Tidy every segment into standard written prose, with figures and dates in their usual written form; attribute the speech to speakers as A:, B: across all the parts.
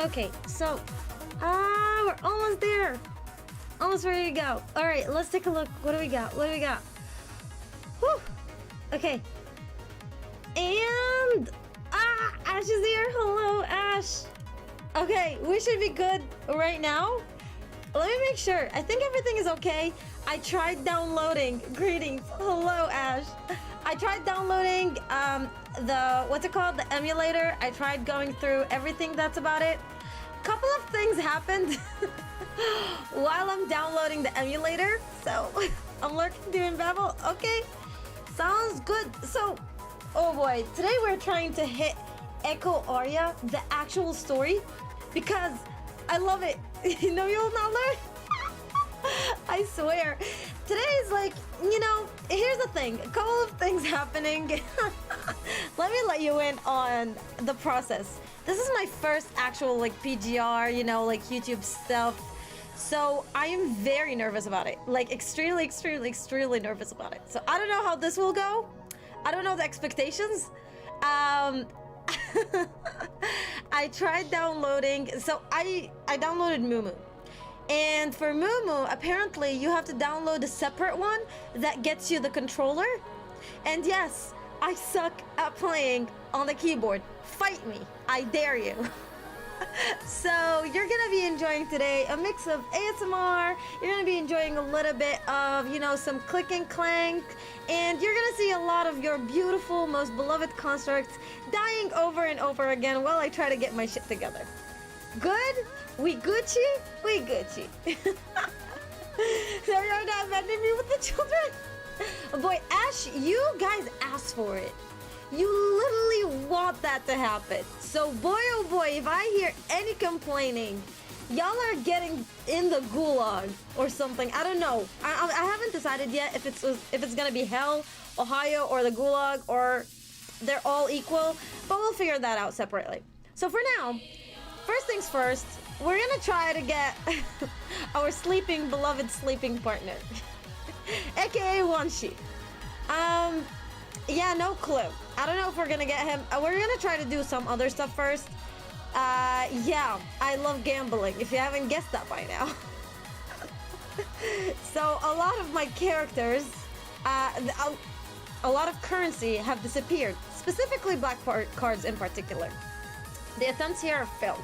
A: Okay, so we're almost there. Almost ready to go. All right, let's take a look. What do we got? What do we got? Whew. Okay. And Ash is here. Hello, Ash. Okay, we should be good right now. Let me make sure. I think everything is okay. I tried downloading. Greetings. Hello, Ash. I tried downloading what's it called? The emulator. I tried going through everything that's about it. Couple of things happened while I'm downloading the emulator. So I'm lurking doing Babel. Okay. Sounds good. So, oh boy, today we're trying to hit Echo Aria, the actual story, because I love it. You know, you'll not learn. I swear. Today is like, you know, here's the thing. A couple of things happening. Let me let you in on the process. This is my first actual like PGR, you know, like YouTube stuff. So I am very nervous about it. Like extremely, extremely, extremely nervous about it. So I don't know how this will go. I don't know the expectations. I tried downloading, so I downloaded Mumu. And for Mumu, apparently you have to download a separate one that gets you the controller. And yes, I suck at playing on the keyboard. Fight me, I dare you. So you're gonna be enjoying today a mix of ASMR. You're gonna be enjoying a little bit of, you know, some click and clank. And you're gonna see a lot of your beautiful, most beloved constructs dying over and over again while I try to get my shit together. Good? We Gucci? We Gucci. So you're not offending me with the children? Oh boy, Ash, you guys asked for it. You literally want that to happen. So boy, oh boy, if I hear any complaining, y'all are getting in the gulag or something. I don't know. I haven't decided yet if it's gonna be Hell, Ohio, or the gulag, or they're all equal. But we'll figure that out separately. So for now, first things first, we're gonna try to get our beloved sleeping partner, aka WANSHI. Yeah, no clue. I don't know if we're gonna get him. We're gonna try to do some other stuff first. Yeah, I love gambling, if you haven't guessed that by now. So a lot of my characters, a lot of currency have disappeared, specifically black cards in particular. The attempts here are failed.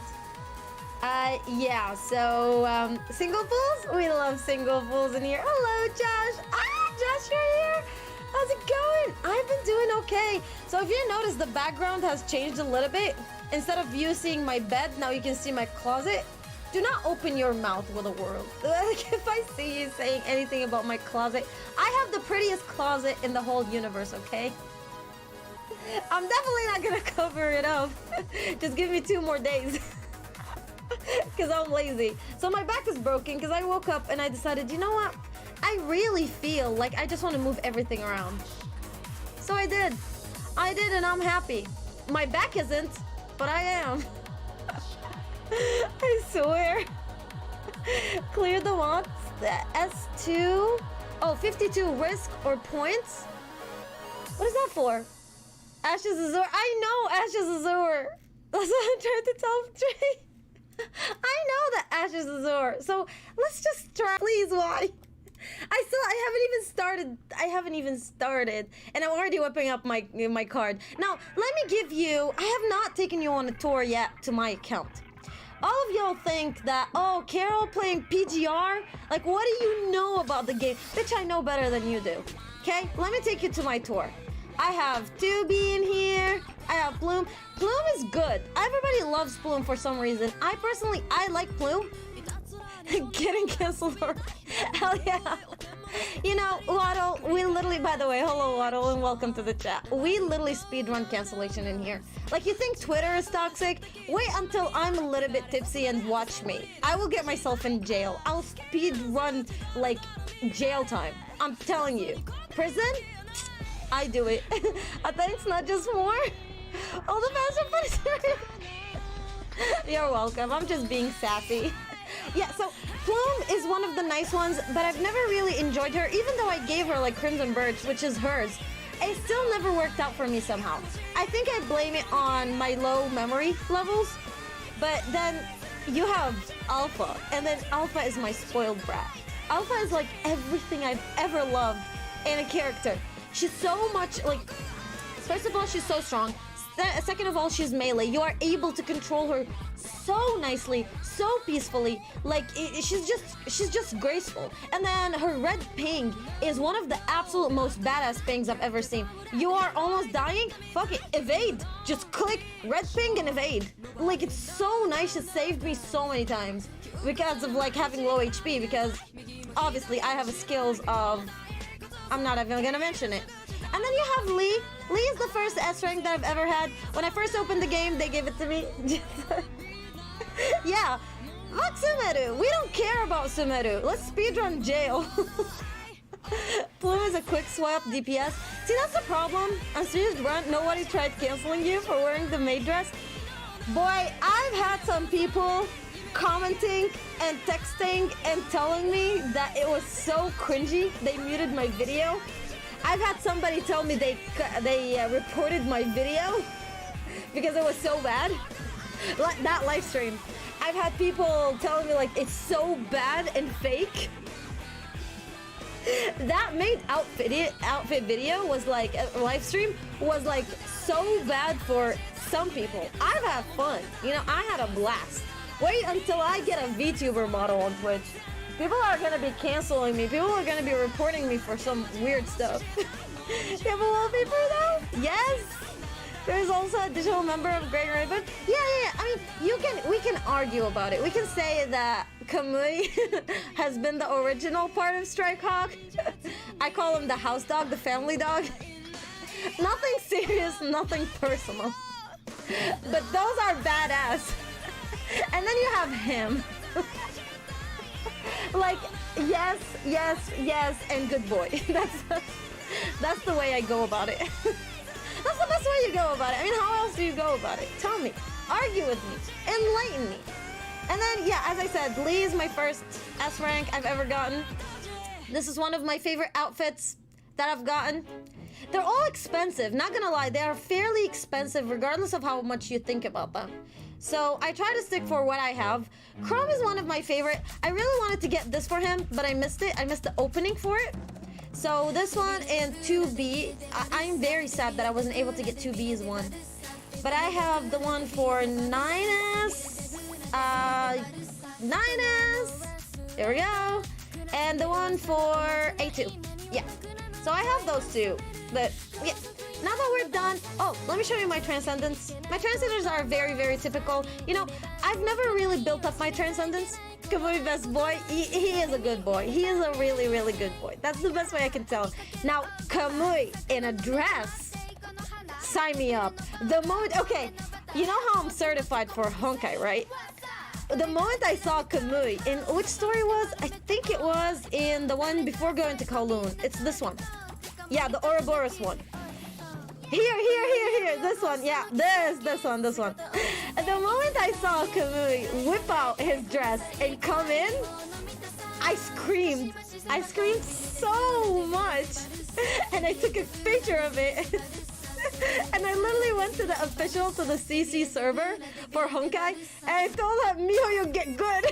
A: Yeah, so single pools? We love single pools in here. Hello, Josh. Josh, you're here. How's it going? I've been doing okay. So if you notice, the background has changed a little bit. Instead of you seeing my bed, now you can see my closet. Do not open your mouth with the world. Like, if I see you saying anything about my closet, I have the prettiest closet in the whole universe, okay? I'm definitely not gonna cover it up. Just give me 2 more days. Because I'm lazy. So my back is broken because I woke up and I decided, you know what? I really feel like I just want to move everything around. So I did. I did, and I'm happy. My back isn't, but I am. I swear. Clear the wants. The S2. Oh, 52 risk or points? What is that for? Ashes Azure. I know Ashes Azure. That's what I'm trying to tell Trey. I know that Ashes Azure. So let's just try. Please, why? I haven't even started, and I'm already whipping up my card. Now, let me give you, I have not taken you on a tour yet to my account. All of y'all think that, oh, Carol playing PGR? Like, what do you know about the game? Bitch, I know better than you do. Okay, let me take you to my tour. I have 2B in here. I have Plume. Plume is good. Everybody loves Plume for some reason. I like Plume. Getting canceled already. Hell yeah. You know, Waddle, we literally, by the way, hello Waddle and welcome to the chat. We literally speedrun cancellation in here. Like, you think Twitter is toxic? Wait until I'm a little bit tipsy and watch me. I will get myself in jail. I'll speedrun, like, jail time. I'm telling you. Prison? I do it. Thanks, not just more. All the fans are funny. You're welcome. I'm just being sassy. Yeah, so Plume is one of the nice ones, but I've never really enjoyed her, even though I gave her like Crimson Birch, which is hers. It still never worked out for me somehow. I think I blame it on my low memory levels. But then you have Alpha, and then Alpha is my spoiled brat. Alpha is like everything I've ever loved in a character. She's so much like, first of all, she's so strong. Second of all, she's melee. You are able to control her so nicely, so peacefully. Like she's just graceful. And then her red ping is one of the absolute most badass pings I've ever seen. You are almost dying, fuck it, evade. Just click red ping and evade. Like it's so nice. It saved me so many times because of like having low HP. Because obviously I have the skills of, I'm not even gonna mention it. And then you have Lee. Lee is the first S rank that I've ever had. When I first opened the game, they gave it to me. Yeah, fuck Sumeru. We don't care about Sumeru. Let's speedrun jail. Plume is a quick swap DPS. See, that's the problem. On Serious Grunt, nobody tried canceling you for wearing the maid dress. Boy, I've had some people commenting and texting and telling me that it was so cringy. They muted my video. I've had somebody tell me they reported my video because it was so bad. That live stream. I've had people telling me like it's so bad and fake. That main outfit video was like a live stream was like so bad for some people. I've had fun. You know, I had a blast. Wait until I get a VTuber model on Twitch. People are gonna be canceling me. People are gonna be reporting me for some weird stuff. You have a wallpaper though? Yes. There's also a digital member of Great Raven. Yeah. I mean, we can argue about it. We can say that Kamui has been the original part of Strike Hawk. I call him the house dog, the family dog. Nothing serious, nothing personal. But those are badass. And then you have him. Like, yes, and good boy. That's the way I go about it. That's the best way you go about it. I mean, how else do you go about it? Tell me. Argue with me. Enlighten me. And then, yeah, as I said, Lee is my first S rank I've ever gotten. This is one of my favorite outfits that I've gotten. They're all expensive. Not gonna lie, they are fairly expensive regardless of how much you think about them. So I try to stick for what I have. Chrome is one of my favorite. I really wanted to get this for him, but I missed it. I missed the opening for it. So this one and 2B, I'm very sad that I wasn't able to get 2B's one. But I have the one for 9S, 9S, there we go, and the one for A2, yeah. So I have those two, but yeah. Now that we're done, oh, let me show you my transcendence. My transcenders are very, very typical. You know, I've never really built up my transcendence. Kamui best boy, he is a good boy. He is a really, really good boy. That's the best way I can tell. Now, Kamui in a dress, sign me up. The moment, okay, you know how I'm certified for Honkai, right? The moment I saw Kamui, in which story was? I think it was in the one before going to Kowloon. It's this one. Yeah, the Ouroboros one. Here, this one, yeah, this one. And the moment I saw Kamui whip out his dress and come in, I screamed so much, and I took a picture of it, and I literally went to the official, to the CC server for Honkai, and I told him, MiHoYo, get good.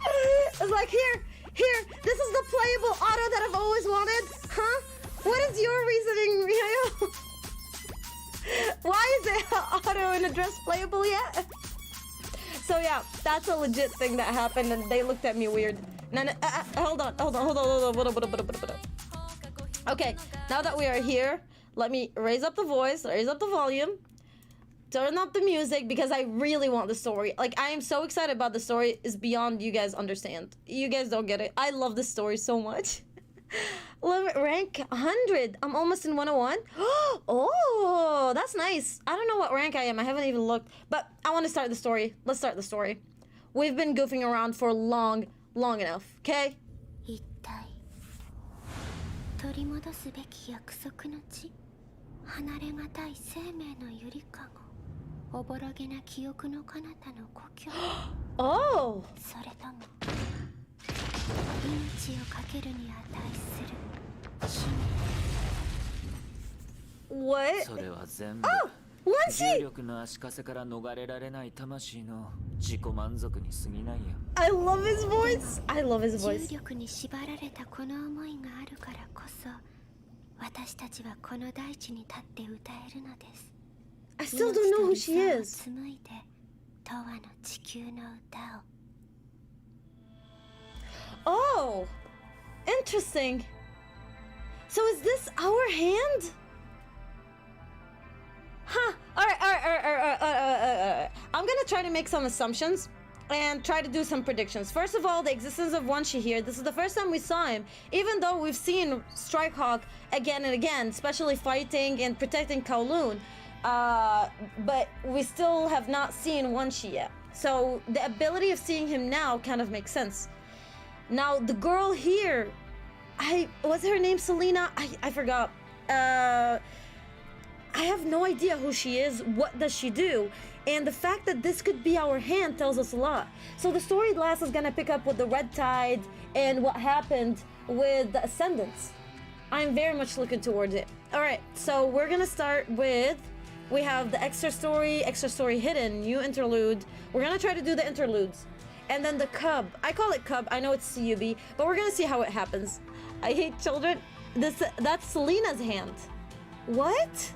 A: I was like, here, this is the playable auto that I've always wanted, huh? What is your reasoning, MiHoYo? Why is it auto in a dress playable yet? So yeah, that's a legit thing that happened, and they looked at me weird. No, hold on. Okay, now that we are here, let me raise up the voice, raise up the volume, turn up the music, because I really want the story. Like, I am so excited about the story. It's beyond you guys understand. You guys don't get it. I love this story so much. Rank 100. I'm almost in 101. Oh, that's nice. I don't know what rank I am. I haven't even looked. But I want to start the story. Let's start the story. We've been goofing around for long enough, okay? Oh! What? Oh! WANSHI!
B: 力の足かせから逃れられない魂の自己満足に過ぎないよ。
A: I love his voice. I love his voice.
C: 重力に縛られたこの思いがあるからこそ、私たちはこの大地に立って歌えるのです。
A: I still don't know who she is.
C: 紡いで永遠の地球の歌を。
A: Oh, interesting. So is this our hand? Huh. All right. I'm gonna try to make some assumptions and try to do some predictions. First of all, the existence of WANSHI here. This is the first time we saw him, even though we've seen Strikehawk again and again, especially fighting and protecting Kowloon. But we still have not seen WANSHI yet. So the ability of seeing him now kind of makes sense. Now the girl here, was her name Selena? I forgot. I have no idea who she is. What does she do? And the fact that this could be our hand tells us a lot. So the story last is gonna pick up with the Red Tide and what happened with the Ascendants. I'm very much looking towards it. All right, so we're gonna start with, we have the extra story hidden, new interlude. We're gonna try to do the interludes. And then the cub, I call it cub, I know it's CUB, but we're gonna see how it happens. I hate children. That's Selena's hand. What?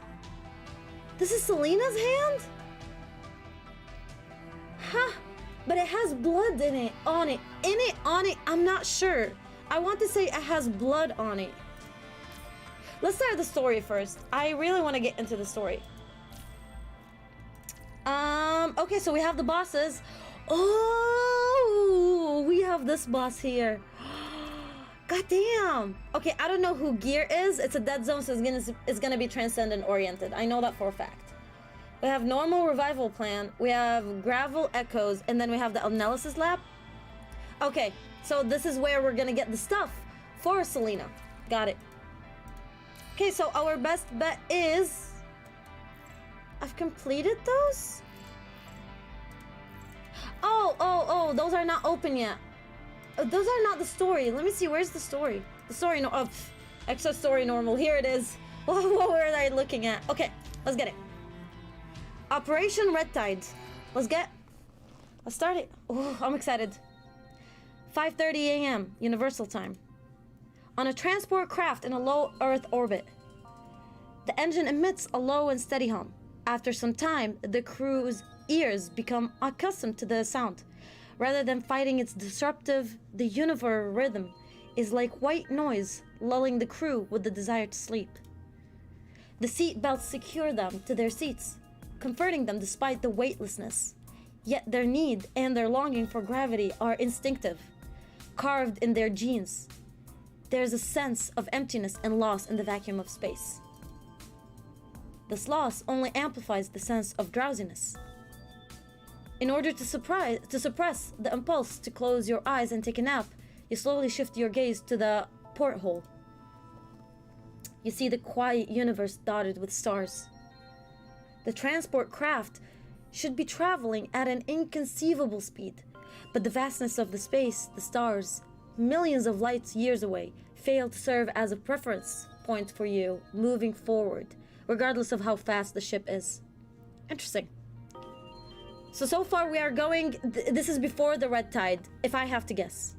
A: This is Selena's hand? Huh, but it has blood in it, on it, I'm not sure. I want to say it has blood on it. Let's start the story first. I really want to get into the story. Okay, so we have the bosses. Oh, we have this boss here. God damn. Okay, I don't know who Gear is. It's a dead zone, so it's gonna be transcendent oriented. I know that for a fact. We have normal revival plan. We have gravel echoes, and then we have the analysis lab. Okay, so this is where we're gonna get the stuff for Selena. Got it. Okay, so our best bet is, I've completed those? Oh, those are not open yet. Those are not the story. Let me see, where's the story? The story, extra story normal, here it is. What were I looking at? Okay, let's get it. Operation Red Tide. Let's start it. Oh, I'm excited. 5:30 a.m. Universal Time. On a transport craft in a low Earth orbit. The engine emits a low and steady hum. After some time, the crew's ears become accustomed to the sound. Rather than fighting its disruptive, the uniform rhythm is like white noise, lulling the crew with the desire to sleep. The seat belts secure them to their seats, comforting them despite the weightlessness. Yet their need and their longing for gravity are instinctive, carved in their genes. There's a sense of emptiness and loss in the vacuum of space. This loss only amplifies the sense of drowsiness. In order to suppress the impulse to close your eyes and take a nap, you slowly shift your gaze to the porthole. You see the quiet universe dotted with stars. The transport craft should be traveling at an inconceivable speed, but the vastness of the space, the stars, millions of light years away, fail to serve as a preference point for you moving forward, regardless of how fast the ship is. Interesting. So far we are going, this is before the Red Tide, if I have to guess.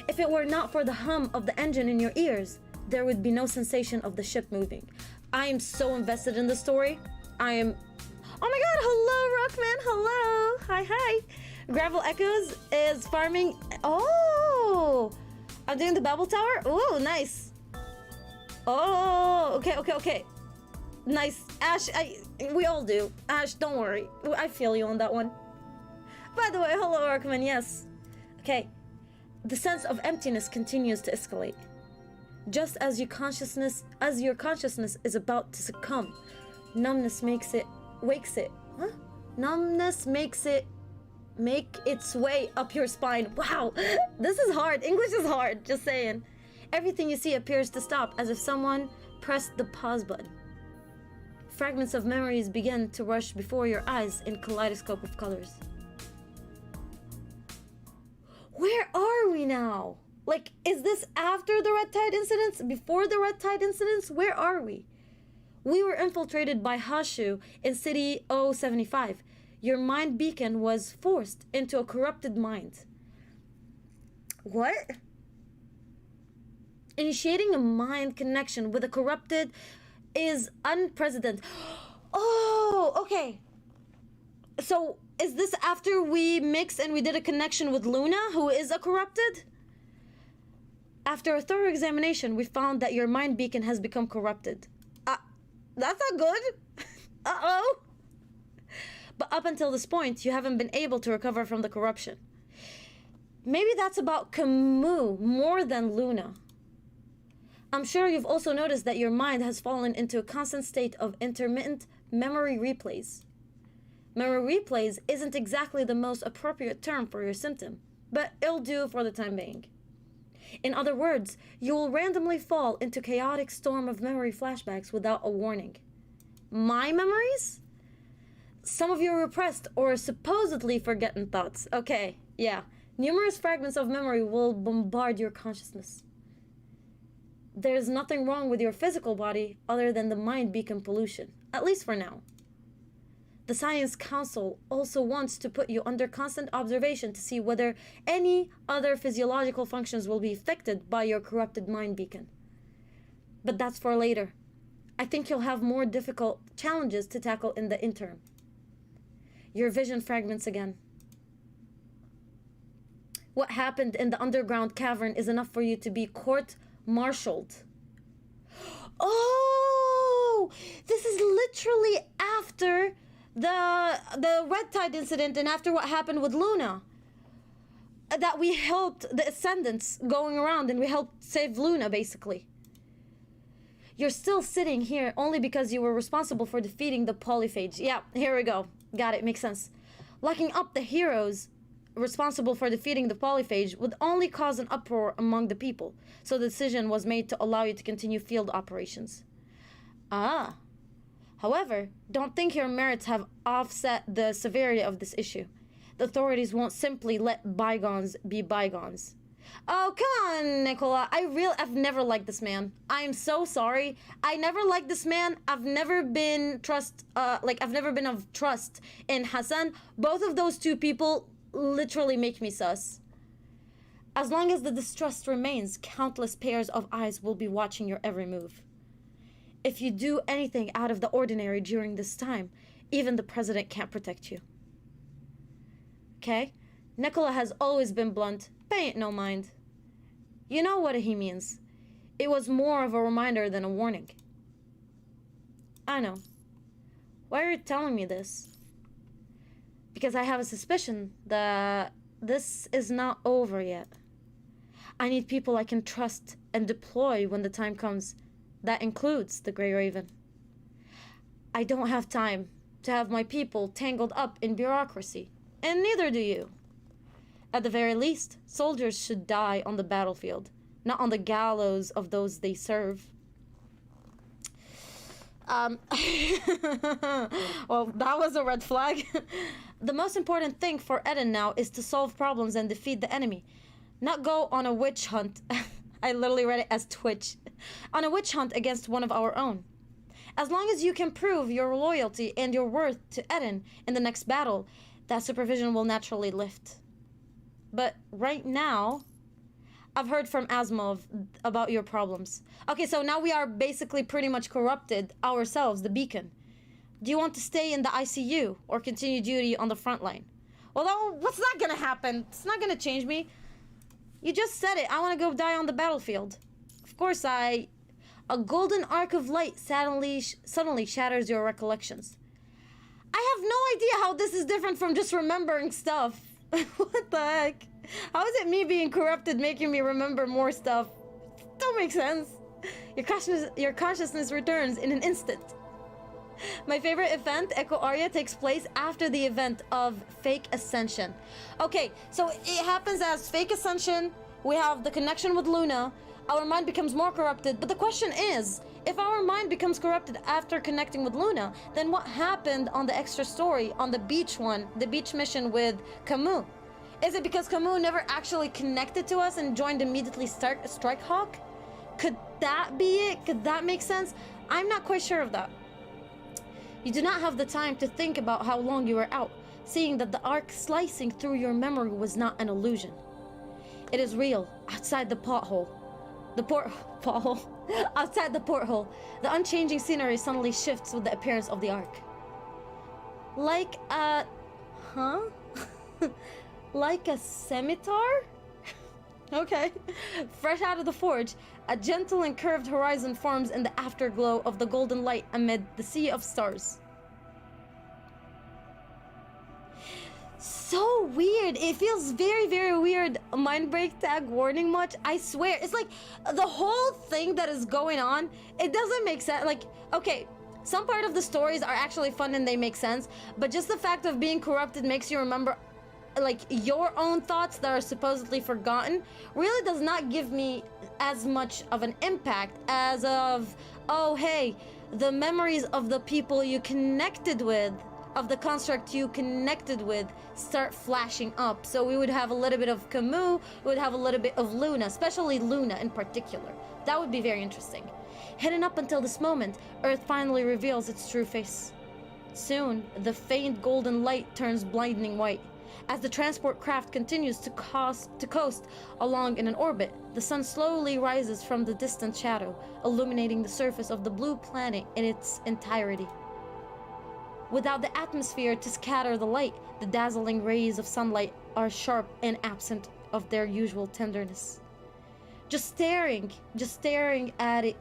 A: If it were not for the hum of the engine in your ears, there would be no sensation of the ship moving. I am so invested in the story. Oh my god, hello Rockman, hello, hi. Gravel Echoes is farming, oh, I'm doing the Babel Tower, oh, nice. Oh, okay. Nice, Ash, we all do. Ash, don't worry. I feel you on that one. By the way, hello, Arkman, yes. Okay, the sense of emptiness continues to escalate. Just as your consciousness is about to succumb, numbness wakes it. Numbness makes it make its way up your spine. Wow, this is hard. English is hard, just saying. Everything you see appears to stop as if someone pressed the pause button. Fragments of memories begin to rush before your eyes in kaleidoscope of colors. Where are we now? Like, is this after the Red Tide incidents? Before the Red Tide incidents? Where are we? We were infiltrated by Hashu in City 075. Your mind beacon was forced into a corrupted mind. What? Initiating a mind connection with a corrupted is unprecedented. Oh, okay. So, is this after we mixed and we did a connection with Luna, who is a corrupted? After a thorough examination, we found that your mind beacon has become corrupted. That's not good. Uh-oh. But up until this point, you haven't been able to recover from the corruption. Maybe that's about Camus more than Luna. I'm sure you've also noticed that your mind has fallen into a constant state of intermittent memory replays. Memory replays isn't exactly the most appropriate term for your symptom, but it'll do for the time being. In other words, you will randomly fall into a chaotic storm of memory flashbacks without a warning. My memories? Some of your repressed or supposedly forgotten thoughts. Okay, yeah. Numerous fragments of memory will bombard your consciousness. There's nothing wrong with your physical body other than the mind beacon pollution, at least for now. The Science Council also wants to put you under constant observation to see whether any other physiological functions will be affected by your corrupted mind beacon. But that's for later. I think you'll have more difficult challenges to tackle in the interim. Your vision fragments again. What happened in the underground cavern is enough for you to be court-martialed. Oh! This is literally after the Red Tide incident and after what happened with Luna. That we helped the Ascendants going around and we helped save Luna, basically. You're still sitting here only because you were responsible for defeating the polyphage. Yeah, here we go. Got it, makes sense. Locking up the heroes responsible for defeating the polyphage would only cause an uproar among the people, so the decision was made to allow you to continue field operations. Ah. However, don't think your merits have offset the severity of this issue. The authorities won't simply let bygones be bygones. Oh, come on, Nicola. I've never liked this man. I'm so sorry. I never liked this man. I've never been of trust in Hassan. Both of those two people literally make me sus. As long as the distrust remains, countless pairs of eyes will be watching your every move. If you do anything out of the ordinary during this time, even the president can't protect you. Okay? Nicola has always been blunt. Pay it no mind. You know what he means. It was more of a reminder than a warning. I know. Why are you telling me this? Because I have a suspicion that this is not over yet. I need people I can trust and deploy when the time comes. That includes the Grey Raven. I don't have time to have my people tangled up in bureaucracy, and neither do you. At the very least, soldiers should die on the battlefield, not on the gallows of those they serve. Well, that was a red flag. The most important thing for Eden now is to solve problems and defeat the enemy, not go on a witch hunt. I literally read it as Twitch. On a witch hunt against one of our own. As long as you can prove your loyalty and your worth to Eden in the next battle, that supervision will naturally lift. But right now, I've heard from Asimov about your problems. Okay, so now we are basically pretty much corrupted ourselves, the beacon. Do you want to stay in the ICU or continue duty on the front line? Well, what's not gonna happen? It's not gonna change me. You just said it. I want to go die on the battlefield. Of course, a golden arc of light suddenly shatters your recollections. I have no idea how this is different from just remembering stuff. What the heck? How is it me being corrupted making me remember more stuff? Don't make sense. Your consciousness returns in an instant. My favorite event, Echo Aria, takes place after the event of Fake Ascension. Okay, so it happens as Fake Ascension. We have the connection with Luna. Our mind becomes more corrupted. But the question is, if our mind becomes corrupted after connecting with Luna, then what happened on the extra story, on the beach one, the beach mission with Camus? Is it because Camus never actually connected to us and joined immediately Strike Hawk? Could that be it? Could that make sense? I'm not quite sure of that. You do not have the time to think about how long you were out, seeing that the arc slicing through your memory was not an illusion. It is real, outside the pothole. Pothole. Outside the porthole, the unchanging scenery suddenly shifts with the appearance of the arc. Like a... Huh? Like a scimitar? Okay. Fresh out of the forge, a gentle and curved horizon forms in the afterglow of the golden light amid the sea of stars. So weird. It feels very, very weird. Mind break tag warning much? I swear. It's like the whole thing that is going on, it doesn't make sense. Like, okay, some part of the stories are actually fun and they make sense, but just the fact of being corrupted makes you remember like your own thoughts that are supposedly forgotten really does not give me as much of an impact as of, oh hey, the memories of the people you connected with, of the construct you connected with, start flashing up. So we would have a little bit of Camus, we would have a little bit of Luna, especially Luna in particular. That would be very interesting. Hidden up until this moment, Earth finally reveals its true face. Soon, the faint golden light turns blinding white. As the transport craft continues to coast along in an orbit, the sun slowly rises from the distant shadow, illuminating the surface of the blue planet in its entirety. Without the atmosphere to scatter the light, the dazzling rays of sunlight are sharp and absent of their usual tenderness. Just staring at it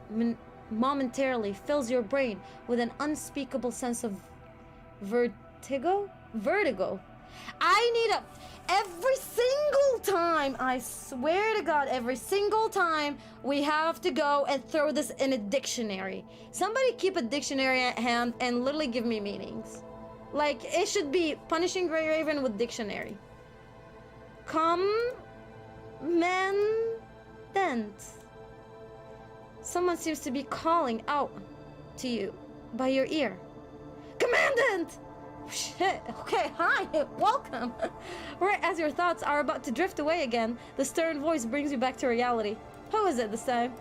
A: momentarily fills your brain with an unspeakable sense of vertigo. Every single time, I swear to God, every single time we have to go and throw this in a dictionary. Somebody keep a dictionary at hand and literally give me meanings. Like, it should be Punishing Grey Raven with dictionary. Commendant. Someone seems to be calling out to you by your ear. Commandant! Shit, okay, hi, welcome. Right as your thoughts are about to drift away again, the stern voice brings you back to reality. Who is it this time?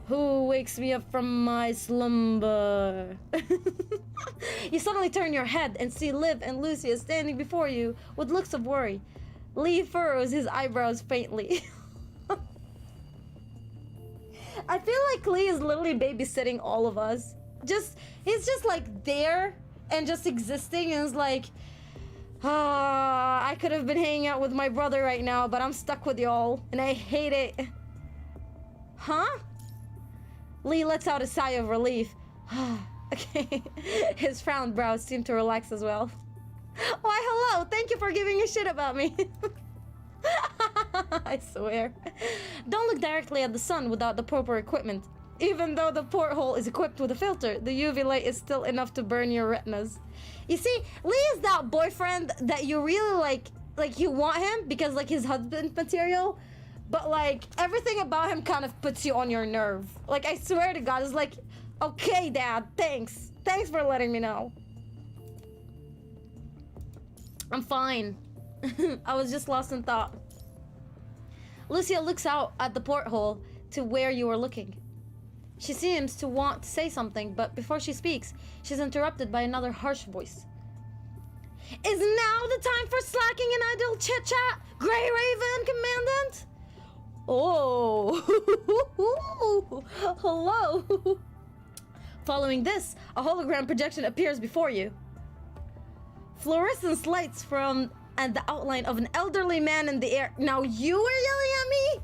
A: Who wakes me up from my slumber? You suddenly turn your head and see Liv and Lucia standing before you with looks of worry. Lee furrows his eyebrows faintly. I feel like Lee is literally babysitting all of us. He's just like there and just existing, and it's like, I could have been hanging out with my brother right now, but I'm stuck with y'all, and I hate it. Huh? Lee lets out a sigh of relief. Okay. His frowned brows seem to relax as well. Why, hello, thank you for giving a shit about me. I swear. Don't look directly at the sun without the proper equipment. Even though the porthole is equipped with a filter, the UV light is still enough to burn your retinas. You see, Lee is that boyfriend that you really like you want him because like his husband material, but like everything about him kind of puts you on your nerve. Like, I swear to God, it's like, okay, Dad, thanks for letting me know. I'm fine. I was just lost in thought. Lucia looks out at the porthole to where you are looking. She seems to want to say something, but before she speaks, she's interrupted by another harsh voice. Is now the time for slacking and idle chit-chat, Grey Raven, Commandant? Oh, hello. Following this, a hologram projection appears before you. Fluorescence lights from the outline of an elderly man in the air. Now you are yelling at me?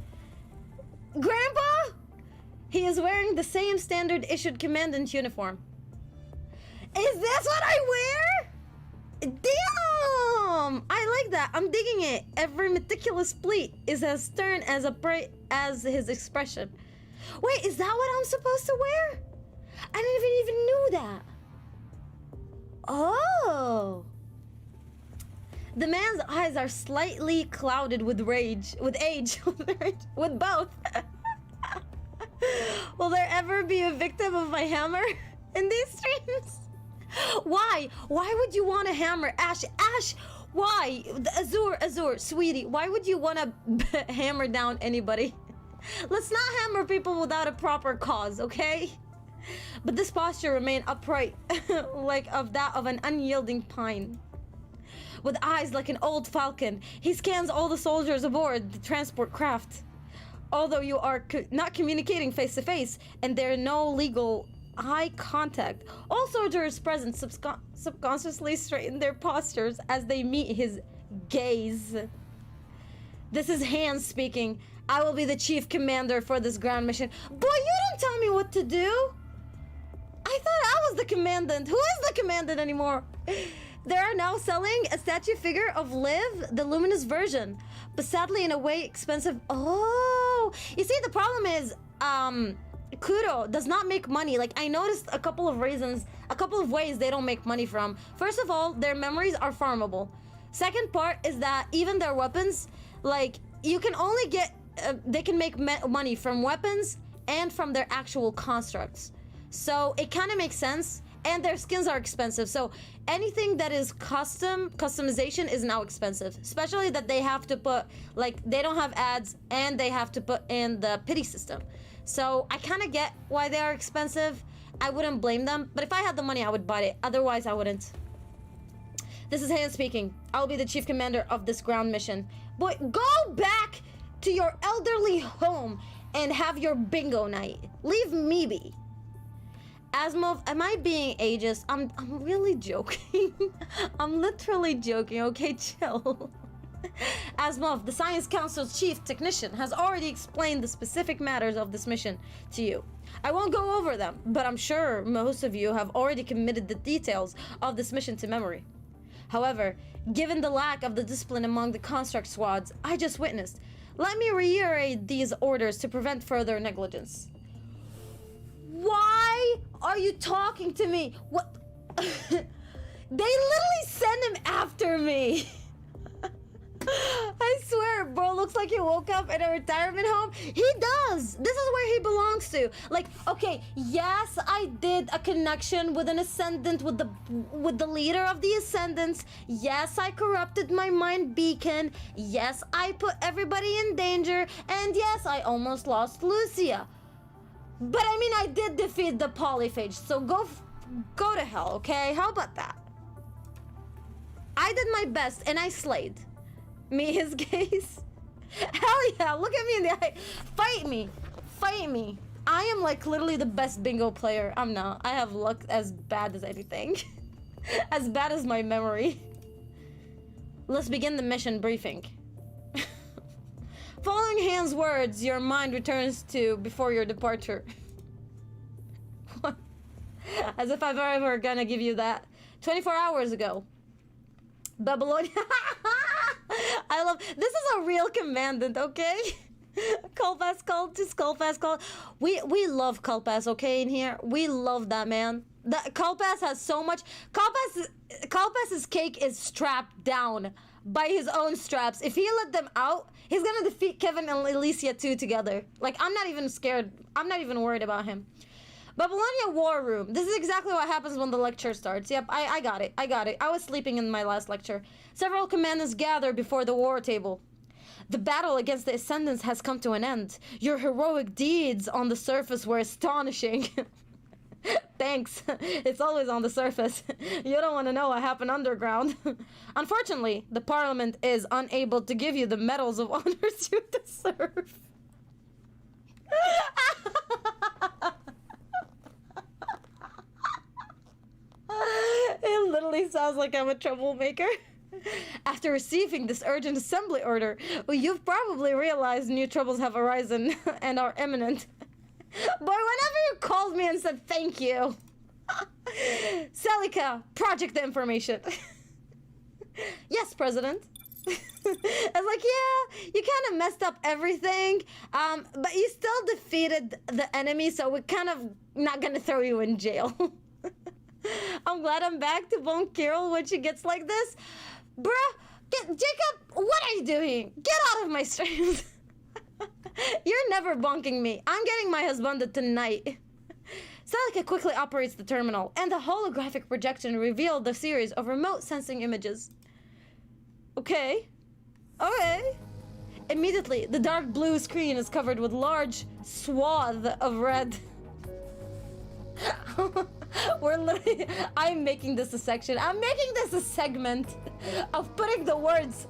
A: Grandpa? He is wearing the same standard issued commandant uniform. Is this what I wear? Damn! I like that. I'm digging it. Every meticulous pleat is as stern as bright as his expression. Wait, is that what I'm supposed to wear? I didn't even knew that. Oh. The man's eyes are slightly clouded with age, with both. Will there ever be a victim of my hammer in these streams? Why? Why would you want a hammer? Ash, why? Azur, sweetie, why would you want to hammer down anybody? Let's not hammer people without a proper cause, okay? but this posture remained upright, like of that of an unyielding pine. With eyes like an old falcon, he scans all the soldiers aboard the transport craft. Although you are not communicating face to face, and there is no legal eye contact, all soldiers present subconsciously straighten their postures as they meet his gaze. This is Hans speaking. I will be the chief commander for this ground mission. Boy, you don't tell me what to do. I thought I was the commandant. Who is the commandant anymore? They are now selling a statue figure of Liv, the luminous version, but sadly in a way expensive. Oh, you see, the problem is, Kuro does not make money. Like, I noticed a couple of reasons, a couple of ways they don't make money from. First of all, their memories are farmable. Second part is that even their weapons, like, you can only get, they can make money from weapons and from their actual constructs. So it kind of makes sense. And their skins are expensive, so anything that is customization is now expensive. Especially that they have to put, like, they don't have ads and they have to put in the pity system. So I kind of get why they are expensive. I wouldn't blame them, but if I had the money, I would buy it. Otherwise, I wouldn't. This is Han speaking. I'll be the chief commander of this ground mission. Boy, go back to your elderly home and have your bingo night. Leave me be. Asimov, am I being ageist? I'm really joking. I'm literally joking, okay? Chill. Asimov, the Science Council's chief technician, has already explained the specific matters of this mission to you. I won't go over them, but I'm sure most of you have already committed the details of this mission to memory. However, given the lack of the discipline among the construct squads I just witnessed, let me reiterate these orders to prevent further negligence. Why are you talking to me? What? They literally send him after me. I swear, bro looks like he woke up in a retirement home. He does. This is where he belongs to. Like, okay, yes, I did a connection with an ascendant, with the leader of the ascendants. Yes, I corrupted my mind beacon. Yes, I put everybody in danger. And yes, I almost lost Lucia. But I mean, I did defeat the polyphage, so go to hell, okay? How about that? I did my best and I slayed. Me, his gaze. Hell yeah, look at me in the eye. Fight me. Fight me. I am like literally the best bingo player. I'm not. I have luck as bad as anything. As bad as my memory. Let's begin the mission briefing. Following Han's words, your mind returns to before your departure. What? As if I'm ever gonna give you that. 24 hours ago. Babylonia. I love, this is a real commandant, okay? Culpass called to Skullpass called. We love Culpass, okay, in here. We love that man. That Culpass has so much. Culpass's cake is strapped down by his own straps. If he let them out, he's gonna defeat Kevin and Alicia too together. Like, I'm not even scared. I'm not even worried about him. Babylonia War Room. This is exactly what happens when the lecture starts. Yep, I got it. I got it. I was sleeping in my last lecture. Several commandants gather before the war table. The battle against the Ascendants has come to an end. Your heroic deeds on the surface were astonishing. Thanks. It's always on the surface. You don't want to know what happened underground. Unfortunately, the Parliament is unable to give you the medals of honors you deserve. It literally sounds like I'm a troublemaker. After receiving this urgent assembly order, well, you've probably realized new troubles have arisen and are imminent. Boy, whenever you called me and said thank you. Celica, project the information. Yes, President. It's like, yeah, you kind of messed up everything, but you still defeated the enemy, so we're kind of not gonna throw you in jail. I'm glad I'm back to bone Carol when she gets like this. Bruh, Jacob, what are you doing? Get out of my streams. You're never bonking me. I'm getting my husband tonight. Celica quickly operates the terminal, and the holographic projection revealed the series of remote sensing images. Okay. Okay. Immediately, the dark blue screen is covered with large swath of red. We're literally, I'm making this a section. I'm making this a segment of putting the words.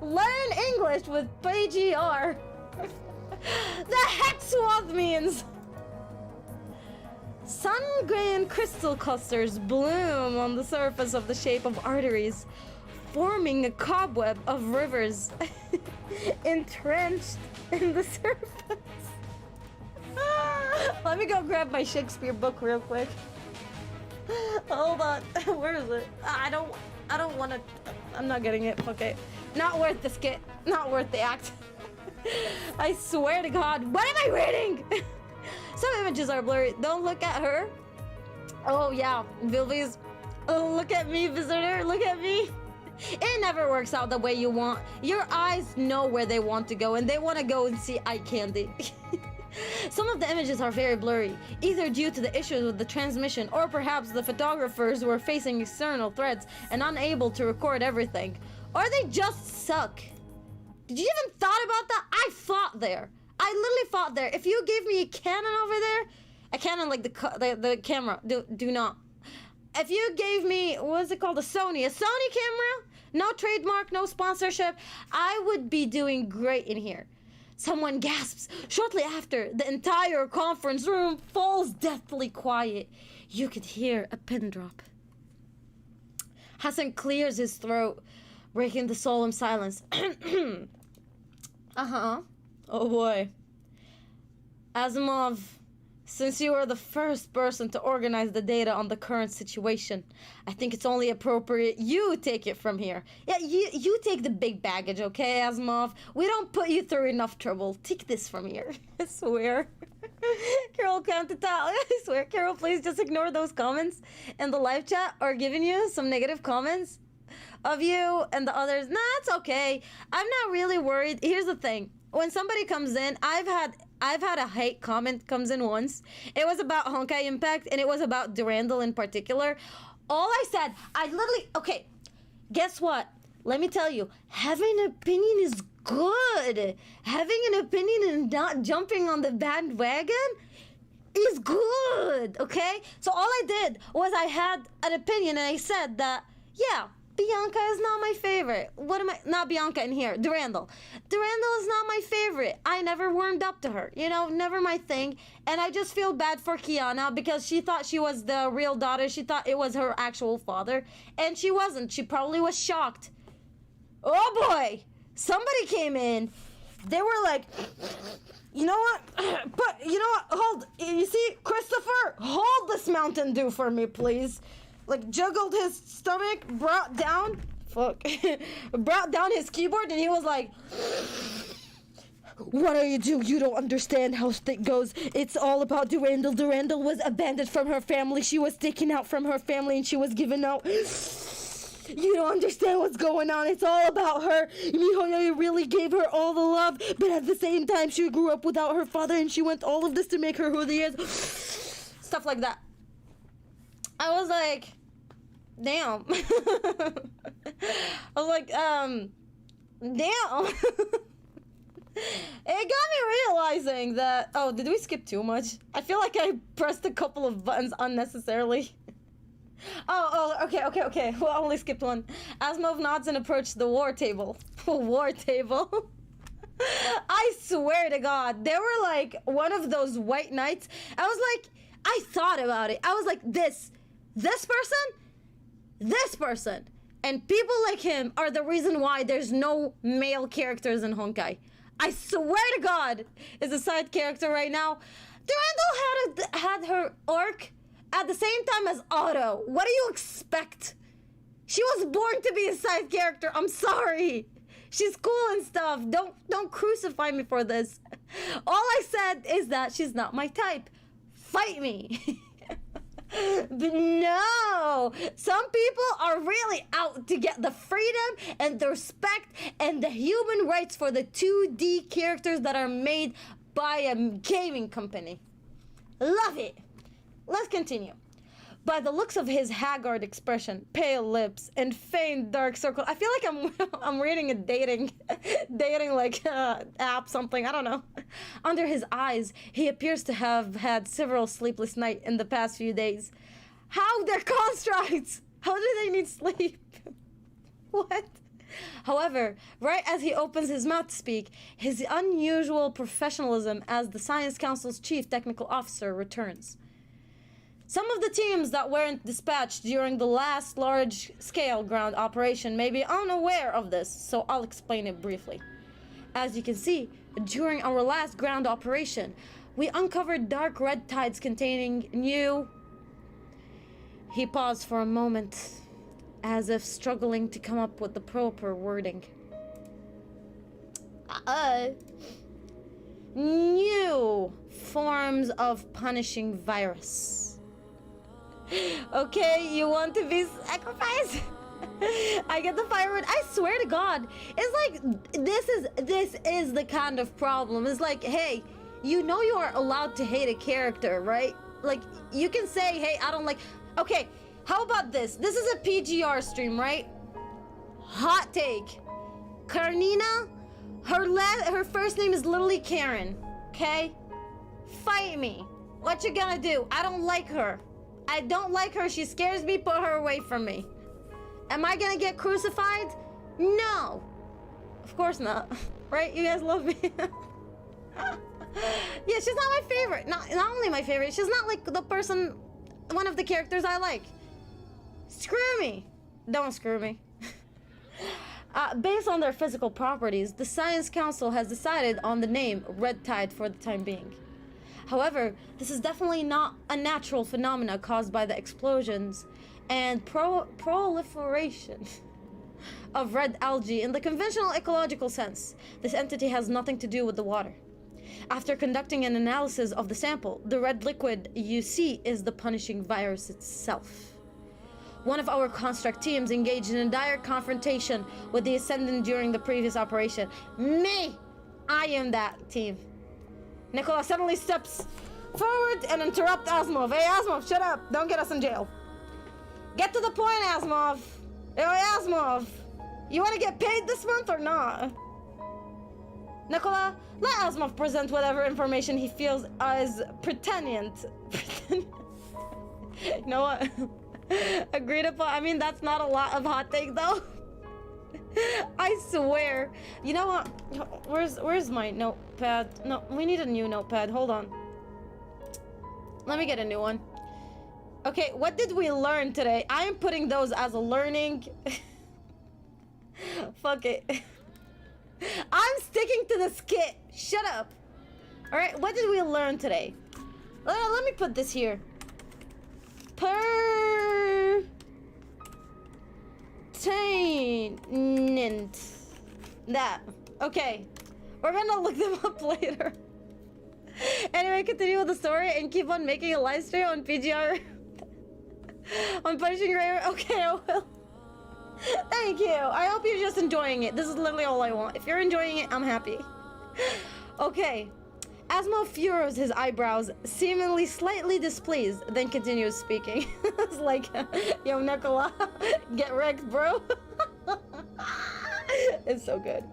A: Learn English with PGR. The heck swath means. Sun-grain crystal clusters bloom on the surface of the shape of arteries, forming a cobweb of rivers entrenched in the surface. Let me go grab my Shakespeare book real quick. Hold on. Where is it? I don't want to. I'm not getting it. Okay. Not worth the skit. Not worth the act. I swear to God. What am I reading? Some images are blurry. Don't look at her. Oh, yeah. Vilvi's. Oh, look at me, visitor. Look at me. It never works out the way you want. Your eyes know where they want to go, and they want to go and see eye candy. Some of the images are very blurry, either due to the issues with the transmission, or perhaps the photographers were facing external threats and unable to record everything. Or they just suck. Did you even thought about that? I fought there. I literally fought there. If you gave me a Canon over there, a Canon like the camera, do not. If you gave me, what's it called, a Sony camera, no trademark, no sponsorship, I would be doing great in here. Someone gasps. Shortly after, the entire conference room falls deathly quiet. You could hear a pin drop. Hassan clears his throat, breaking the solemn silence. Uh-huh. Oh boy. Asimov, since you are the first person to organize the data on the current situation, I think it's only appropriate you take it from here. Yeah, you take the big baggage, okay, Asimov? We don't put you through enough trouble. Take this from here. I swear. Carol, come to tell. I swear, Carol, please just ignore those comments in the live chat or giving you some negative comments of you and the others. Nah, it's okay. I'm not really worried. Here's the thing. When somebody comes in, I've had a hate comment comes in once. It was about Honkai Impact, and it was about Durandal in particular. All I said, okay, guess what? Let me tell you, having an opinion is good. Having an opinion and not jumping on the bandwagon is good, okay? So all I did was I had an opinion, and I said that, yeah, Bianca is not my favorite. Not Bianca in here, Durandal. Durandal is not my favorite. I never warmed up to her, never my thing. And I just feel bad for Kiana because she thought she was the real daughter. She thought it was her actual father. And she wasn't. She probably was shocked. Oh boy! Somebody came in. They were like, you know what? Hold. You see, Christopher, hold this Mountain Dew for me, please. Like, juggled his stomach, brought down his keyboard, and he was like, what do? You don't understand how it goes. It's all about Durandal. Durandal was abandoned from her family. She was taken out from her family, and she was given out. You don't understand what's going on. It's all about her. Mihoyo really gave her all the love, but at the same time, she grew up without her father, and she went all of this to make her who she is. Stuff like that. I was like, damn. I was like, damn. It got me realizing that, oh, did we skip too much? I feel like I pressed a couple of buttons unnecessarily. Okay. Well, I only skipped one. Asimov nods and approached the war table. War table? I swear to God, they were like one of those white knights. I thought about it. I was like, this person, and people like him are the reason why there's no male characters in Honkai. I swear to God, is a side character right now. Durandal had her arc at the same time as Otto. What do you expect? She was born to be a side character. I'm sorry. She's cool and stuff. Don't crucify me for this. All I said is that she's not my type. Fight me. But no, some people are really out to get the freedom and the respect and the human rights for the 2D characters that are made by a gaming company. Love it. Let's continue. By the looks of his haggard expression, pale lips, and faint dark circle, I feel like I'm reading a dating like app something. I don't know. Under his eyes, he appears to have had several sleepless nights in the past few days. How they're constructs? How do they need sleep? What? However, right as he opens his mouth to speak, his unusual professionalism as the Science Council's chief technical officer returns. Some of the teams that weren't dispatched during the last large-scale ground operation may be unaware of this, so I'll explain it briefly. As you can see, during our last ground operation, we uncovered dark red tides containing new... He paused for a moment, as if struggling to come up with the proper wording. New forms of punishing virus. Okay, you want to be sacrificed? I get the fire word. I swear to God, it's like this is the kind of problem. It's like, hey, you know you are allowed to hate a character, right? Like you can say, hey, I don't like. Okay, how about this? This is a PGR stream, right? Hot take. Karnina, her first name is literally Karen. Okay, fight me. What you gonna do? I don't like her. I don't like her. She scares me. Put her away from me. Am I gonna get crucified? No. Of course not. Right? You guys love me. Yeah, she's not my favorite. Not only my favorite. She's not like the person, one of the characters I like. Screw me. Don't screw me. Based on their physical properties, the Science Council has decided on the name Red Tide for the time being. However, this is definitely not a natural phenomena caused by the explosions and proliferation of red algae in the conventional ecological sense. This entity has nothing to do with the water. After conducting an analysis of the sample, the red liquid you see is the punishing virus itself. One of our construct teams engaged in a dire confrontation with the Ascendant during the previous operation. Me! I am that team. Nicola suddenly steps forward and interrupts Asimov. Hey, Asimov, shut up. Don't get us in jail. Get to the point, Asimov. Hey, Asimov. You want to get paid this month or not? Nicola, let Asimov present whatever information he feels is pertinent. You know what? Agreed upon. I mean, that's not a lot of hot take, though. I swear. You know what? Where's my notepad? No, we need a new notepad. Hold on. Let me get a new one. Okay, what did we learn today? I am putting those as a learning. Fuck it. I'm sticking to the skit. Shut up. All right, what did we learn today? Let me put this here. Pertinent. That. Okay. We're gonna look them up later. Anyway, continue with the story and keep on making a live stream on PGR. On Punishing Rare. Okay, I will. Thank you. I hope you're just enjoying it. This is literally all I want. If you're enjoying it, I'm happy. Okay. Asimov furrows his eyebrows, seemingly slightly displeased, then continues speaking. It's like, yo, Nicola, get wrecked, bro. It's so good.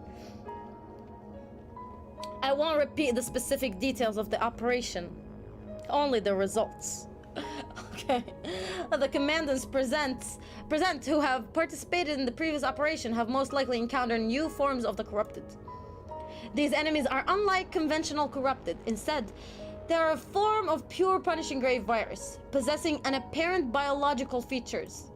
A: I won't repeat the specific details of the operation, only the results. Okay. The commandants present who have participated in the previous operation have most likely encountered new forms of the corrupted. These enemies are unlike conventional corrupted. Instead, they are a form of pure punishing grave virus, possessing an apparent biological features.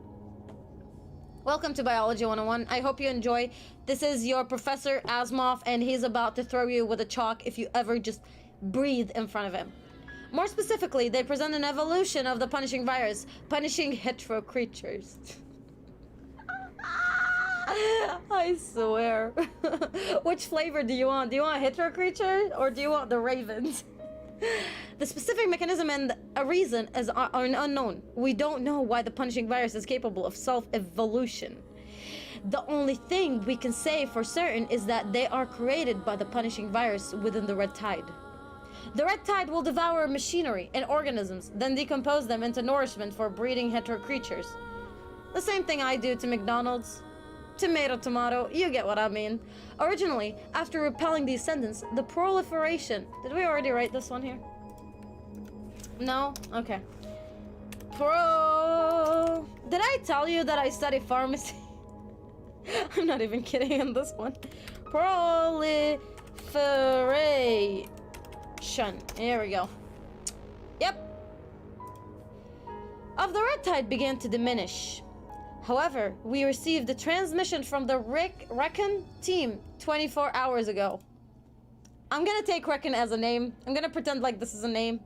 A: Welcome to Biology 101. I hope you enjoy. This is your Professor Asimov, and he's about to throw you with a chalk if you ever just breathe in front of him. More specifically, they present an evolution of the punishing virus, punishing hetero creatures. I swear. Which flavor do you want? Do you want hetero creature or do you want the ravens? The specific mechanism and a reason are unknown. We don't know why the punishing virus is capable of self-evolution. The only thing we can say for certain is that they are created by the punishing virus within the Red Tide. The red tide will devour machinery and organisms, then decompose them into nourishment for breeding hetero creatures. The same thing I do to McDonald's. Tomato, tomato, you get what I mean. Originally, after repelling the ascendants, the proliferation... Did we already write this one here? No? Okay. Did I tell you that I study pharmacy? I'm not even kidding on this one. Proliferation. Here we go. Yep. Of the red tide began to diminish. However, we received a transmission from the Reckon team 24 hours ago. I'm gonna take Reckon as a name. I'm gonna pretend like this is a name.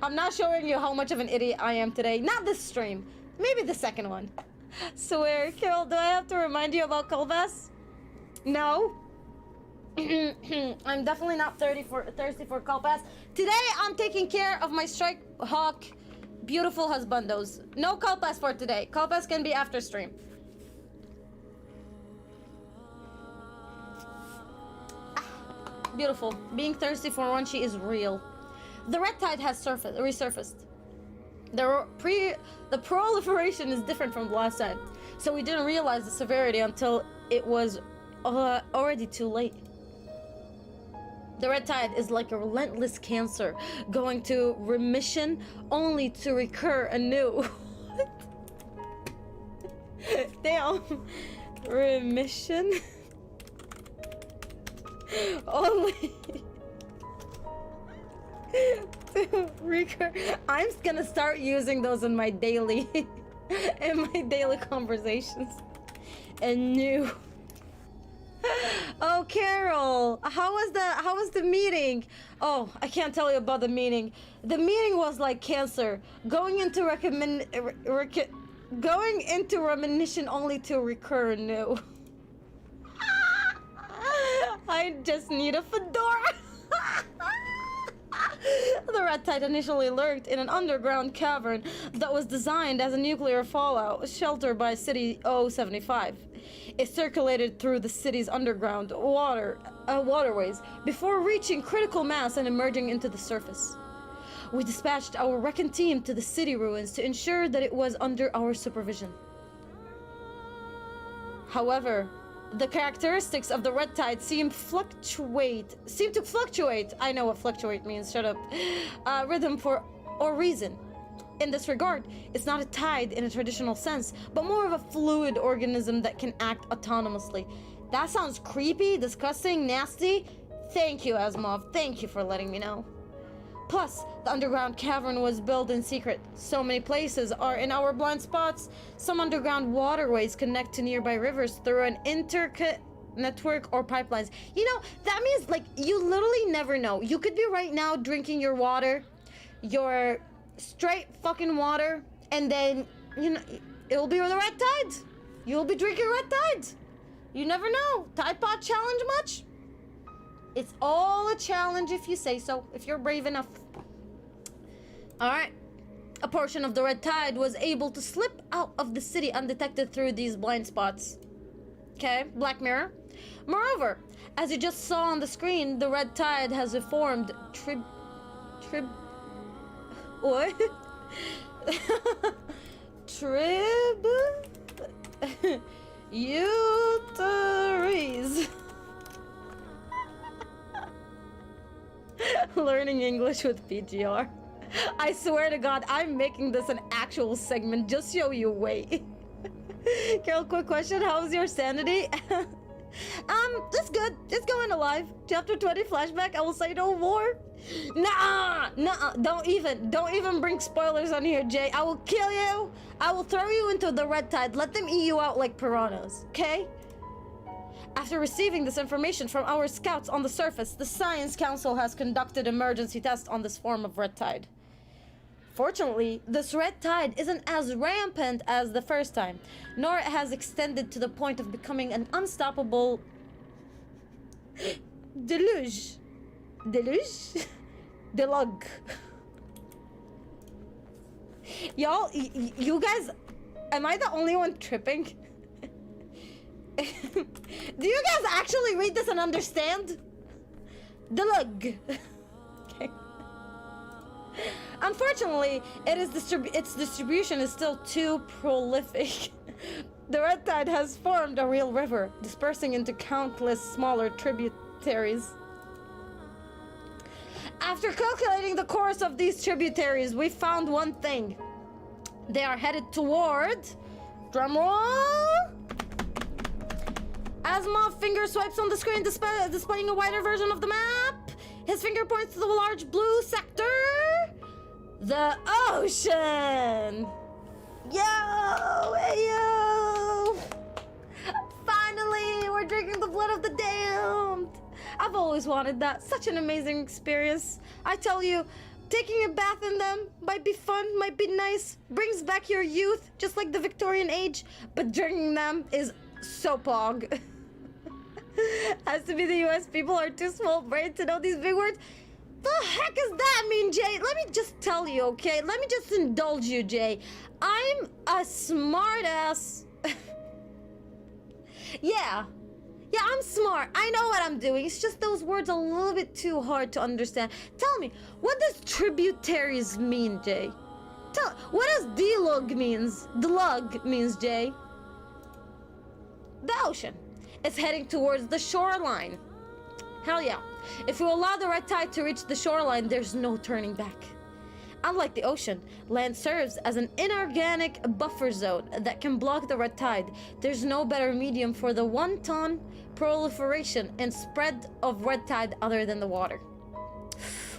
A: I'm not showing you how much of an idiot I am today. Not this stream. Maybe the second one. Swear, Carol, do I have to remind you about Colbass? No. I'm definitely not thirsty for Colbass. Today, I'm taking care of my Strike Hawk beautiful husbandos. No Colbass for today. Colbass can be after stream. Beautiful. Being thirsty for WANSHI is real. The red tide has resurfaced. The proliferation is different from the last time, so we didn't realize the severity until it was already too late. The red tide is like a relentless cancer, going to remission only to recur anew. Damn. Remission? Only to recur. I'm gonna start using those in my daily conversations. Anew. Oh, Carol, how was the meeting? Oh, I can't tell you about the meeting. The meeting was like cancer, going into remission only to recur anew. I just need a fedora. The red tide initially lurked in an underground cavern that was designed as a nuclear fallout shelter by City 075. It circulated through the city's underground waterways before reaching critical mass and emerging into the surface. We dispatched our Reckon team to the city ruins to ensure that it was under our supervision. However, the characteristics of the red tide seem to fluctuate. I know what fluctuate means, shut up. Rhythm or reason. In this regard, it's not a tide in a traditional sense, but more of a fluid organism that can act autonomously. That sounds creepy, disgusting, nasty. Thank you, Asimov. Thank you for letting me know. Plus, the underground cavern was built in secret. So many places are in our blind spots. Some underground waterways connect to nearby rivers through an network or pipelines. You know, that means, like, you literally never know. You could be right now drinking your water, your straight fucking water, and then, you know, it'll be the red tide. You'll be drinking red tide. You never know. Tide Pod challenge much? It's all a challenge if you say so, if you're brave enough. Alright. A portion of the red tide was able to slip out of the city undetected through these blind spots. Okay, Black Mirror. Moreover, as you just saw on the screen, the red tide has formed what? Tributaries. Learning English with PGR. I swear to God, I'm making this an actual segment just so you wait. Carol, quick question. How's your sanity? It's good. It's going alive. Chapter 20 flashback. I will say no more. Nah. Don't even bring spoilers on here, Jay. I will kill you. I will throw you into the red tide. Let them eat you out like piranhas, okay? After receiving this information from our scouts on the surface, the Science Council has conducted emergency tests on this form of red tide. Fortunately, this red tide isn't as rampant as the first time, nor it has extended to the point of becoming an unstoppable deluge. Deluge. Y'all, you guys, am I the only one tripping? Do you guys actually read this and understand? Deluge. Unfortunately, its distribution is still too prolific. The red tide has formed a real river, dispersing into countless smaller tributaries. After calculating the course of these tributaries, we found one thing. They are headed toward... drumroll! Asimov finger swipes on the screen, displaying a wider version of the map. His finger points to the large blue sector. The ocean! Yo! Hey, yo! Finally, we're drinking the blood of the damned! I've always wanted that. Such an amazing experience. I tell you, taking a bath in them might be fun, might be nice, brings back your youth, just like the Victorian age, but drinking them is so pog. Has to be the US people are too small-brained to know these big words. The heck does that mean, Jay? Let me just tell you, okay? Let me just indulge you, Jay. I'm a smart-ass. Yeah, I'm smart. I know what I'm doing. It's just those words are a little bit too hard to understand. Tell me, what does tributaries mean, Jay? What does delug means? Delug means, Jay? The ocean. It's heading towards the shoreline. Hell yeah. If you allow the red tide to reach the shoreline, there's no turning back. Unlike the ocean, land serves as an inorganic buffer zone that can block the red tide. There's no better medium for the wanton proliferation and spread of red tide other than the water.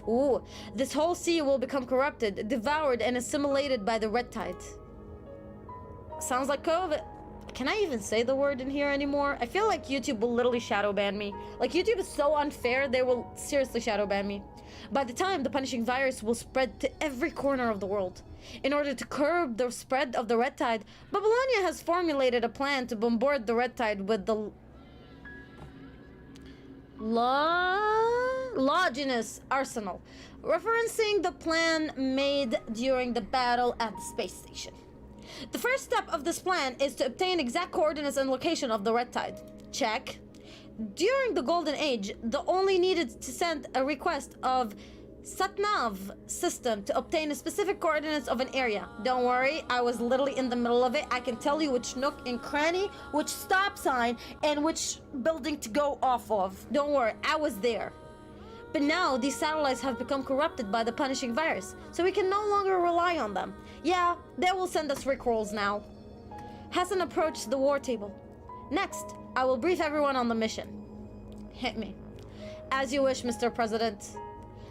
A: Ooh, this whole sea will become corrupted, devoured, and assimilated by the red tide. Sounds like COVID. Can I even say the word in here anymore? I feel like YouTube will literally shadow ban me. Like, YouTube is so unfair, they will seriously shadow ban me. By the time, the punishing virus will spread to every corner of the world. In order to curb the spread of the red tide, Babylonia has formulated a plan to bombard the red tide with the Longinus Arsenal, referencing the plan made during the battle at the space station. The first step of this plan is to obtain exact coordinates and location of the red tide. Check. During the Golden Age, the only needed to send a request of Satnav system to obtain the specific coordinates of an area. Don't worry, I was literally in the middle of it. I can tell you which nook and cranny, which stop sign, and which building to go off of. Don't worry, I was there. But now, these satellites have become corrupted by the punishing virus, so we can no longer rely on them. Yeah, they will send us rickrolls now. Hassan approached the war table. Next, I will brief everyone on the mission. Hit me. As you wish, Mr. President.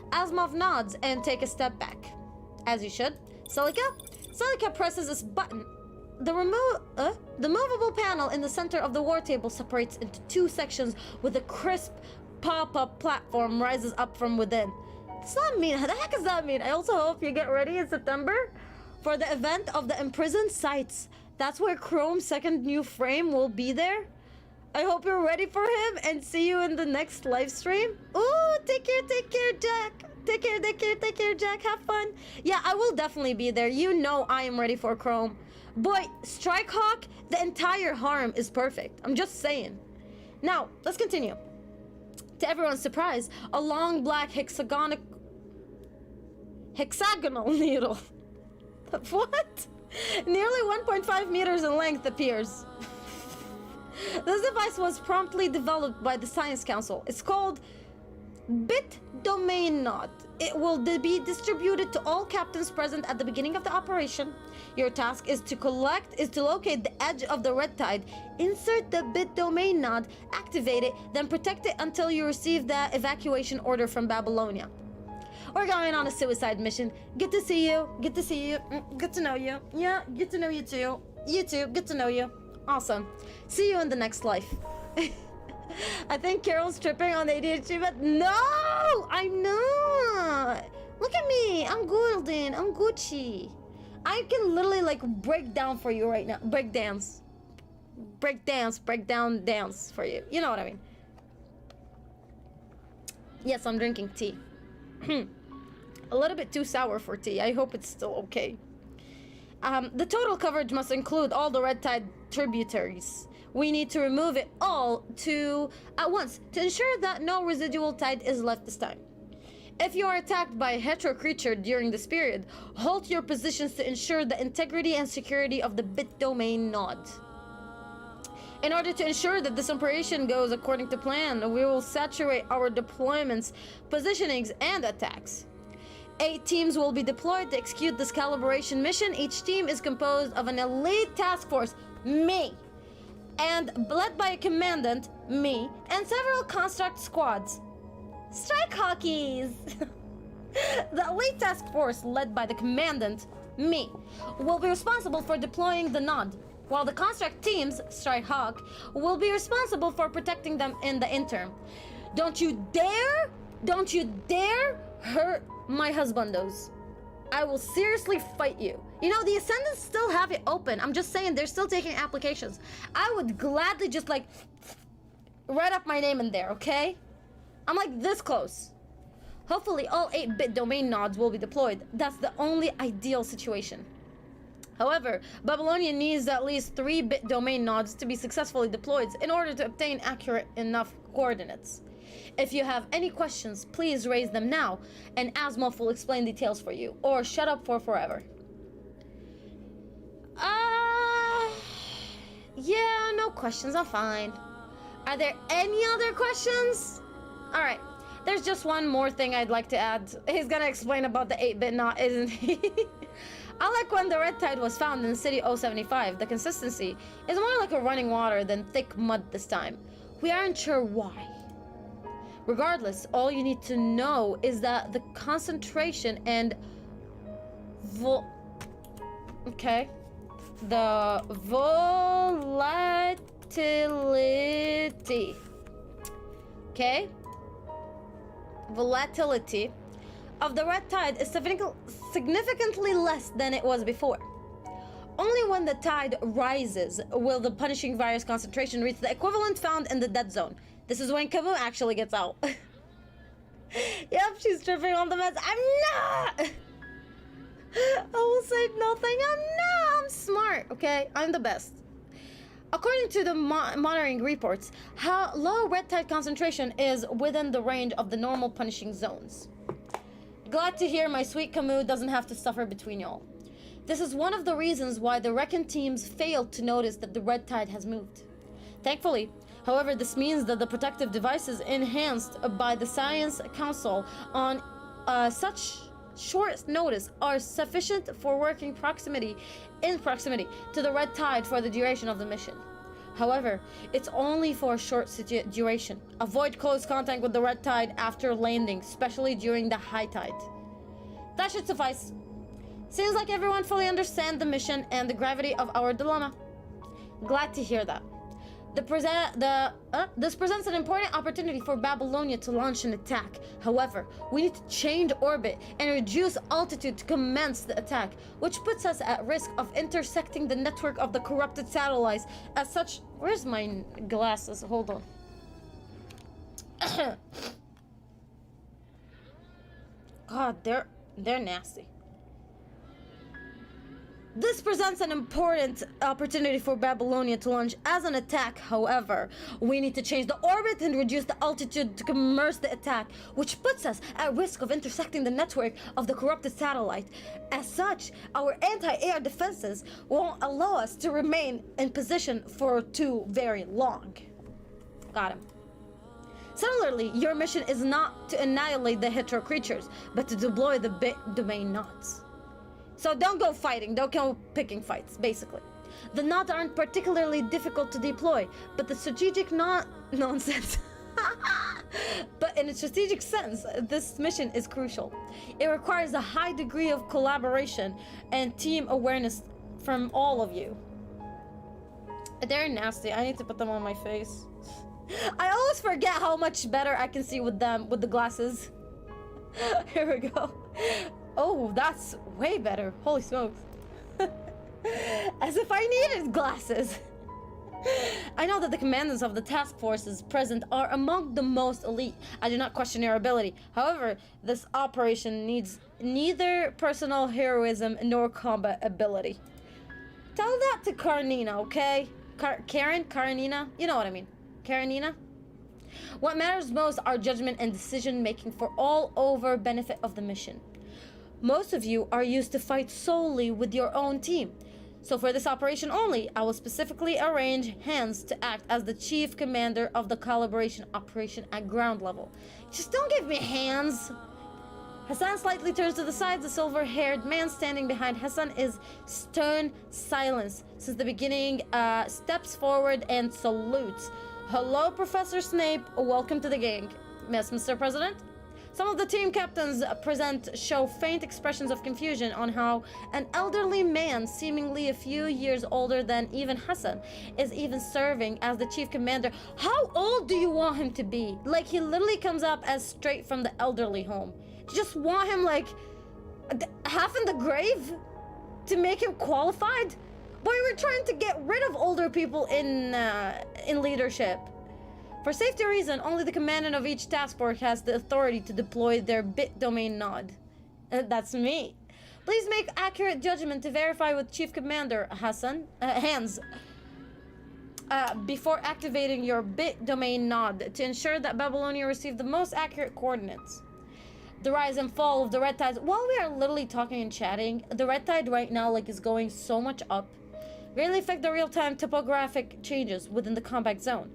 A: Asimov nods and take a step back. As you should. Celica presses this button. The movable panel in the center of the war table separates into two sections with a crisp pop-up platform rises up from within. Does that mean? What the heck does that mean? I also hope you get ready in September for the event of the imprisoned sites. That's where Chrome's second new frame will be there. I hope you're ready for him and see you in the next live stream. Ooh, take care, Jack. Take care, Jack. Have fun. Yeah, I will definitely be there. You know I am ready for Chrome. Boy, Strikehawk, the entire harem is perfect. I'm just saying. Now, let's continue. To everyone's surprise, a long black hexagonal needle. What? Nearly 1.5 meters in length appears. This device was promptly developed by the Science Council. It's called Bit Domain Node. It will be distributed to all captains present at the beginning of the operation. Your task is to locate the edge of the red tide, insert the bit domain node, activate it, then protect it until you receive the evacuation order from Babylonia. We're going on a suicide mission. Good to see you. Good to know you. Yeah, get to know you too. You too. Good to know you. Awesome. See you in the next life. I think Carol's tripping on ADHD, but no! I'm not! Look at me! I'm golden. I'm Gucci. I can literally like break down for you right now. Break down dance for you. You know what I mean. Yes, I'm drinking tea. A little bit too sour for tea. I hope it's still okay. The total coverage must include all the red tide tributaries. We need to remove it all at once to ensure that no residual tide is left this time. If you are attacked by a hetero creature during this period, halt your positions to ensure the integrity and security of the bit domain node. In order to ensure that this operation goes according to plan, we will saturate our deployments, positionings, and attacks. 8 teams will be deployed to execute this calibration mission. Each team is composed of an elite task force, me, and led by a commandant, me, and several construct squads. Strike hockeys! The elite task force, led by the commandant, me, will be responsible for deploying the node, while the construct teams, Strike Hawk, will be responsible for protecting them in the interim. Don't you dare hurt my husbandos. I will seriously fight you. You know, the Ascendants still have it open. I'm just saying, they're still taking applications. I would gladly just like write up my name in there, okay? I'm like this close. Hopefully all 8-bit domain nodes will be deployed. That's the only ideal situation. However, Babylonia needs at least 3-bit domain nodes to be successfully deployed in order to obtain accurate enough coordinates. If you have any questions, please raise them now, and Asmoth will explain details for you, or shut up for forever. Yeah, no questions, I'm fine. Are there any other questions? Alright, there's just one more thing I'd like to add. He's gonna explain about the 8-bit knot, isn't he? Unlike when the red tide was found in the city 075, the consistency is more like a running water than thick mud this time. We aren't sure why. Regardless, all you need to know is that the concentration and the volatility, volatility of the red tide is significantly less than it was before. Only when the tide rises will the punishing virus concentration reach the equivalent found in the dead zone. This is when Kamu actually gets out. Yep, she's tripping on the meds. I'm not! I will say nothing. I'm smart, okay? I'm the best. According to the monitoring reports, how low red tide concentration is within the range of the normal punishing zones. Glad to hear my sweet Camus doesn't have to suffer between y'all. This is one of the reasons why the Recon teams failed to notice that the red tide has moved. Thankfully, however, this means that the protective devices enhanced by the Science Council on such short notice are sufficient for working in proximity to the red tide for the duration of the mission. However, it's only for a short duration. Avoid close contact with the red tide after landing, especially during the high tide. That should suffice. Seems like everyone fully understands the mission and the gravity of our dilemma. Glad to hear that. This presents an important opportunity for Babylonia to launch an attack. However, we need to change orbit and reduce altitude to commence the attack, which puts us at risk of intersecting the network of the corrupted satellites. As such, where's my glasses? Hold on. God, they're nasty. This presents an important opportunity for Babylonia to launch as an attack. However, we need to change the orbit and reduce the altitude to commence the attack, which puts us at risk of intersecting the network of the corrupted satellite. As such, our anti-air defenses won't allow us to remain in position for too very long. Got him. Similarly, your mission is not to annihilate the hetero creatures, but to deploy the bit domain knots. So don't go fighting, don't go picking fights, basically. The knots aren't particularly difficult to deploy, but the strategic nonsense. But in a strategic sense, this mission is crucial. It requires a high degree of collaboration and team awareness from all of you. They're nasty, I need to put them on my face. I always forget how much better I can see with them, with the glasses. Here we go. Oh, that's way better. Holy smokes. As if I needed glasses. I know that the commanders of the task forces present are among the most elite. I do not question your ability. However, this operation needs neither personal heroism nor combat ability. Tell that to Karenina, okay? Karenina? You know what I mean. Karenina? What matters most are judgment and decision making for all over benefit of the mission. Most of you are used to fight solely with your own team. So for this operation only, I will specifically arrange Hans to act as the chief commander of the collaboration operation at ground level. Just don't give me Hans. Hassan slightly turns to the side. The silver-haired man standing behind Hassan is stern silence since the beginning, steps forward and salutes. Hello, Professor Snape. Welcome to the gang. Yes, Mr. President? Some of the team captains present show faint expressions of confusion on how an elderly man, seemingly a few years older than even Hassan, is even serving as the chief commander. How old do you want him to be? Like, he literally comes up as straight from the elderly home. You just want him like half in the grave to make him qualified? Boy, we're trying to get rid of older people in leadership. For safety reason, only the commandant of each task force has the authority to deploy their bit domain node. That's me. Please make accurate judgment to verify with Chief Commander Hans before activating your bit domain node to ensure that Babylonia receive the most accurate coordinates. The rise and fall of the red tides. While we are literally talking and chatting, the red tide right now like is going so much up. Greatly affect the real-time topographic changes within the combat zone.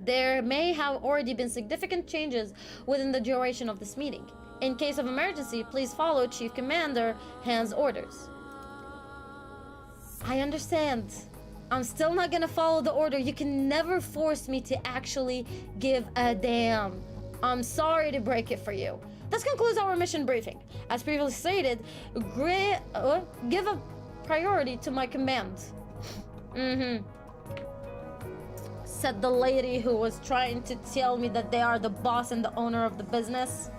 A: There may have already been significant changes within the duration of this meeting. In case of emergency, please follow Chief Commander Hans' orders. I understand. I'm still not gonna follow the order. You can never force me to actually give a damn. I'm sorry to break it for you. This concludes our mission briefing. As previously stated, give a priority to my command. Said the lady who was trying to tell me that they are the boss and the owner of the business.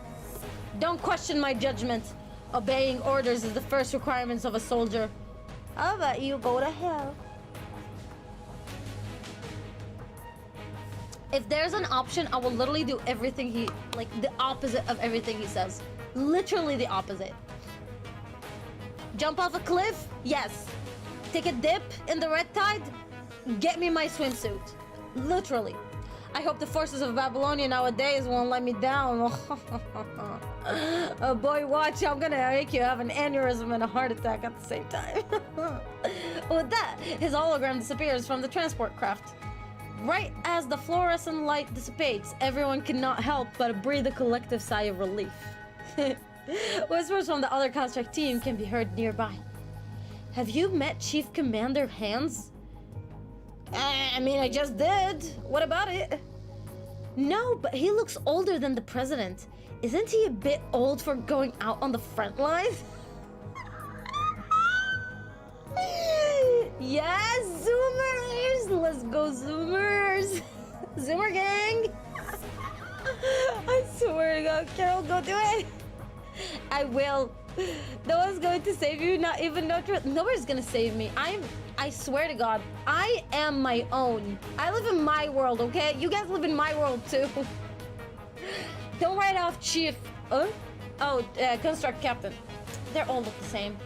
A: Don't question my judgment. Obeying orders is the first requirements of a soldier. How about you go to hell? If there's an option, I will literally do everything the opposite of everything he says. Literally the opposite. Jump off a cliff? Yes. Take a dip in the red tide? Get me my swimsuit. Literally. I hope the forces of Babylonia nowadays won't let me down. Oh boy, watch. I'm gonna make you have an aneurysm and a heart attack at the same time. With that, his hologram disappears from the transport craft. Right as the fluorescent light dissipates, everyone cannot help but breathe a collective sigh of relief. Whispers from the other construct team can be heard nearby. Have you met Chief Commander Hans? I mean, I just did. What about it? No, but he looks older than the president. Isn't he a bit old for going out on the front line? Yes, Zoomers! Let's go, Zoomers! Zoomer gang! I swear to God, Carol, go do it! I will. No one's going to save you, not even nobody's gonna save me. I swear to God, I am my own. I live in my world, okay? You guys live in my world too. Don't write off Chief. Construct Captain. They all look the same.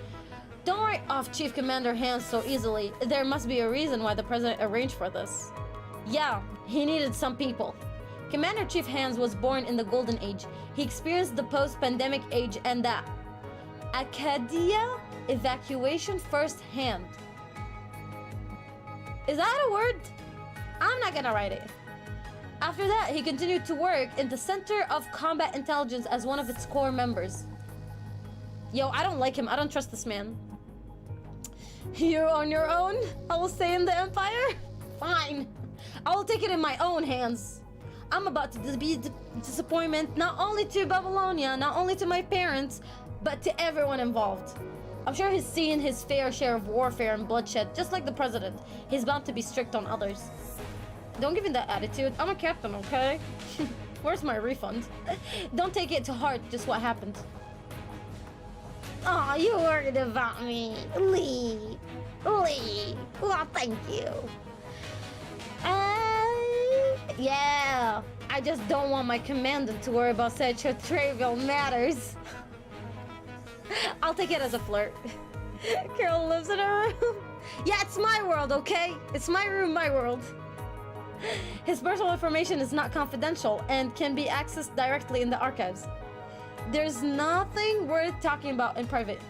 A: Don't write off Chief Commander Hans so easily. There must be a reason why the president arranged for this. Yeah, he needed some people. Commander Chief Hans was born in the Golden Age. He experienced the post-pandemic age and the Acadia evacuation firsthand. Is that a word? I'm not gonna write it. After that, he continued to work in the Center of Combat Intelligence as one of its core members. Yo, I don't like him. I don't trust this man. You're on your own? I will stay in the Empire? Fine. I will take it in my own hands. I'm about to be a disappointment not only to Babylonia, not only to my parents, but to everyone involved. I'm sure he's seen his fair share of warfare and bloodshed, just like the president. He's bound to be strict on others. Don't give me that attitude. I'm a captain, okay? Where's my refund? Don't take it to heart just what happened. Oh, you worried about me. Lee. Well, thank you. Yeah. I just don't want my commandant to worry about such trivial matters. I'll take it as a flirt. Carol lives in her room. Yeah, it's my world, okay? It's my room, my world. His personal information is not confidential and can be accessed directly in the archives. There's nothing worth talking about in private.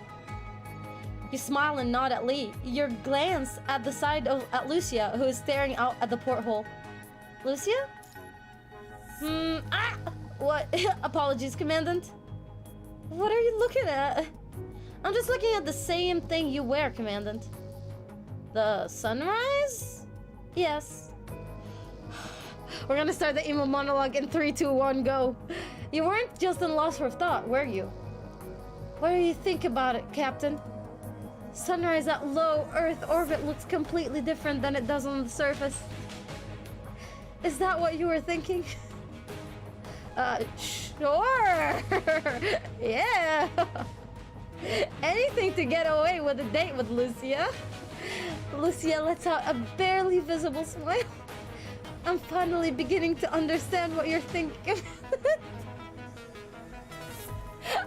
A: You smile and nod at Lee. Your glance at the side at Lucia, who is staring out at the porthole. Lucia? What? Apologies, Commandant. What are you looking at? I'm just looking at the same thing you wear, Commandant. The sunrise? Yes. We're gonna start the emo monologue in 3, 2, 1, go. You weren't just in lost for thought, were you? What do you think about it, Captain? Sunrise at low Earth orbit looks completely different than it does on the surface. Is that what you were thinking? Sure. Yeah. Anything to get away with a date with Lucia. Lucia lets out a barely visible smile. I'm finally beginning to understand what you're thinking.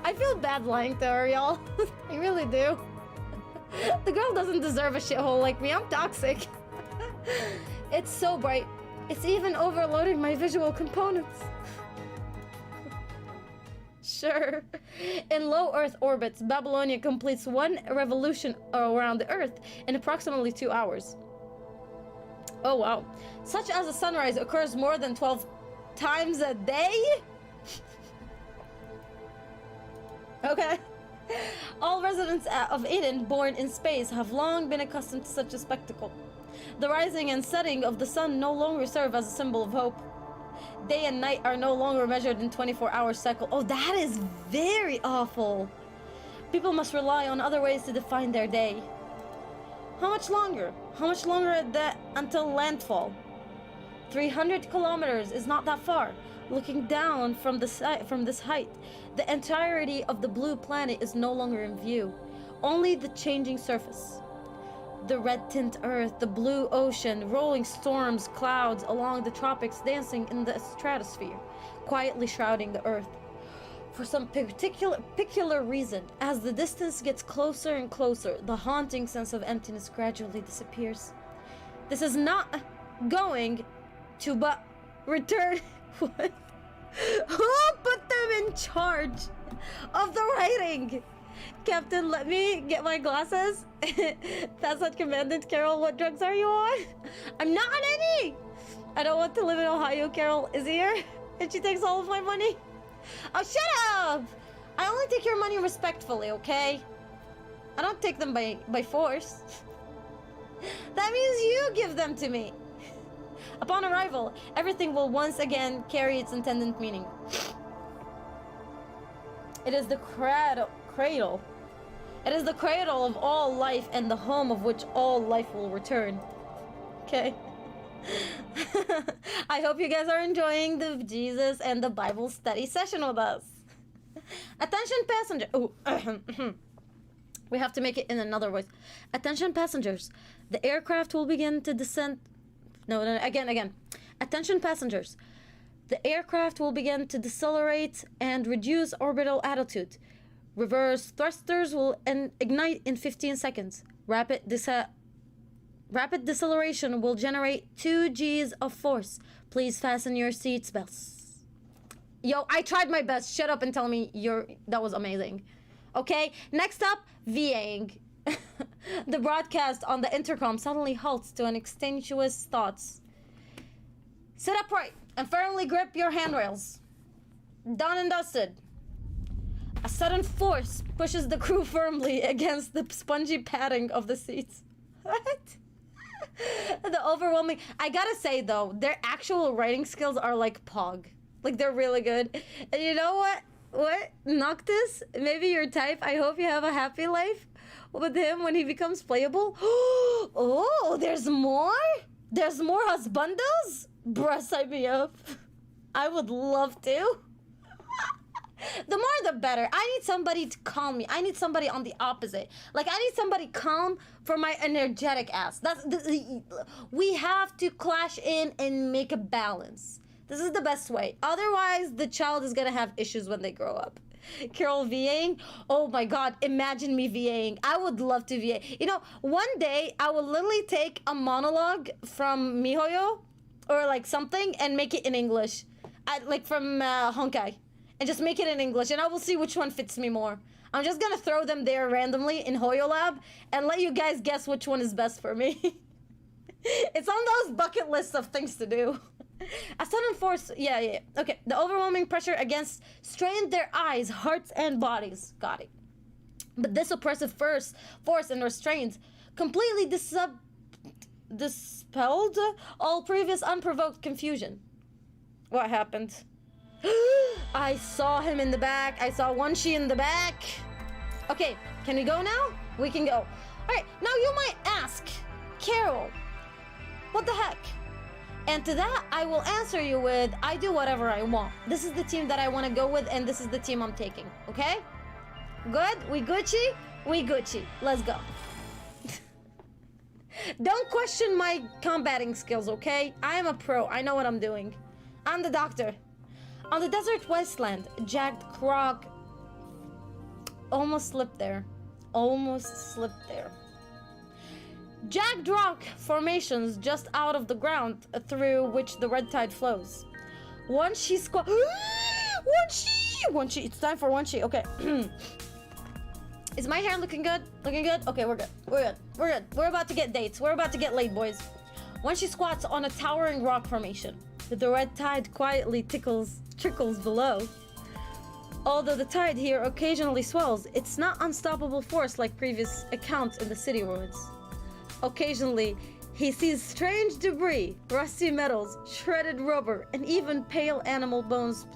A: I feel bad lying to her, y'all. I really do. The girl doesn't deserve a shithole like me. I'm toxic. It's so bright. It's even overloading my visual components. Sure. In low Earth orbits, Babylonia completes one revolution around the Earth in approximately 2 hours. Oh wow. Such as a sunrise occurs more than 12 times a day? Okay. All residents of Eden born in space have long been accustomed to such a spectacle. The rising and setting of the sun no longer serve as a symbol of hope. Day and night are no longer measured in 24-hour cycle. Oh, that is very awful. People must rely on other ways to define their day. How much longer? How much longer until landfall? 300 kilometers is not that far. Looking down from this height, the entirety of the blue planet is no longer in view. Only the changing surface. The red tint earth, the blue ocean, rolling storms, clouds along the tropics dancing in the stratosphere, quietly shrouding the earth. For some particular reason, as the distance gets closer and closer, the haunting sense of emptiness gradually disappears. This is not going to but return. What? Who put them in charge of the writing? Captain, let me get my glasses. That's what Commandant Carol. What drugs are you on? I'm not on any. I don't want to live in Ohio. Carol is here, and she takes all of my money. Oh, shut up! I only take your money respectfully, okay? I don't take them by force. That means you give them to me. Upon arrival, everything will once again carry its intended meaning. It is the cradle. It is the cradle of all life and the home of which all life will return. Okay. I hope you guys are enjoying the Jesus and the Bible study session with us. Attention passenger. Oh, we have to make it in another voice. Attention passengers. The aircraft will begin to descend. No, again. Attention passengers. The aircraft will begin to decelerate and reduce orbital altitude. Reverse thrusters will ignite in 15 seconds. Rapid deceleration will generate 2 Gs of force. Please fasten your seats belts. Yo, I tried my best. Shut up and tell me that was amazing. Okay, next up, VAing. The broadcast on the intercom suddenly halts to an extenuous thoughts. Sit upright and firmly grip your handrails. Done and dusted. A sudden force pushes the crew firmly against the spongy padding of the seats. What? The overwhelming... I gotta say, though, their actual writing skills are like Pog. Like, they're really good. And you know what? What? Noctis? Maybe your type. I hope you have a happy life with him when he becomes playable. Oh, there's more? There's more husbandos? Bruh, sign me up. I would love to. The more the better. I need somebody to calm me. I need somebody on the opposite. Like, I need somebody calm for my energetic ass. We have to clash in and make a balance. This is the best way. Otherwise, the child is gonna have issues when they grow up. Carol VAing? Oh my god, imagine me VAing. I would love to VA. You know, one day I will literally take a monologue from Mihoyo or like something and make it in English, like from Honkai, and just make it in English, and I will see which one fits me more. I'm just gonna throw them there randomly in HoYoLab and let you guys guess which one is best for me. It's on those bucket lists of things to do. A sudden force, yeah. Okay, the overwhelming pressure against strained their eyes, hearts, and bodies. Got it. But this oppressive force and restraint completely dispelled all previous unprovoked confusion. What happened? I saw him in the back. I saw WANSHI in the back. Okay, can we go now? We can go. All right, now you might ask, Carol, what the heck? And to that, I will answer you with, I do whatever I want. This is the team that I want to go with, and this is the team I'm taking, okay? Good? We Gucci? We Gucci. Let's go. Don't question my combating skills, okay? I am a pro. I know what I'm doing. I'm the doctor. On the desert wasteland, jagged rock almost slipped there. Jagged rock formations just out of the ground through which the red tide flows. WANSHI squad. WANSHI. It's time for WANSHI. Okay. Is my hair looking good? Looking good? Okay, we're good. We're about to get dates. We're about to get laid, boys. WANSHI squats on a towering rock formation. The red tide quietly trickles below. Although the tide here occasionally swells, it's not unstoppable force like previous accounts in the city ruins. Occasionally, he sees strange debris, rusty metals, shredded rubber, and even pale animal bones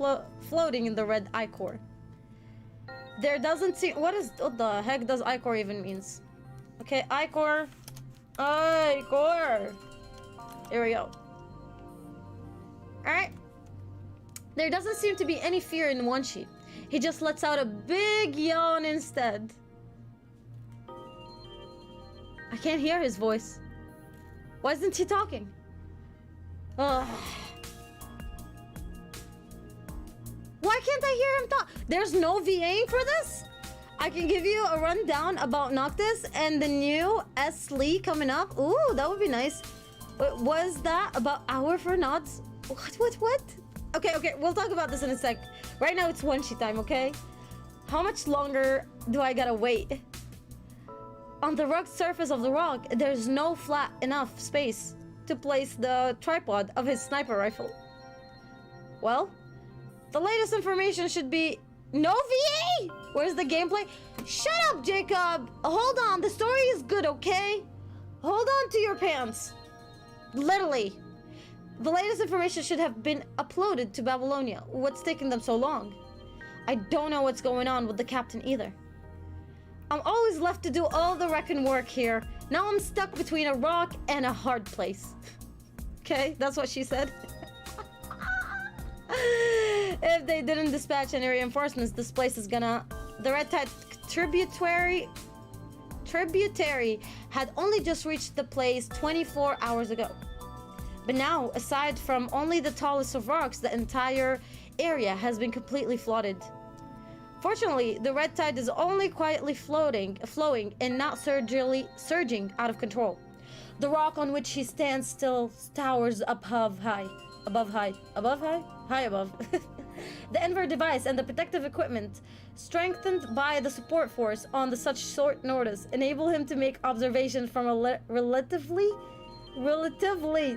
A: floating in the red ichor. There doesn't seem... What the heck does ichor even means? Okay, ichor. Here we go. Alright. There doesn't seem to be any fear in WANSHI. He just lets out a big yawn instead. I can't hear his voice. Why isn't he talking? Ugh. Why can't I hear him talk? There's no VAing for this? I can give you a rundown about Noctis and the new S-Lee coming up. Ooh, that would be nice. Was that about Hour for Nods? What? Okay, we'll talk about this in a sec. Right now it's WANSHI time, okay? How much longer do I gotta wait? On the rugged surface of the rock, there's no flat enough space to place the tripod of his sniper rifle. Well, the latest information should be no VA! Where's the gameplay? Shut up, Jacob! Hold on, the story is good, okay? Hold on to your pants. Literally. The latest information should have been uploaded to Babylonia. What's taking them so long? I don't know what's going on with the captain either. I'm always left to do all the wrecking work here. Now I'm stuck between a rock and a hard place. Okay, that's what she said. If they didn't dispatch any reinforcements, this place is gonna... The Red Tide tributary had only just reached the place 24 hours ago. But now, aside from only the tallest of rocks, the entire area has been completely flooded. Fortunately, the red tide is only quietly flowing and not surging out of control. The rock on which he stands still towers above. The Enver device and the protective equipment, strengthened by the support force on the such short notice, enable him to make observations from a relatively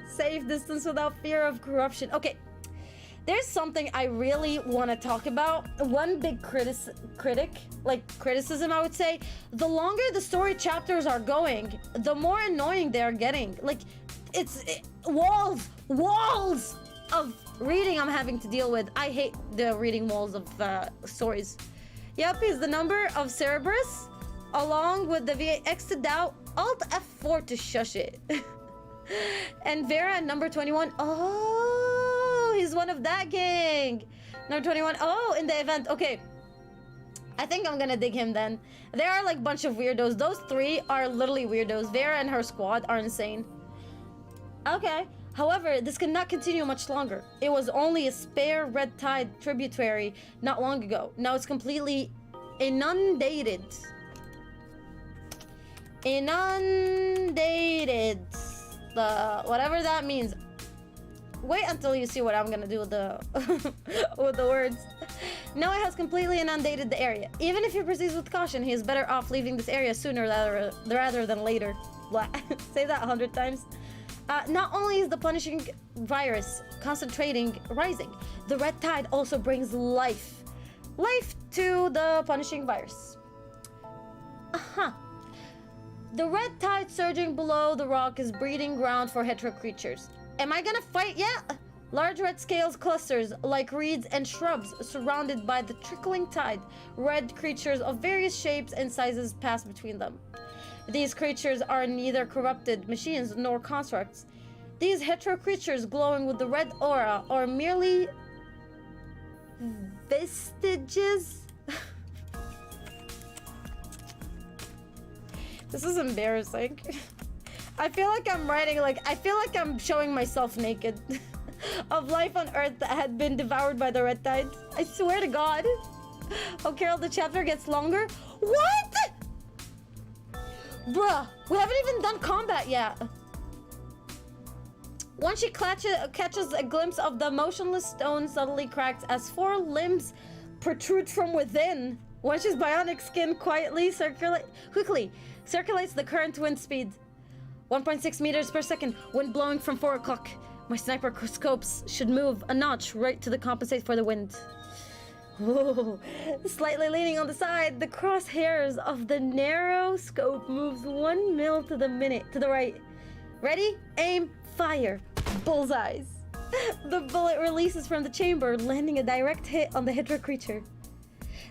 A: safe distance without fear of corruption. Okay. There's something I really want to talk about. One big criticism, I would say. The longer the story chapters are going, the more annoying they are getting. Like, walls of reading I'm having to deal with. I hate the reading walls of stories. Yep, is the number of Cerberus, along with the VA exited out, Alt F4 to shush it. And Vera, number 21. Oh, he's one of that gang. Number 21. Oh, in the event. Okay. I think I'm gonna dig him then. There are like a bunch of weirdos. Those three are literally weirdos. Vera and her squad are insane. Okay. However, this cannot continue much longer. It was only a spare red tide tributary not long ago. Now it's completely inundated. Whatever that means. Wait until you see what I'm gonna do with the with the words. Noah has completely inundated the area. Even if he proceeds with caution, he is better off leaving this area sooner rather than later. Say that 100 times. Not only is the punishing virus concentrating rising, the red tide also brings life to the punishing virus. The red tide surging below the rock is breeding ground for hetero creatures. Am I gonna fight yet? Large red scales clusters like reeds and shrubs surrounded by the trickling tide. Red creatures of various shapes and sizes pass between them. These creatures are neither corrupted machines nor constructs. These hetero creatures glowing with the red aura are merely vestiges. This is embarrassing. I feel like I'm writing I feel like I'm showing myself naked. Of life on Earth that had been devoured by the red tide. I swear to God. Oh, Carol, the chapter gets longer. What? Bruh, we haven't even done combat yet. Once she catches a glimpse of the motionless stone suddenly cracks as 4 limbs protrude from within. Once his bionic skin quickly circulates the current wind speed. 1.6 meters per second, wind blowing from 4 o'clock. My sniper scopes should move a notch right to compensate for the wind. Oh, slightly leaning on the side, the crosshairs of the narrow scope moves 1 mil to the minute to the right. Ready? Aim, fire. Bullseyes. The bullet releases from the chamber, landing a direct hit on the hetero creature.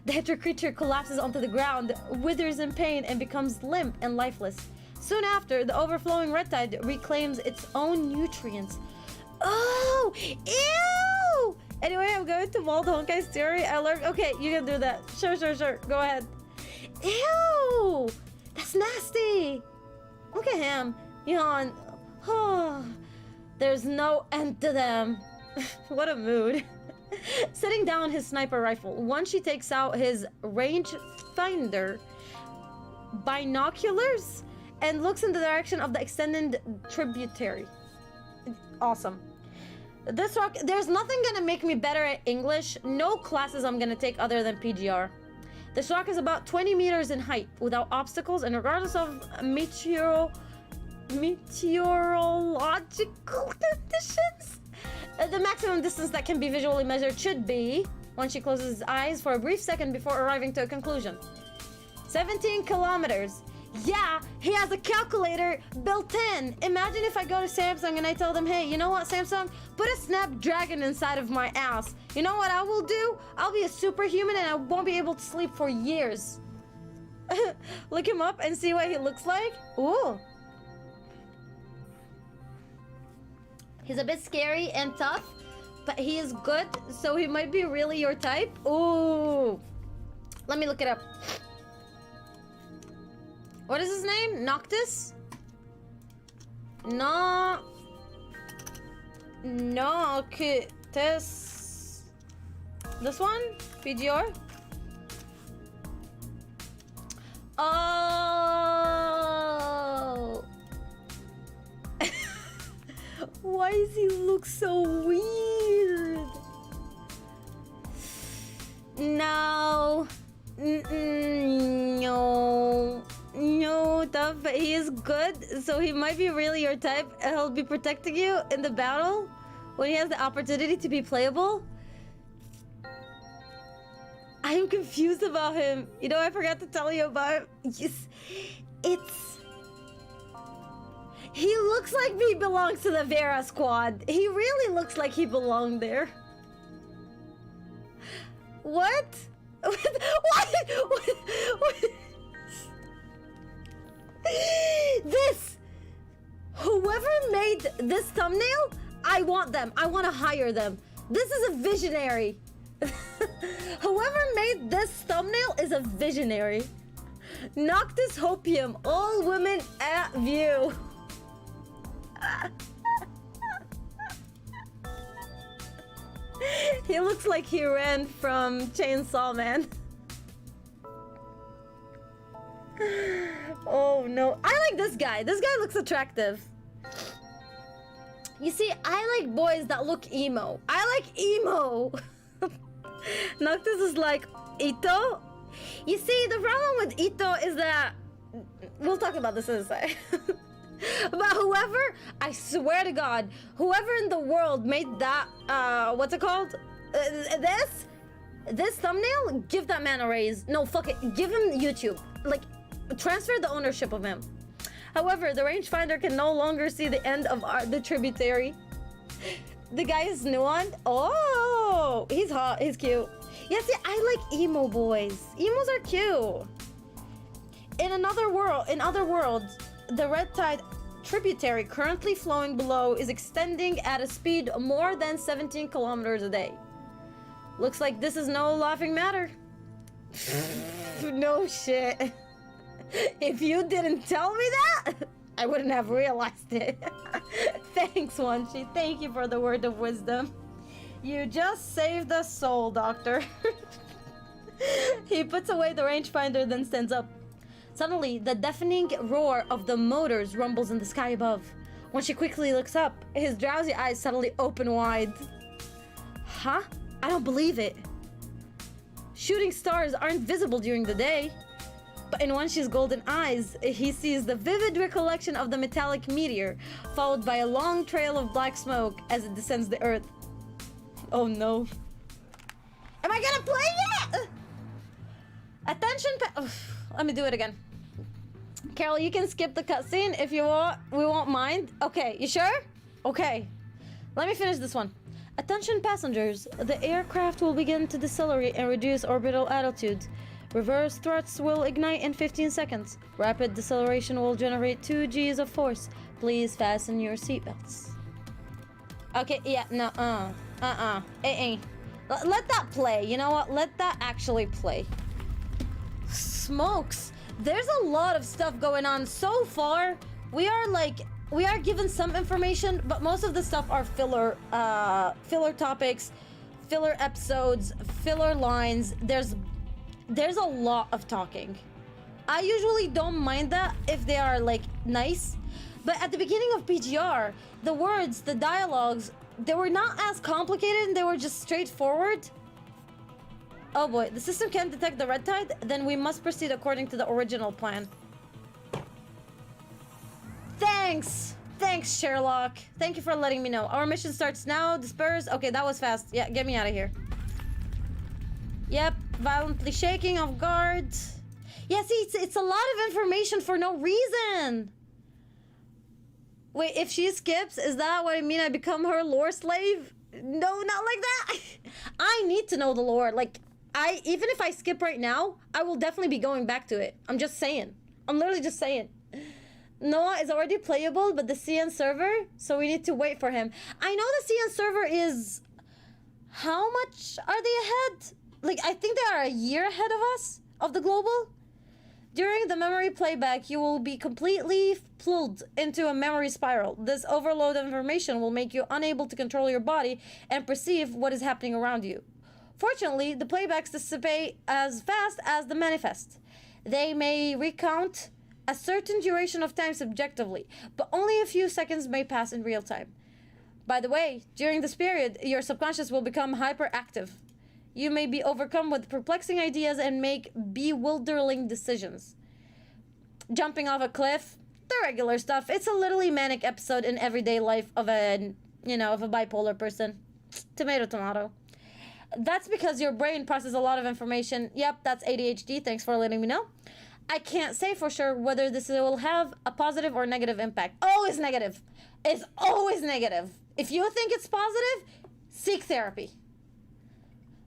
A: The hetero creature collapses onto the ground, withers in pain, and becomes limp and lifeless. Soon after, the overflowing red tide reclaims its own nutrients. Oh! Ew! Anyway, I'm going to Walt Honkai's theory. I learned... Okay, you can do that. Sure. Go ahead. Ew! That's nasty! Look at him. Yawn. Oh, there's no end to them. What a mood. Setting down his sniper rifle, once he takes out his rangefinder binoculars and looks in the direction of the extended tributary. Awesome. This rock, there's nothing gonna make me better at English. No classes I'm gonna take other than PGR. This rock is about 20 meters in height, without obstacles and regardless of meteorological conditions. The maximum distance that can be visually measured should be, once she closes his eyes for a brief second before arriving to a conclusion, 17 kilometers. Yeah, he has a calculator built in. Imagine if I go to Samsung and I tell them, hey, you know what, Samsung? Put a Snapdragon inside of my ass. You know what I will do? I'll be a superhuman and I won't be able to sleep for years. Look him up and see what he looks like. Ooh. He's a bit scary and tough, but he is good, so he might be really your type. Ooh. Let me look it up. What is his name? Noctis? Noctis. This one? PGR? Oh. Why does he look so weird? No. No, tough, but he is good, so he might be really your type. He'll be protecting you in the battle when he has the opportunity to be playable. I am confused about him. You know, I forgot to tell you about him. Yes, he looks like he belongs to the Vera squad. He really looks like he belonged there. What? What? This! Whoever made this thumbnail, I want them. I want to hire them. This is a visionary. Whoever made this thumbnail is a visionary. Noctis Hopium, all women at view. He looks like he ran from Chainsaw Man. Oh no, I like this guy. This guy looks attractive. You see, I like boys that look emo. I like emo. Noctis is like, Ito? You see, the problem with Ito is that... We'll talk about this in a sec. But whoever, I swear to God, whoever in the world made that, what's it called? This thumbnail, give that man a raise. No, fuck it, give him YouTube. Like, transfer the ownership of him. However, the rangefinder can no longer see the end of the tributary. The guy is nuanced. Oh, he's hot, he's cute. Yeah, see, I like emo boys. Emos are cute. In other worlds, the red tide tributary currently flowing below is extending at a speed more than 17 kilometers a day. Looks like this is no laughing matter. No shit. If you didn't tell me that, I wouldn't have realized it. Thanks, WANSHI. Thank you for the word of wisdom. You just saved a soul, Doctor. He puts away the rangefinder, then stands up. Suddenly, the deafening roar of the motors rumbles in the sky above. When she quickly looks up, his drowsy eyes suddenly open wide. Huh? I don't believe it. Shooting stars aren't visible during the day. But in WANSHI's golden eyes, he sees the vivid recollection of the metallic meteor, followed by a long trail of black smoke as it descends the earth. Oh no. Am I gonna play yet? Attention let me do it again. Carol, you can skip the cutscene if you want. We won't mind. Okay, you sure? Okay. Let me finish this one. Attention passengers. The aircraft will begin to decelerate and reduce orbital altitude. Reverse thrusts will ignite in 15 seconds. Rapid deceleration will generate 2 Gs of force. Please fasten your seatbelts. Okay, yeah, no, Let that play. You know what? Let that actually play. Smokes. There's a lot of stuff going on so far. We are given some information, but most of the stuff are filler topics, filler episodes, filler lines. There's a lot of talking. I usually don't mind that if they are like nice, but at the beginning of PGR, the words, the dialogues, they were not as complicated and they were just straightforward. Oh boy, the system can't detect the red tide, then we must proceed according to the original plan. Thanks! Thanks, Sherlock. Thank you for letting me know. Our mission starts now. Disperse. Okay, that was fast. Yeah, get me out of here. Yep, violently shaking off guard. Yeah, see, it's a lot of information for no reason. Wait, if she skips, is that what I mean? I become her lore slave? No, not like that. I need to know the lore. Like, even if I skip right now, I will definitely be going back to it. I'm just saying. I'm literally just saying. Noah is already playable, but the CN server, so we need to wait for him. I know the CN server is... How much are they ahead? Like, I think they are a year ahead of us, of the global. During the memory playback, you will be completely pulled into a memory spiral. This overload of information will make you unable to control your body and perceive what is happening around you. Fortunately, the playbacks dissipate as fast as the manifest. They may recount a certain duration of time subjectively, but only a few seconds may pass in real time. By the way, during this period, your subconscious will become hyperactive. You may be overcome with perplexing ideas and make bewildering decisions. Jumping off a cliff, the regular stuff. It's a literally manic episode in everyday life of a bipolar person. Tomato, tomato. That's because your brain processes a lot of information. Yep, that's ADHD. Thanks for letting me know. I can't say for sure whether this will have a positive or negative impact. Always negative. It's always negative. If you think it's positive, seek therapy.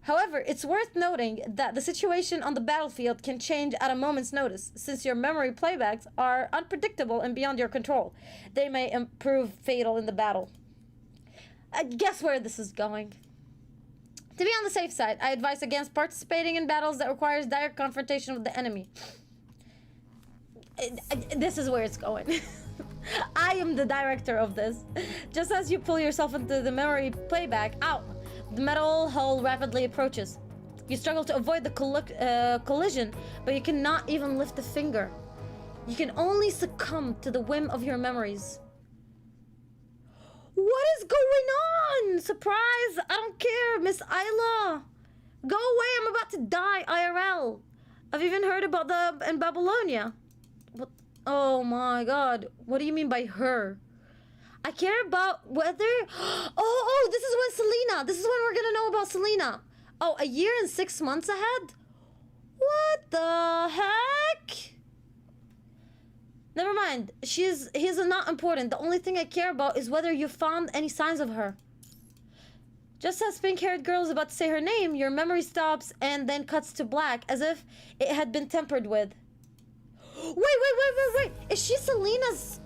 A: However, it's worth noting that the situation on the battlefield can change at a moment's notice, since your memory playbacks are unpredictable and beyond your control. They may prove fatal in the battle. Guess where this is going? To be on the safe side, I advise against participating in battles that requires direct confrontation with the enemy. This is where it's going. I am the director of this. Just as you pull yourself into the memory playback, out. The metal hull rapidly approaches. You struggle to avoid the collision, but you cannot even lift a finger. You can only succumb to the whim of your memories. What is going on? Surprise! I don't care, Miss Isla. Go away, I'm about to die, IRL. I've even heard about the in Babylonia. What? Oh my god. What do you mean by her? I care about whether... Oh, this is when Selena. This is when we're gonna know about Selena. Oh, a year and 6 months ahead? What the heck? Never mind. He's not important. The only thing I care about is whether you found any signs of her. Just as pink-haired girl is about to say her name, your memory stops and then cuts to black, as if it had been tempered with. Wait. Is she Selena's...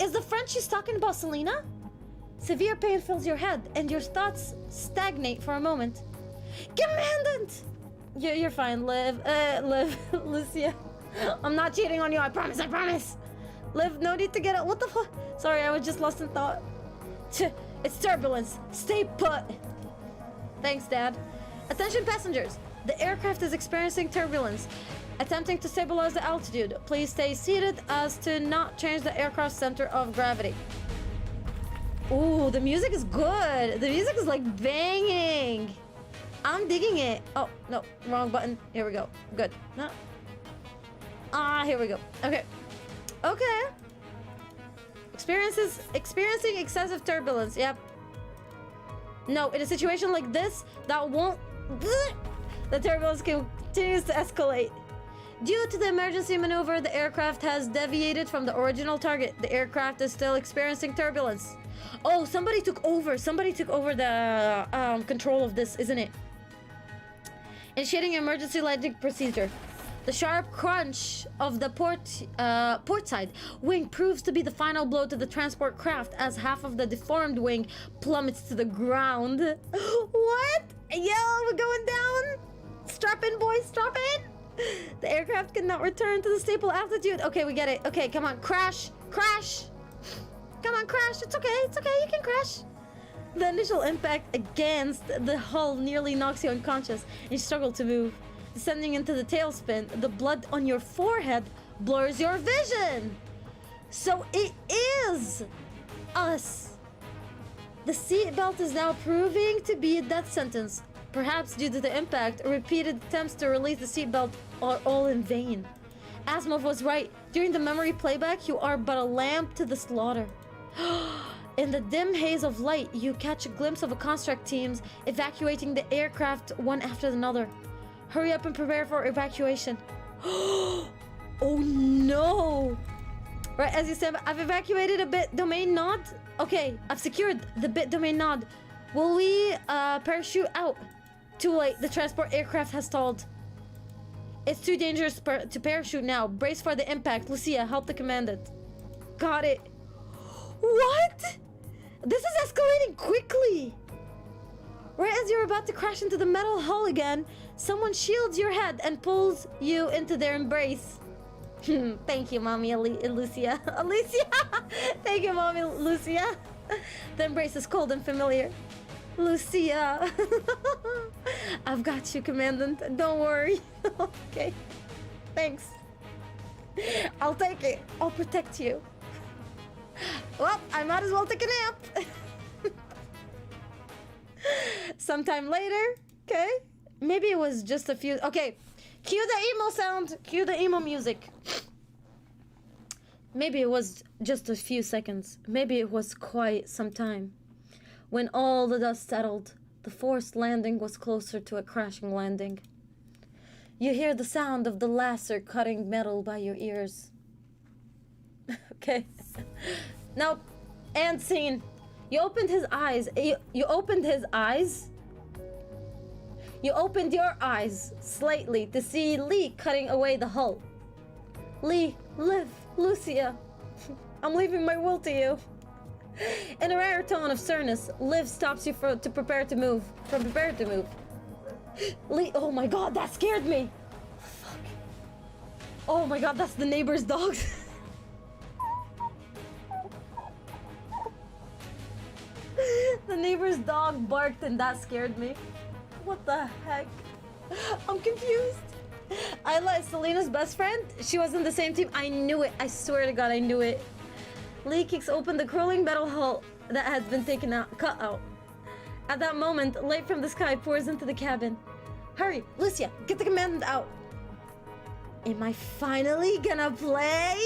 A: Is the friend she's talking about Selena? Severe pain fills your head, and your thoughts stagnate for a moment. Commandant! You're fine, Liv. Lucia. I'm not cheating on you, I promise. Liv, no need to get out. What the fuck? Sorry, I was just lost in thought. It's turbulence. Stay put. Thanks, Dad. Attention passengers. The aircraft is experiencing turbulence. Attempting to stabilize the altitude. Please stay seated as to not change the aircraft's center of gravity. Ooh, the music is good. The music is like banging. I'm digging it. Oh, no, wrong button. Here we go. Good. No. Here we go. Okay. Experiencing excessive turbulence. Yep. No, in a situation like this, that won't... The turbulence continues to escalate. Due to the emergency maneuver, the aircraft has deviated from the original target. The aircraft is still experiencing turbulence. Oh, somebody took over. Somebody took over the control of this, isn't it? Initiating emergency landing procedure. The sharp crunch of the port side wing proves to be the final blow to the transport craft as half of the deformed wing plummets to the ground. What? Yo, we're going down. Strap in, boys, strap in. The aircraft cannot return to the stable altitude. Okay, we get it. Okay, come on, crash. Come on, crash. It's okay, you can crash. The initial impact against the hull nearly knocks you unconscious and you struggle to move. Descending into the tailspin, the blood on your forehead blurs your vision. So it is us. The seatbelt is now proving to be a death sentence. Perhaps due to the impact, repeated attempts to release the seatbelt are all in vain. Asimov was right. During the memory playback, you are but a lamb to the slaughter. In the dim haze of light, you catch a glimpse of a construct teams evacuating the aircraft one after another. Hurry up and prepare for evacuation. Oh no! Right, as you said, I've evacuated a bit domain node. Okay, I've secured the bit domain node. Will we parachute out? Too late, the transport aircraft has stalled. It's too dangerous to parachute now. Brace for the impact. Lucia, help the commandant. Got it. What? This is escalating quickly. Right as you're about to crash into the metal hull again, someone shields your head and pulls you into their embrace. Thank you, Mommy Lucia. Alicia! Thank you, Mommy Lucia. The embrace is cold and familiar. Lucia. I've got you, Commandant. Don't worry. Okay. Thanks. I'll take it. I'll protect you. Well, I might as well take a nap. Sometime later. Okay. Maybe it was just a few... Okay. Cue the emo sound. Cue the emo music. Maybe it was just a few seconds. Maybe it was quite some time. When all the dust settled, the forced landing was closer to a crashing landing. You hear the sound of the laser cutting metal by your ears. Okay. Nope. And scene. You opened his eyes. You opened his eyes. You opened your eyes slightly to see Lee cutting away the hull. Lee, Liv, Lucia, I'm leaving my will to you. In a rare tone of sternness, Liv stops you to prepare to move. Lee, oh my god, that scared me. Fuck. Oh my god, that's the neighbor's dog. The neighbor's dog barked and that scared me. What the heck? I'm confused. Isla is Selena's best friend? She was in the same team. I knew it. I swear to god, I knew it. Lee kicks open the curling metal hull. that had been cut out. At that moment, light from the sky pours into the cabin. Hurry, Lucia, get the command out. Am I finally gonna play?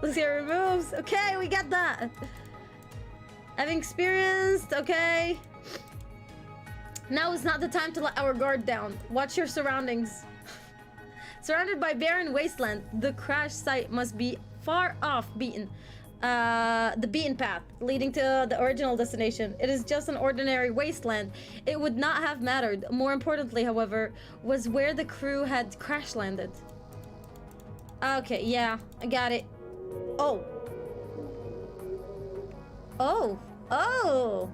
A: Lucia removes. Okay, we got that. Having experienced, okay. Now is not the time to let our guard down. Watch your surroundings. Surrounded by barren wasteland, the crash site must be far off the beaten path leading to the original destination. It is just an ordinary wasteland. It would not have mattered. More importantly, however, was where the crew had crash landed. Okay, yeah, I got it. Oh. Oh. Oh.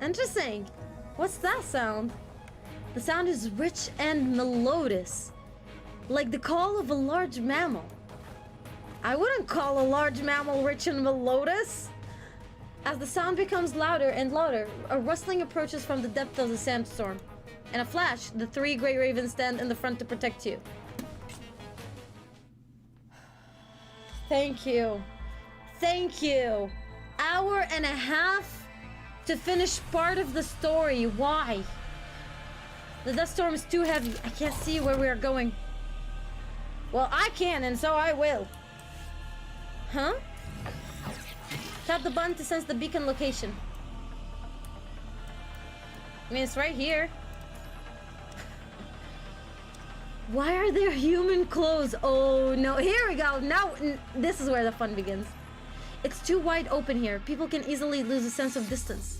A: Interesting. What's that sound? The sound is rich and melodious, like the call of a large mammal. I wouldn't call a large mammal rich and melodious. As the sound becomes louder and louder, a rustling approaches from the depth of the sandstorm. In a flash, the 3 great ravens stand in the front to protect you. Thank you. Thank you. Hour and a half to finish part of the story. Why? The dust storm is too heavy. I can't see where we are going. Well, I can, and so I will. Huh? Tap the button to sense the beacon location. I mean, it's right here. Why are there human clothes? Oh no, here we go. Now, this is where the fun begins. It's too wide open here. People can easily lose a sense of distance.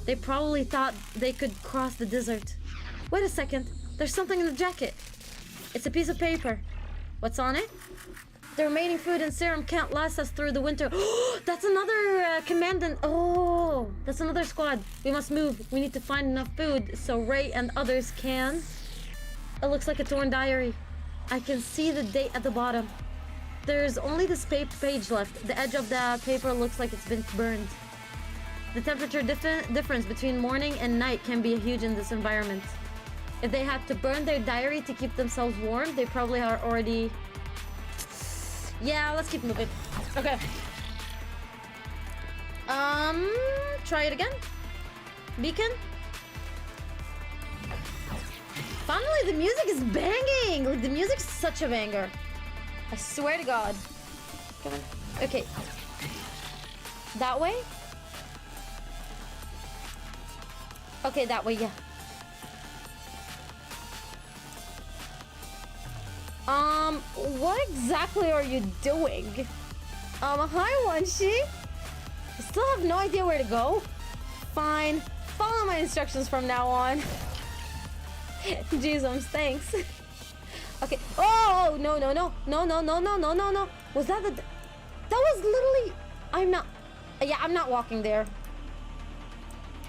A: They probably thought they could cross the desert. Wait a second, there's something in the jacket. It's a piece of paper. What's on it? The remaining food and serum can't last us through the winter. That's another commandant. Oh, that's another squad. We must move. We need to find enough food so Ray and others can. It looks like a torn diary. I can see the date at the bottom. There's only this page left. The edge of the paper looks like it's been burned. The temperature difference between morning and night can be huge in this environment. If they had to burn their diary to keep themselves warm, they probably are already... Yeah, let's keep moving. Okay. Try it again. Beacon. Finally, the music is banging! Like, the music's such a banger. I swear to God. Come on. Okay. That way? Okay, that way, yeah. What exactly are you doing? Hi, WANSHI. I still have no idea where to go. Fine. Follow my instructions from now on. Jesus, thanks. Okay. Oh, no. Was that the... That was literally... I'm not... Yeah, I'm not walking there.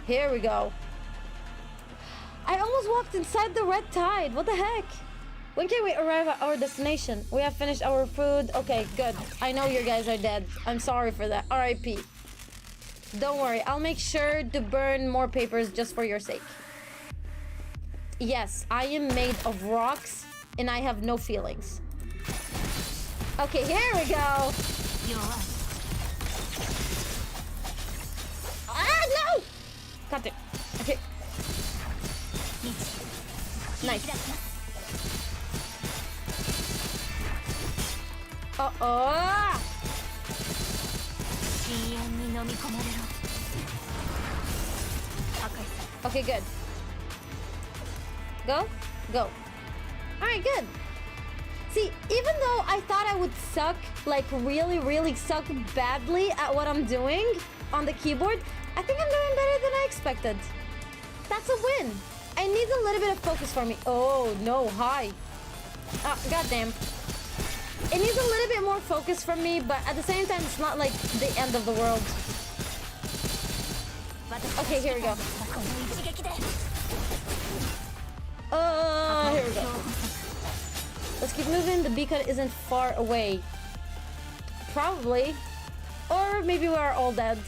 A: Here we go. I almost walked inside the red tide. What the heck? When can we arrive at our destination? We have finished our food. Okay, good. I know you guys are dead. I'm sorry for that. R.I.P. Don't worry. I'll make sure to burn more papers just for your sake. Yes, I am made of rocks and I have no feelings. Okay, here we go. Ah, no! Cut it. Okay. Nice. Uh-oh! Okay, good. Go? Go. Alright, good. See, even though I thought I would suck, like really suck badly at what I'm doing on the keyboard, I think I'm doing better than I expected. That's a win. I need a little bit of focus for me. Oh, no, hi. Goddamn. It needs a little bit more focus from me, but at the same time, it's not like the end of the world. Okay, here we go. Here we go. Let's keep moving. The beacon isn't far away. Probably. Or maybe we're all dead.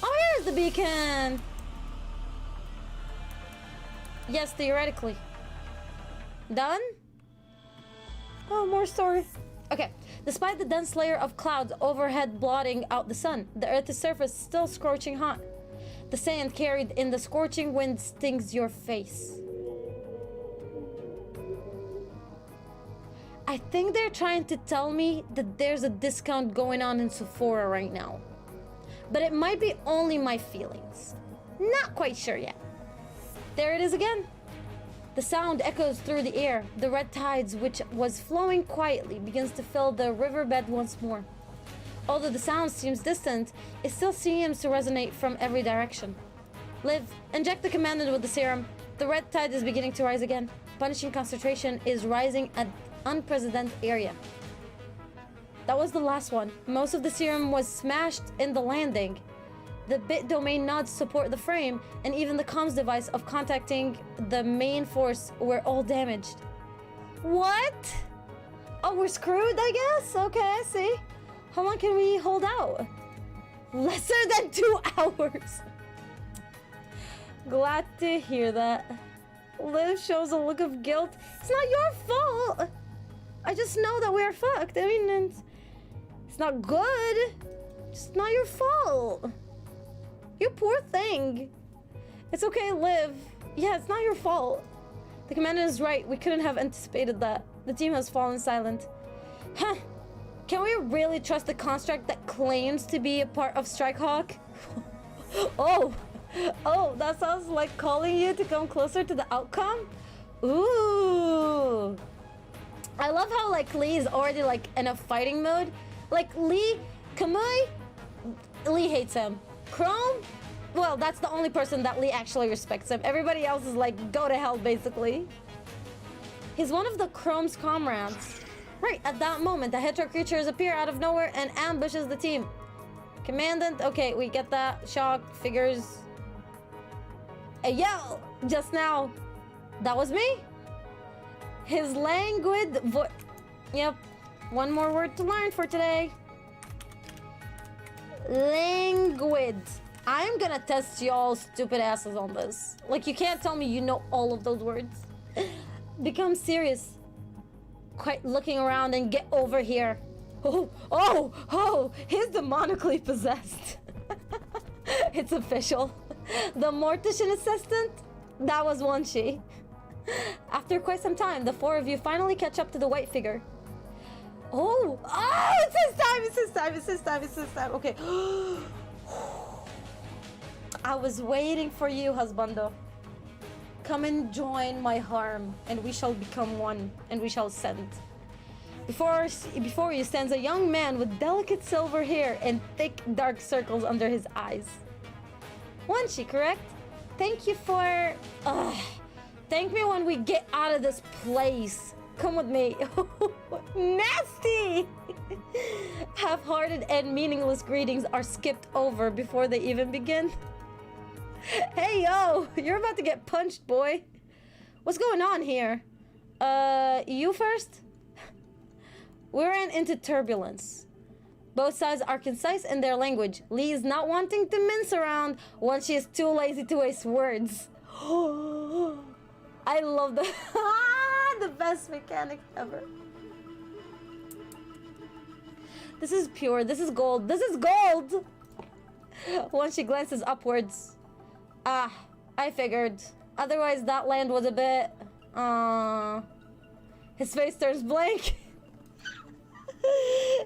A: Oh, here's the beacon! Yes, theoretically. Done? Oh, more story. Okay. Despite the dense layer of clouds overhead blotting out the sun, the Earth's surface is still scorching hot. The sand carried in the scorching wind stings your face. I think they're trying to tell me that there's a discount going on in Sephora right now. But it might be only my feelings. Not quite sure yet. There it is again. The sound echoes through the air. The red tides, which was flowing quietly, begins to fill the riverbed once more. Although the sound seems distant, it still seems to resonate from every direction. Liv, inject the commandant with the serum. The red tide is beginning to rise again. Punishing concentration is rising at unprecedented area. That was the last one. Most of the serum was smashed in the landing. The bit domain nodes support the frame, and even the comms device of contacting the main force were all damaged. What? Oh, we're screwed, I guess? Okay, I see. How long can we hold out? Lesser than 2 hours. Glad to hear that. Liv shows a look of guilt. It's not your fault. I just know that we are fucked. I mean, it's not good. It's not your fault. You poor thing. It's okay, Liv. Yeah, it's not your fault. The commander is right. We couldn't have anticipated that. The team has fallen silent. Huh. Can we really trust the construct that claims to be a part of Strikehawk? Oh, that sounds like calling you to come closer to the outcome? Ooh. I love how, like, Lee is already, like, in a fighting mode. Like, Kamui, Lee hates him. Chrome, well, that's the only person that Lee actually respects him. Everybody else is like, go to hell, basically. He's one of the Chrome's comrades. Right, at that moment, the Hetero creatures appear out of nowhere and ambushes the team. Commandant, okay, we get that. Shock, figures. A yell just now. That was me? His languid voice. Yep, one more word to learn for today. Languid. I'm gonna test y'all stupid asses on this. Like, you can't tell me you know all of those words. Become serious. Quite looking around and get over here. Oh, he's demonically possessed. It's official. The mortician assistant, that was WANSHI. After quite some time, the 4 of you finally catch up to the white figure. Oh, it's his time. Okay. I was waiting for you, husbando. Come and join my harem, and we shall become one, and we shall send. Before you stands a young man with delicate silver hair and thick dark circles under his eyes. WANSHI, correct? Thank you for... thank me when we get out of this place. Come with me. Nasty! Half-hearted and meaningless greetings are skipped over before they even begin. Hey, yo! You're about to get punched, boy. What's going on here? You first? We ran into turbulence. Both sides are concise in their language. Lee is not wanting to mince around once she is too lazy to waste words. I love the best mechanic ever. This is pure. This is gold. This is gold! Once she glances upwards. Ah, I figured. Otherwise, that land was a bit... His face turns blank.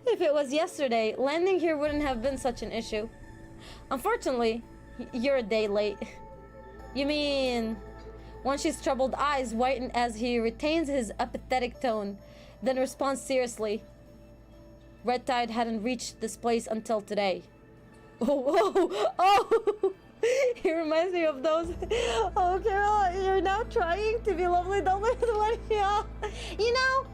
A: If it was yesterday, landing here wouldn't have been such an issue. Unfortunately, you're a day late. You mean... WANSHI's troubled eyes whiten as he retains his apathetic tone, then responds seriously. Red Tide hadn't reached this place until today. Oh! He reminds me of those. Oh, Carol, you're now trying to be lovely. Don't let the one. You know,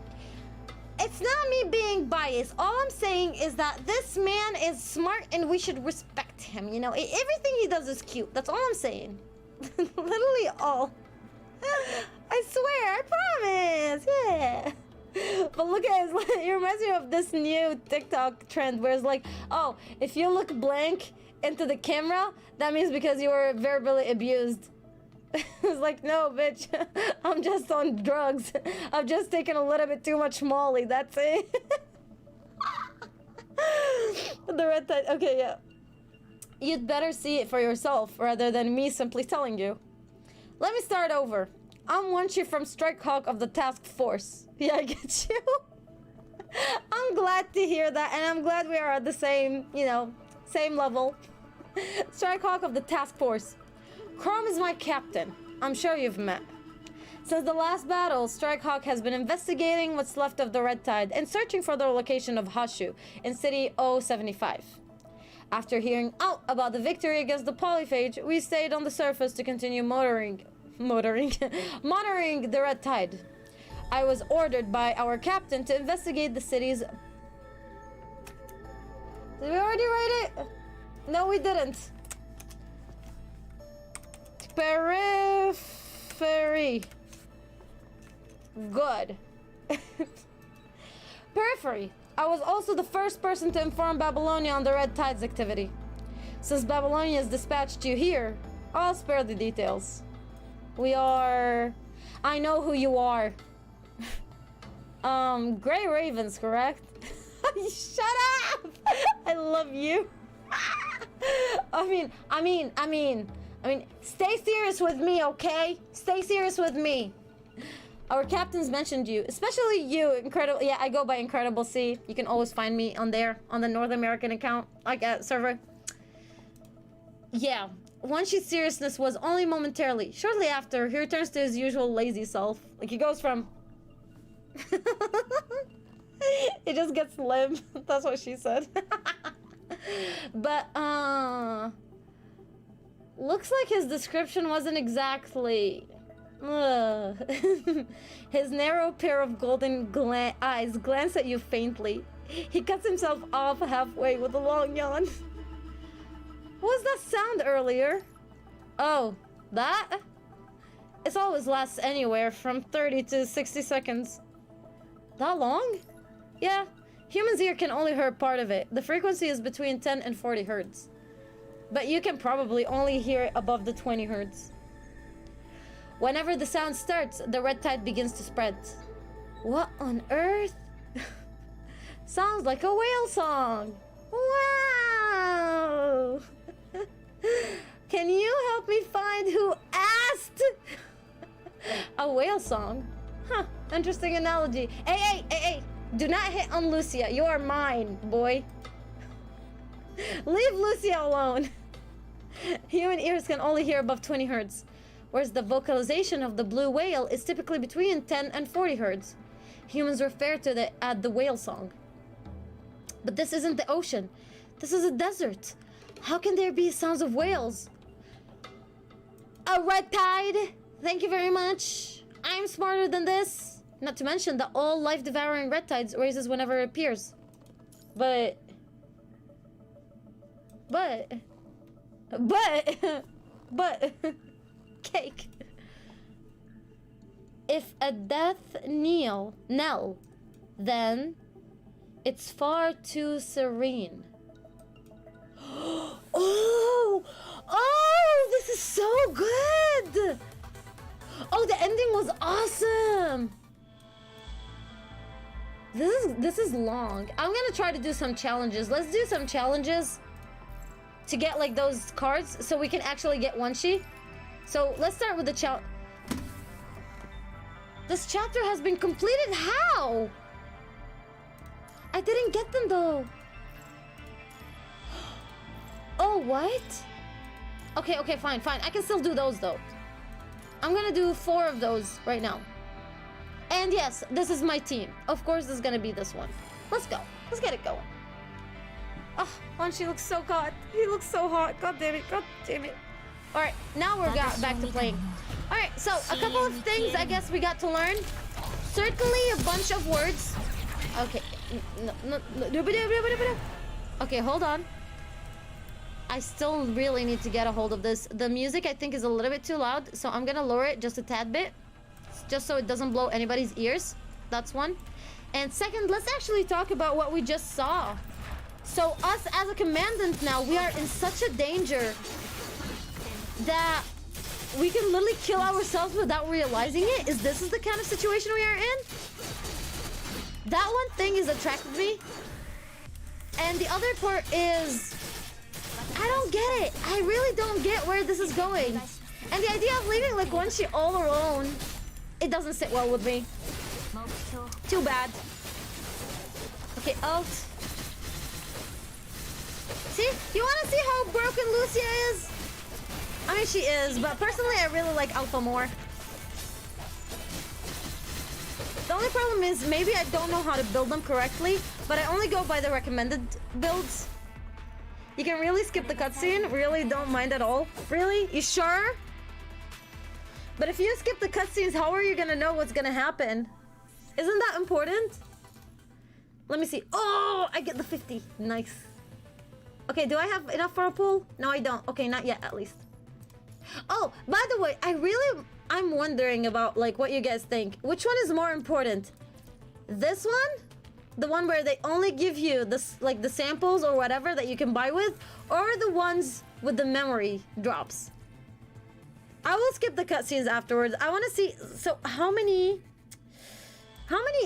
A: it's not me being biased. All I'm saying is that this man is smart and we should respect him. You know, everything he does is cute. That's all I'm saying. Literally all. I swear, I promise. Yeah. But look at his, it reminds me of this new TikTok trend where it's like, oh, if you look blank into the camera, that means because you were verbally abused. It's like, no, bitch, I'm just on drugs. I've just taken a little bit too much Molly, that's it. The red tide. Okay, yeah. You'd better see it for yourself rather than me simply telling you. Let me start over. I'm WANSHI from Strike Hawk of the Task Force. Yeah, I get you. I'm glad to hear that, and I'm glad we are at the same, you know, same level. Strike Hawk of the Task Force. Chrome is my captain. I'm sure you've met. Since the last battle, Strike Hawk has been investigating what's left of the Red Tide and searching for the location of Hashu in City 075. After hearing out about the victory against the polyphage, we stayed on the surface to continue monitoring the Red Tide. I was ordered by our captain to investigate the city's... Did we already write it? No, we didn't. Periphery. Good. Periphery. I was also the first person to inform Babylonia on the Red Tide's activity. Since Babylonia has dispatched you here, I'll spare the details. We are... I know who you are. Grey Ravens, correct? Shut up! I love you. I mean, stay serious with me, okay? Stay serious with me. Our captains mentioned you, especially you, Incredible. Yeah, I go by Incredible C. You can always find me on there, on the North American account, like server. Yeah, WANSHI's seriousness was only momentarily. Shortly after, he returns to his usual lazy self. Like, he goes from... It just gets limp. That's what she said. But, looks like his description wasn't exactly... His narrow pair of golden eyes glance at you faintly. He cuts himself off halfway with a long yawn. What was that sound earlier? Oh, that? It's always lasts anywhere from 30 to 60 seconds. That long? Yeah, humans' ear can only hear part of it. The frequency is between 10 and 40 hertz. But you can probably only hear it above the 20 hertz. Whenever the sound starts, the Red Tide begins to spread. What on earth? Sounds like a whale song. Wow! Can you help me find who asked? A whale song? Huh, interesting analogy. Hey! Do not hit on Lucia. You are mine, boy. Leave Lucia alone. Human ears can only hear above 20 hertz. Whereas the vocalization of the blue whale is typically between 10 and 40 hertz. Humans refer to it as the whale song. But this isn't the ocean. This is a desert. How can there be sounds of whales? A red tide? Thank you very much. I'm smarter than this. Not to mention that all life-devouring red tides raises whenever it appears. But... Cake. If a death knell, then it's far too serene. Oh, this is so good. Oh, the ending was awesome. This is long. I'm gonna try to do some challenges. Let's do some challenges to get like those cards so we can actually get WANSHI. So let's start with the challenge. This chapter has been completed. How? I didn't get them though. Oh, what? Okay, fine. I can still do those though. I'm gonna do 4 of those right now. And yes, this is my team. Of course, this is gonna be this one. Let's go. Let's get it going. Oh, WANSHI looks so hot. He looks so hot. God damn it. Alright, now we're back to playing. Alright, so a couple of things I guess we got to learn. Certainly a bunch of words. Okay. No. Okay, hold on. I still really need to get a hold of this. The music I think is a little bit too loud, so I'm gonna lower it just a tad bit. Just so it doesn't blow anybody's ears. That's one. And second, let's actually talk about what we just saw. So us as a commandant now, we are in such a danger that we can literally kill ourselves without realizing it. This is the kind of situation we are in? That one thing has attracted me. And the other part is, I don't get it. I really don't get where this is going. And the idea of leaving like WANSHI all alone, it doesn't sit well with me. Too bad. Okay, ult. See? You wanna see how broken Lucia is? I mean, she is, but personally, I really like Alpha more. The only problem is maybe I don't know how to build them correctly, but I only go by the recommended builds. You can really skip the cutscene. Really don't mind at all. Really? You sure? But if you skip the cutscenes, how are you gonna know what's gonna happen? Isn't that important? Let me see. Oh, I get the 50. Nice. Okay, do I have enough for a pull? No, I don't. Okay, not yet, at least. Oh, by the way, I'm wondering about like what you guys think. Which one is more important? This one? The one where they only give you this, like the samples or whatever that you can buy with, or the ones with the memory drops? I will skip the cutscenes afterwards. I want to see. So how many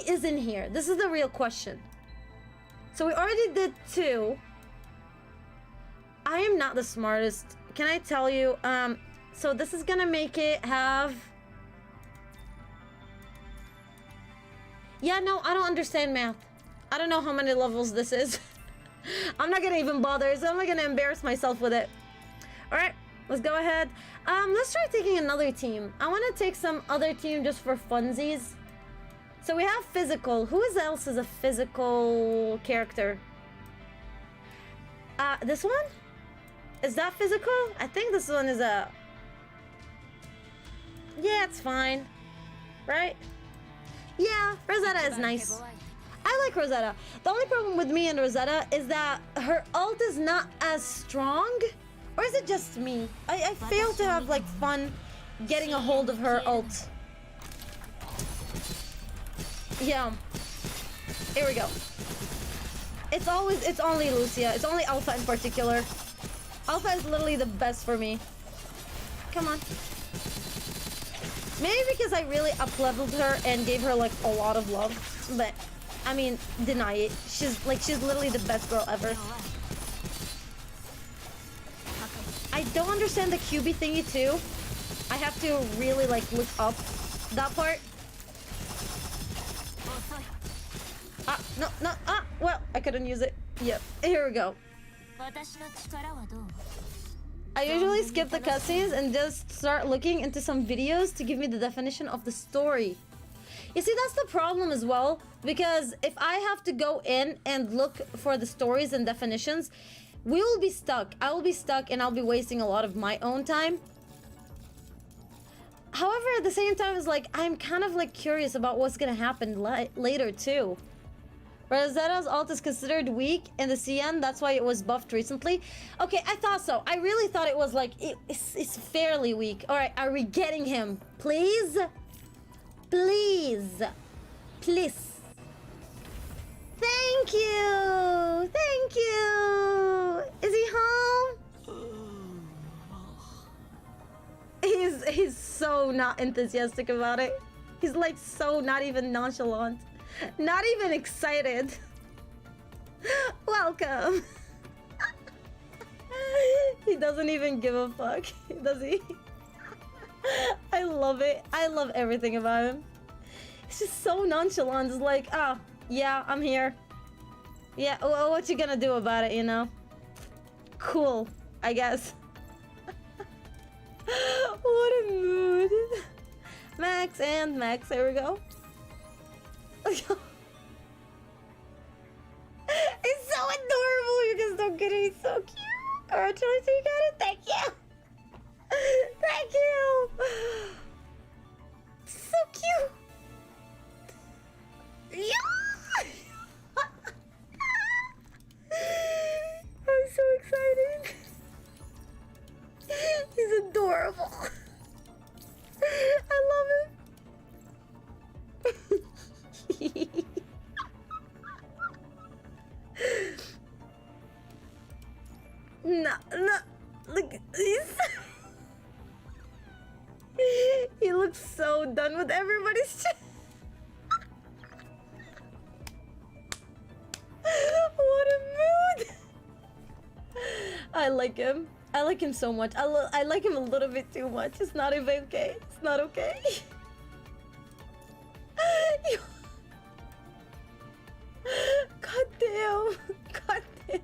A: is in here? This is the real question. So we already did 2. I am not the smartest. Can I tell you? So this is gonna make it have. Yeah, no, I don't understand math. I don't know how many levels this is. I'm not gonna even bother, so I'm not gonna embarrass myself with it. All right, let's go ahead. Let's try taking another team. I want to take some other team just for funsies. So we have physical. Who else is a physical character? This one? Is that physical? I think this one is a... Yeah, it's fine. Right? Yeah, Rosetta is nice. I like Rosetta. The only problem with me and Rosetta is that her ult is not as strong. Or is it just me? I fail to have like fun getting a hold of her ult. Yeah. Here we go. It's only Lucia. It's only Alpha in particular. Alpha is literally the best for me. Come on. Maybe because I really up-leveled her and gave her like a lot of love. But, I mean, deny it. She's literally the best girl ever. I don't understand the QB thingy too. I have to really like look up that part. No, well, I couldn't use it. Yep, here we go. I usually skip the cutscenes and just start looking into some videos to give me the definition of the story. You see, that's the problem as well, because if I have to go in and look for the stories and definitions, we will be stuck. I will be stuck and I'll be wasting a lot of my own time. However, at the same time, it's like, I'm kind of like curious about what's gonna happen later too. Rosetta's ult is considered weak in the CN, that's why it was buffed recently. Okay, I thought so. I really thought it was like, it's fairly weak. All right, are we getting him? Please? Please. Please. Thank you! Thank you! Is he home? He's so not enthusiastic about it. He's like so not even nonchalant. Not even excited. Welcome. He doesn't even give a fuck, does he? I love it. I love everything about him. He's just so nonchalant. It's like, ah, yeah, I'm here. Yeah, well, what you gonna do about it, you know? Cool, I guess. What a mood. Max and Max, there we go. He's so adorable. You guys don't get it. He's so cute. Alright, Charlie, so you got it? Thank you. Thank you. So cute. Yeah. I'm so excited. He's adorable. I love him. No, look, he looks so done with everybody's shit. What a mood! like him. I like him so much. I like him a little bit too much. It's not even okay. It's not okay. God damn. God damn.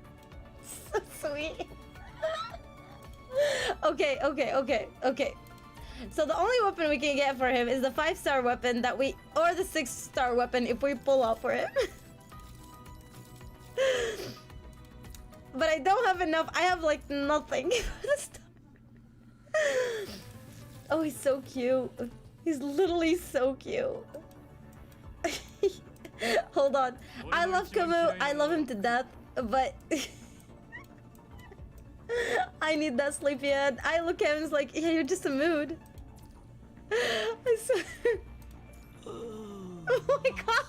A: So sweet. Okay. So the only weapon we can get for him is the 5-star weapon that we, or the 6-star weapon if we pull out for him. But I don't have enough. I have like nothing. Oh, he's so cute. He's literally so cute. Hold on. I love Camus. I love him to death. But I need that sleepyhead. I look at him and it's like, yeah, you're just a mood. I swear. Oh my god.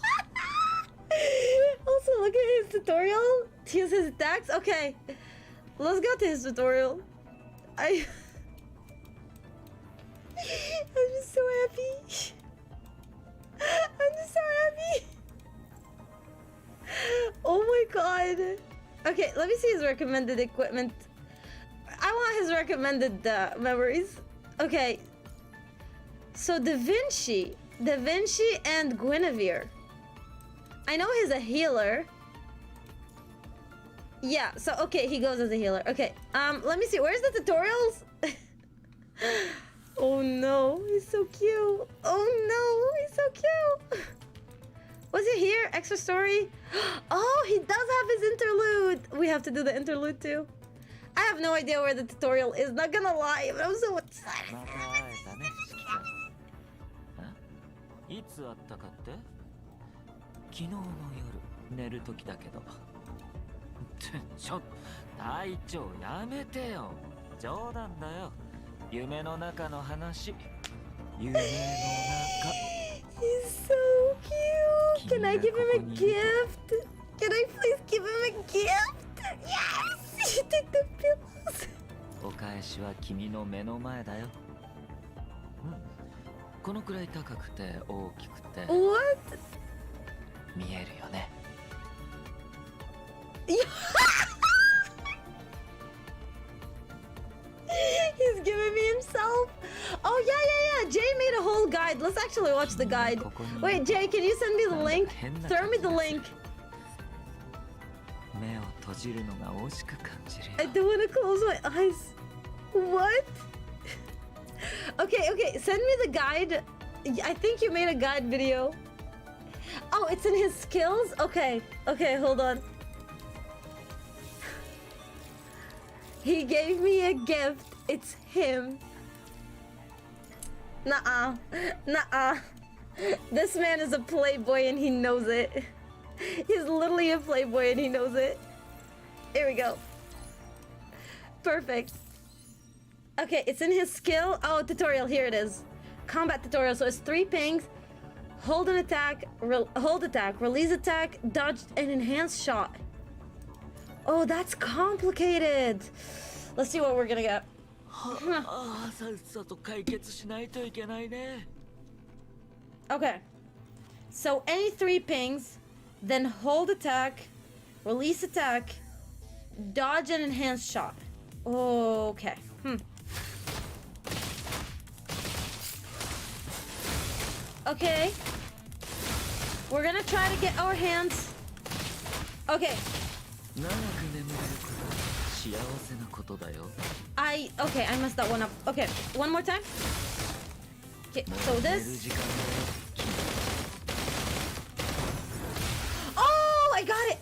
A: Also, look at his tutorial. He has his attacks. Okay. Let's go to his tutorial. I'm just so happy. I'm just so happy. Oh my god. Okay, let me see his recommended equipment. I want his recommended memories. Okay. So Da Vinci and Guinevere. I know he's a healer. Yeah, so okay, he goes as a healer. Okay, let me see. Where's the tutorials? Oh no, he's so cute. Oh no, he's so cute. Was it here? Extra story? Oh, he does have his interlude. We have to do the interlude too. I have no idea where the tutorial is, not gonna lie, but I'm so excited.
B: いつ会ったかって？昨日の夜寝る時だけど。隊長やめてよ。冗談だよ。夢の中の話。夢の中。
A: He's so cute. Can I give him a gift? Can I please give him a gift? Yes. You take the pillows.
B: お返しは君の目の前だよ。このくらい高くて大きくて
A: What?
B: 見えるよね。
A: He's giving me himself. Oh yeah. Jay made a whole guide. Let's actually watch the guide. Wait, Jay, can you send me the link? Throw me the link.
B: 目を閉じるのが惜しく感じるよ。
A: I don't want to close my eyes. What? Okay, send me the guide. I think you made a guide video. Oh, it's in his skills? Okay, hold on. He gave me a gift. It's him. Nuh-uh. This man is a playboy and he knows it. He's literally a playboy and he knows it. Here we go. Perfect. Okay, it's in his skill. Oh, tutorial, here it is. Combat tutorial, so it's 3 pings. Hold an attack, hold attack, release attack, dodge, and enhance shot. Oh, that's complicated. Let's see what we're gonna get. Okay. So any 3 pings, then hold attack, release attack, dodge, and enhance shot. Okay. Okay. We're gonna try to get our hands. Okay. I messed that one up. Okay, one more time. Okay, so this. Oh, I got it.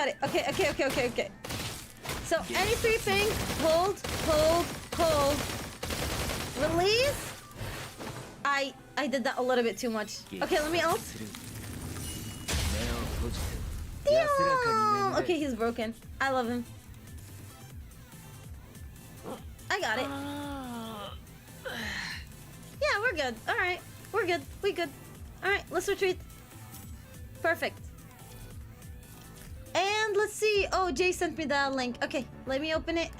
A: Okay. So any 3 things, hold. Release. I did that a little bit too much. Okay, let me ult. Damn! Okay, he's broken. I love him. I got it. Yeah, we're good. Alright. We're good. We good. Alright, let's retreat. Perfect. And let's see. Oh, Jay sent me the link. Okay, let me open it.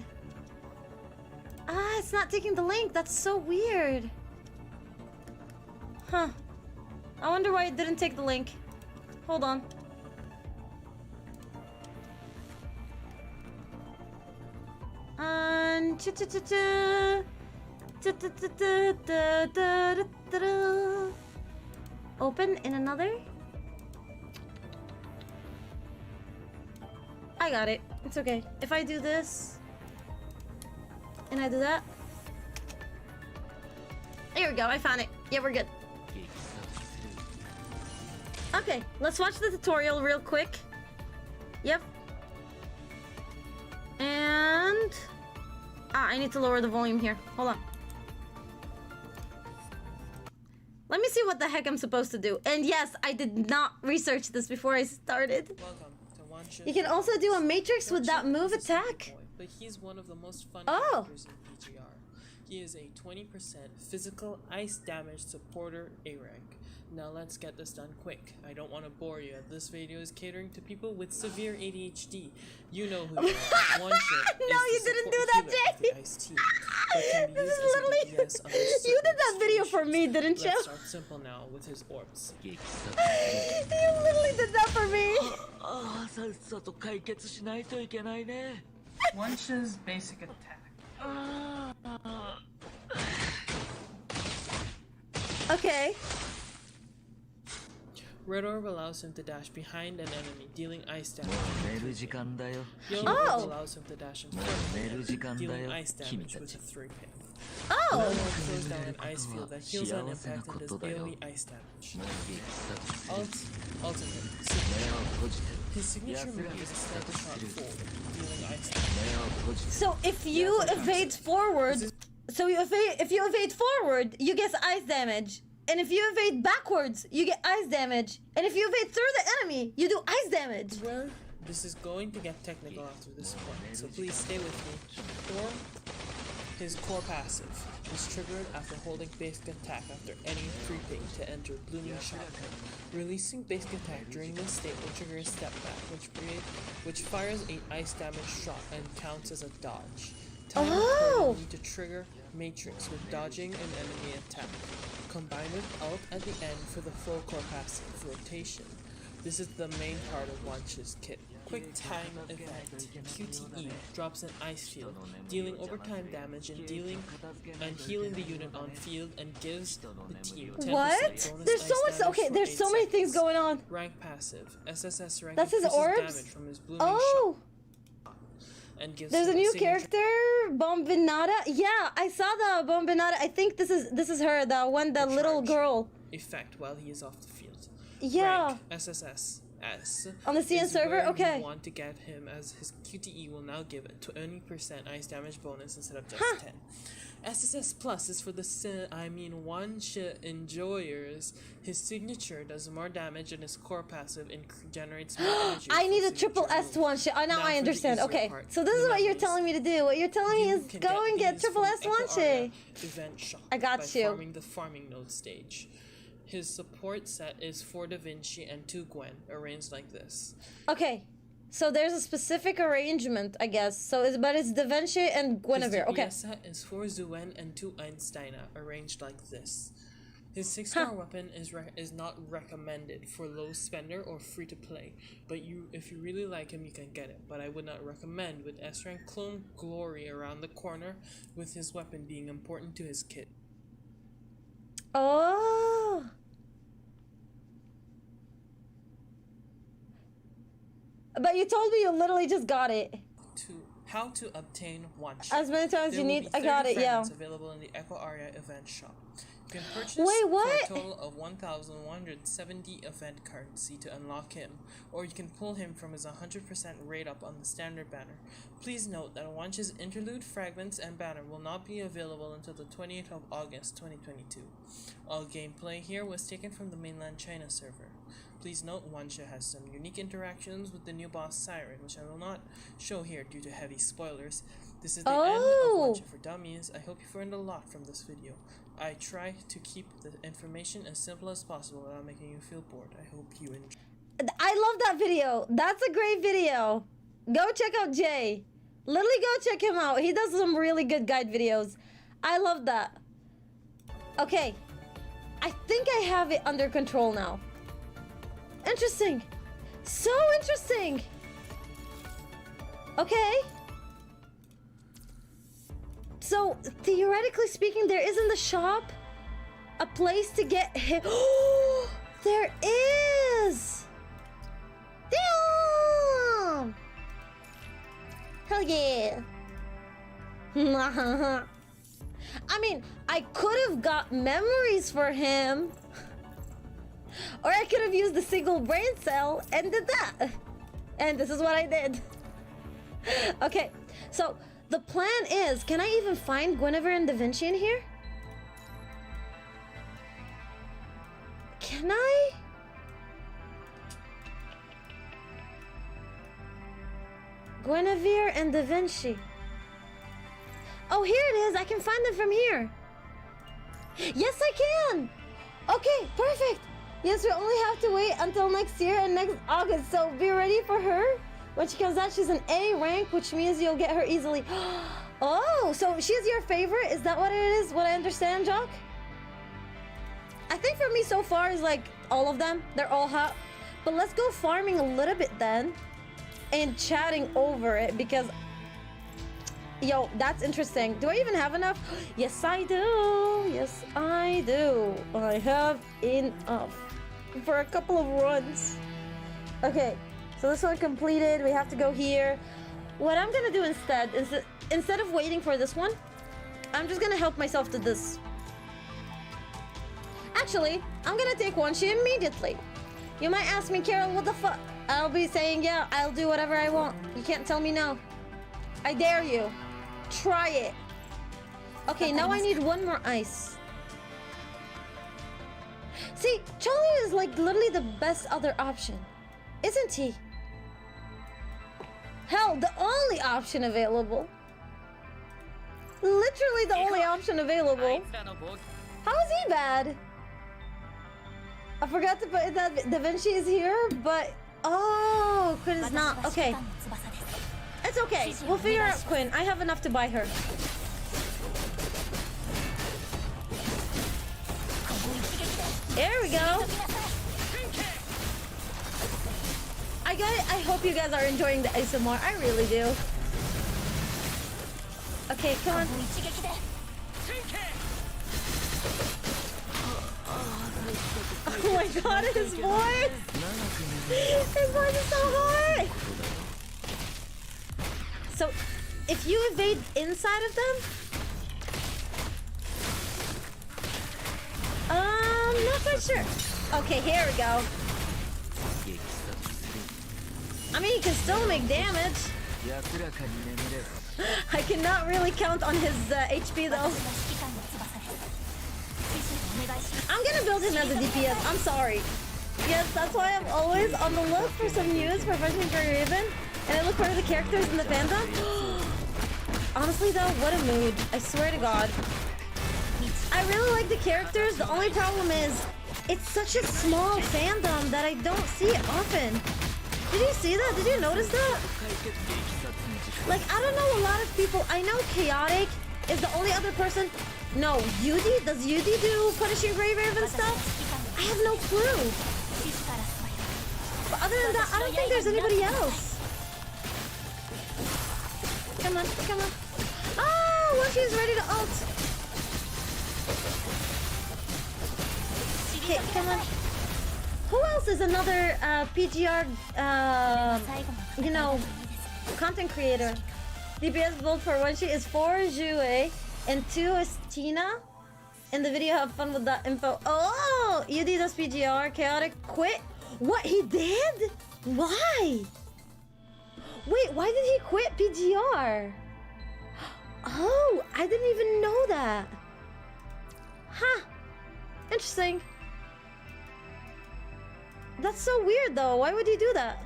A: Ah, it's not taking the link. That's so weird. Huh. I wonder why it didn't take the link. Hold on. Open in another. I got it. It's okay. If I do this and I do that. There we go. I found it. Yeah, we're good. Okay, let's watch the tutorial real quick. Yep. And I need to lower the volume here. Hold on. Let me see what the heck I'm supposed to do. And yes, I did not research this before I started.
D: Welcome to WANSHI.
A: You can also do a matrix with that move
D: Is a
A: attack.
D: boy, but he's one of the most fun
A: Oh.
D: characters in PGR. He is a 20% physical ice damage supporter A rank. Now let's get this done quick. I don't want to bore you. This video is catering to people with severe ADHD. You know who you are.
A: No, you didn't do that, Jay. This is literally you did that video for me, didn't you?
D: Let's start simple now with his orbs.
A: You literally did that for me.
D: WANSHI's basic attack.
A: Okay.
D: Red orb allows him to dash behind an enemy, dealing ice damage. Yellow
A: Oh.
D: orb allows him to dash in front of an enemy, dealing ice damage with a 3 pin. Red
A: Oh.
D: orb throws down an ice field that heals on impact and does AoE ice damage. Ultimate. His signature move is a sniper shot forward, dealing ice damage.
A: So if you evade forward, if you evade forward, you get ice damage. And if you evade backwards, you get ice damage. And if you evade through the enemy, you do ice damage.
D: Well, this is going to get technical after this point, so please stay with me. Or his core passive is triggered after holding basic attack after any creeping to enter blooming shock. Releasing basic attack during this state will trigger a step back, which fires a ice damage shot and counts as a dodge. Time will need to trigger matrix with dodging an enemy attack, combined with ult at the end for the full core passive rotation. This is the main part of WANSHI's kit. Quick time event. QTE drops an ice field, dealing overtime damage and healing the unit on field and gives the team 10%
A: What?
D: bonus
A: There's so
D: ice
A: much.
D: damage
A: Okay,
D: for
A: there's
D: 8
A: so many things
D: seconds.
A: going on.
D: Rank passive. SSS rank
A: That's his
D: increases
A: orbs?
D: damage from his blooming
A: Oh.
D: shot and gives
A: There's a
D: him
A: new
D: signature
A: character, Bombinata. Yeah, I saw the Bombinata. I think this is her, the one, the little
D: Charge.
A: girl.
D: effect while he is off the field.
A: Yeah.
D: Rank SSS S
A: On the CN
D: is
A: server?
D: where
A: Okay.
D: you want to get him, as his QTE will now give a 20% ice damage bonus instead of just 10. SSS Plus is for the WANSHI enjoyers. His signature does more damage and his core passive generates more energy.
A: I
D: for
A: need a
D: signature
A: triple S
D: moves.
A: one shit. Now
D: Now
A: I
D: for the
A: understand.
D: easier
A: Okay,
D: part,
A: so this is
D: the
A: what you're
D: members.
A: telling me to do. What you're telling me
D: You
A: is
D: can
A: go and get
D: these
A: triple
D: from
A: S
D: Echo
A: one
D: Aria
A: shit.
D: Event Shop
A: I got
D: by
A: you.
D: farming the farming node stage. His support set is 4 Da Vinci and 2 Gwen, arranged like this.
A: Okay, so there's a specific arrangement, I guess. So it's Da Vinci and Guinevere.
D: His
A: Okay.
D: DPS set is 4 Zuen and 2 Einsteiner, arranged like this. His 6-star weapon is not recommended for low spender or free to play, but if you really like him, you can get it. But I would not recommend with S-rank Clone Glory around the corner, with his weapon being important to his kit.
A: Oh. But you told me you literally just got it.
D: How to obtain WANSHI.
A: As many times
D: There
A: you
D: will
A: need.
D: be
A: I got
D: 30
A: it. Yeah.
D: fragments available in the Echo Aria event shop. You can purchase
A: Wait, what?
D: for a total of 1,170 event currency to unlock him, or you can pull him from his 100% rate up on the standard banner. Please note that WANSHI's interlude fragments and banner will not be available until the 28th of August 2022. All gameplay here was taken from the mainland China server. Please note WANSHI has some unique interactions with the new boss Siren, which I will not show here due to heavy spoilers. This is the end of WANSHI for Dummies. I hope you learned a lot from this video. I try to keep the information as simple as possible without making you feel bored. I hope you enjoy.
A: I love that video. That's a great video. Go check out Jay. Literally go check him out. He does some really good guide videos. I love that. Okay. I think I have it under control now. Interesting. So interesting. Okay. So, theoretically speaking, there is in the shop a place to get hit. Oh, there is! Damn! Hell yeah! I mean, I could have got memories for him. Or I could have used the single brain cell and did that. And this is what I did. Okay, so the plan is, can I even find Guinevere and Da Vinci in here? Can I? Guinevere and Da Vinci. Oh, here it is. I can find them from here. Yes, I can. Okay, perfect. Yes, we only have to wait until next year and next August. So be ready for her. When she comes out, she's an A rank, which means you'll get her easily. Oh, so she's your favorite? Is that what it is? What I understand, Jock? I think for me so far is like all of them. They're all hot. But let's go farming a little bit then. And chatting over it because... Yo, that's interesting. Do I even have enough? Yes, I do. Yes, I do. I have enough for a couple of runs. Okay, so this one completed. We have to go here. What I'm gonna do instead is that instead of waiting for this one, I'm just gonna help myself to this. Actually, I'm gonna take WANSHI immediately. You might ask me, Carol, what the fuck? I'll be saying, yeah, I'll do whatever I want. You can't tell me no. I dare you. Try it. Okay, now I need one more ice. See, Charlie is like literally the best other option, isn't he? Hell, the only option available. Literally the only option available. How is he bad? I forgot to put that Da Vinci is here, but oh, Quinn is not. Okay. It's okay. We'll figure out Quinn. I have enough to buy her. There we go. I hope you guys are enjoying the ASMR. I really do. Okay, come on. Oh my god, his voice! His voice is so high! So, if you evade inside of them... not quite sure. Okay, here we go. I mean, he can still make damage. I cannot really count on his HP though. I'm gonna build him as a DPS, I'm sorry. Yes, that's why I'm always on the look for some news for Frenchman for Raven. And I look for the characters in the fandom. Honestly though, what a mood. I swear to God. I really like the characters. The only problem is, it's such a small fandom that I don't see it often. Did you see that? Did you notice that? Like, I don't know a lot of people. I know Chaotic is the only other person. No, Yudi? Does Yudi do Punishing Grave Raven stuff? I have no clue. But other than that, I don't think there's anybody else. Come on, come on. Oh, well, she's ready to ult. Okay, come on. Who else is another PGR, you know, content creator? DPS build for WANSHI is 4 Jue and 2 is Tina. In the video, have fun with that info. Oh, UD does PGR. Chaotic quit. What, he did? Why? Wait, why did he quit PGR? Oh, I didn't even know that. Huh. Interesting. That's so weird though. Why would he do that?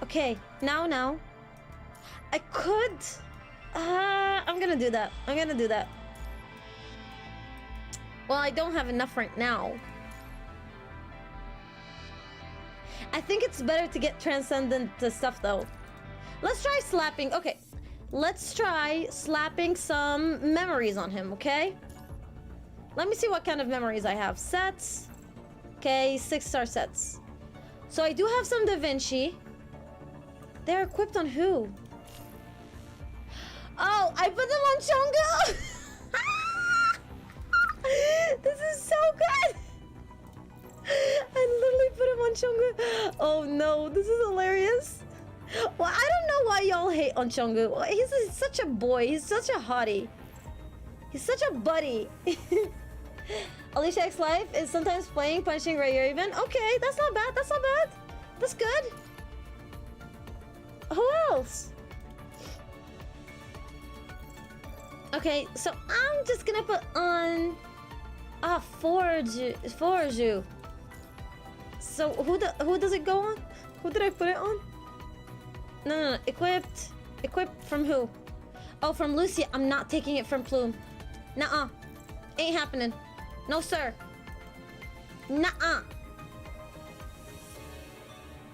A: Okay, now. I could... I'm gonna do that. I'm gonna do that. Well, I don't have enough right now. I think it's better to get transcendent stuff though. Let's try slapping. Okay, let's try slapping some memories on him, okay? Let me see what kind of memories I have. Sets. Okay, 6-star sets. So I do have some Da Vinci. They're equipped on who? Oh, I put them on Chongo. This is so good. I literally put him on Chongo. Oh no, this is hilarious. Well, I don't know why y'all hate on Chongo. He's such a boy. He's such a hottie. He's such a buddy. Alicia X Life is sometimes playing Punching Ray even. Okay, that's not bad. That's not bad. That's good. Who else? Okay, so I'm just gonna put on Forju. So who does it go on? Who did I put it on? No. Equipped from who? Oh, from Lucia. I'm not taking it from Plume. Nuh-uh. Ain't happening. No, sir. Nuh-uh.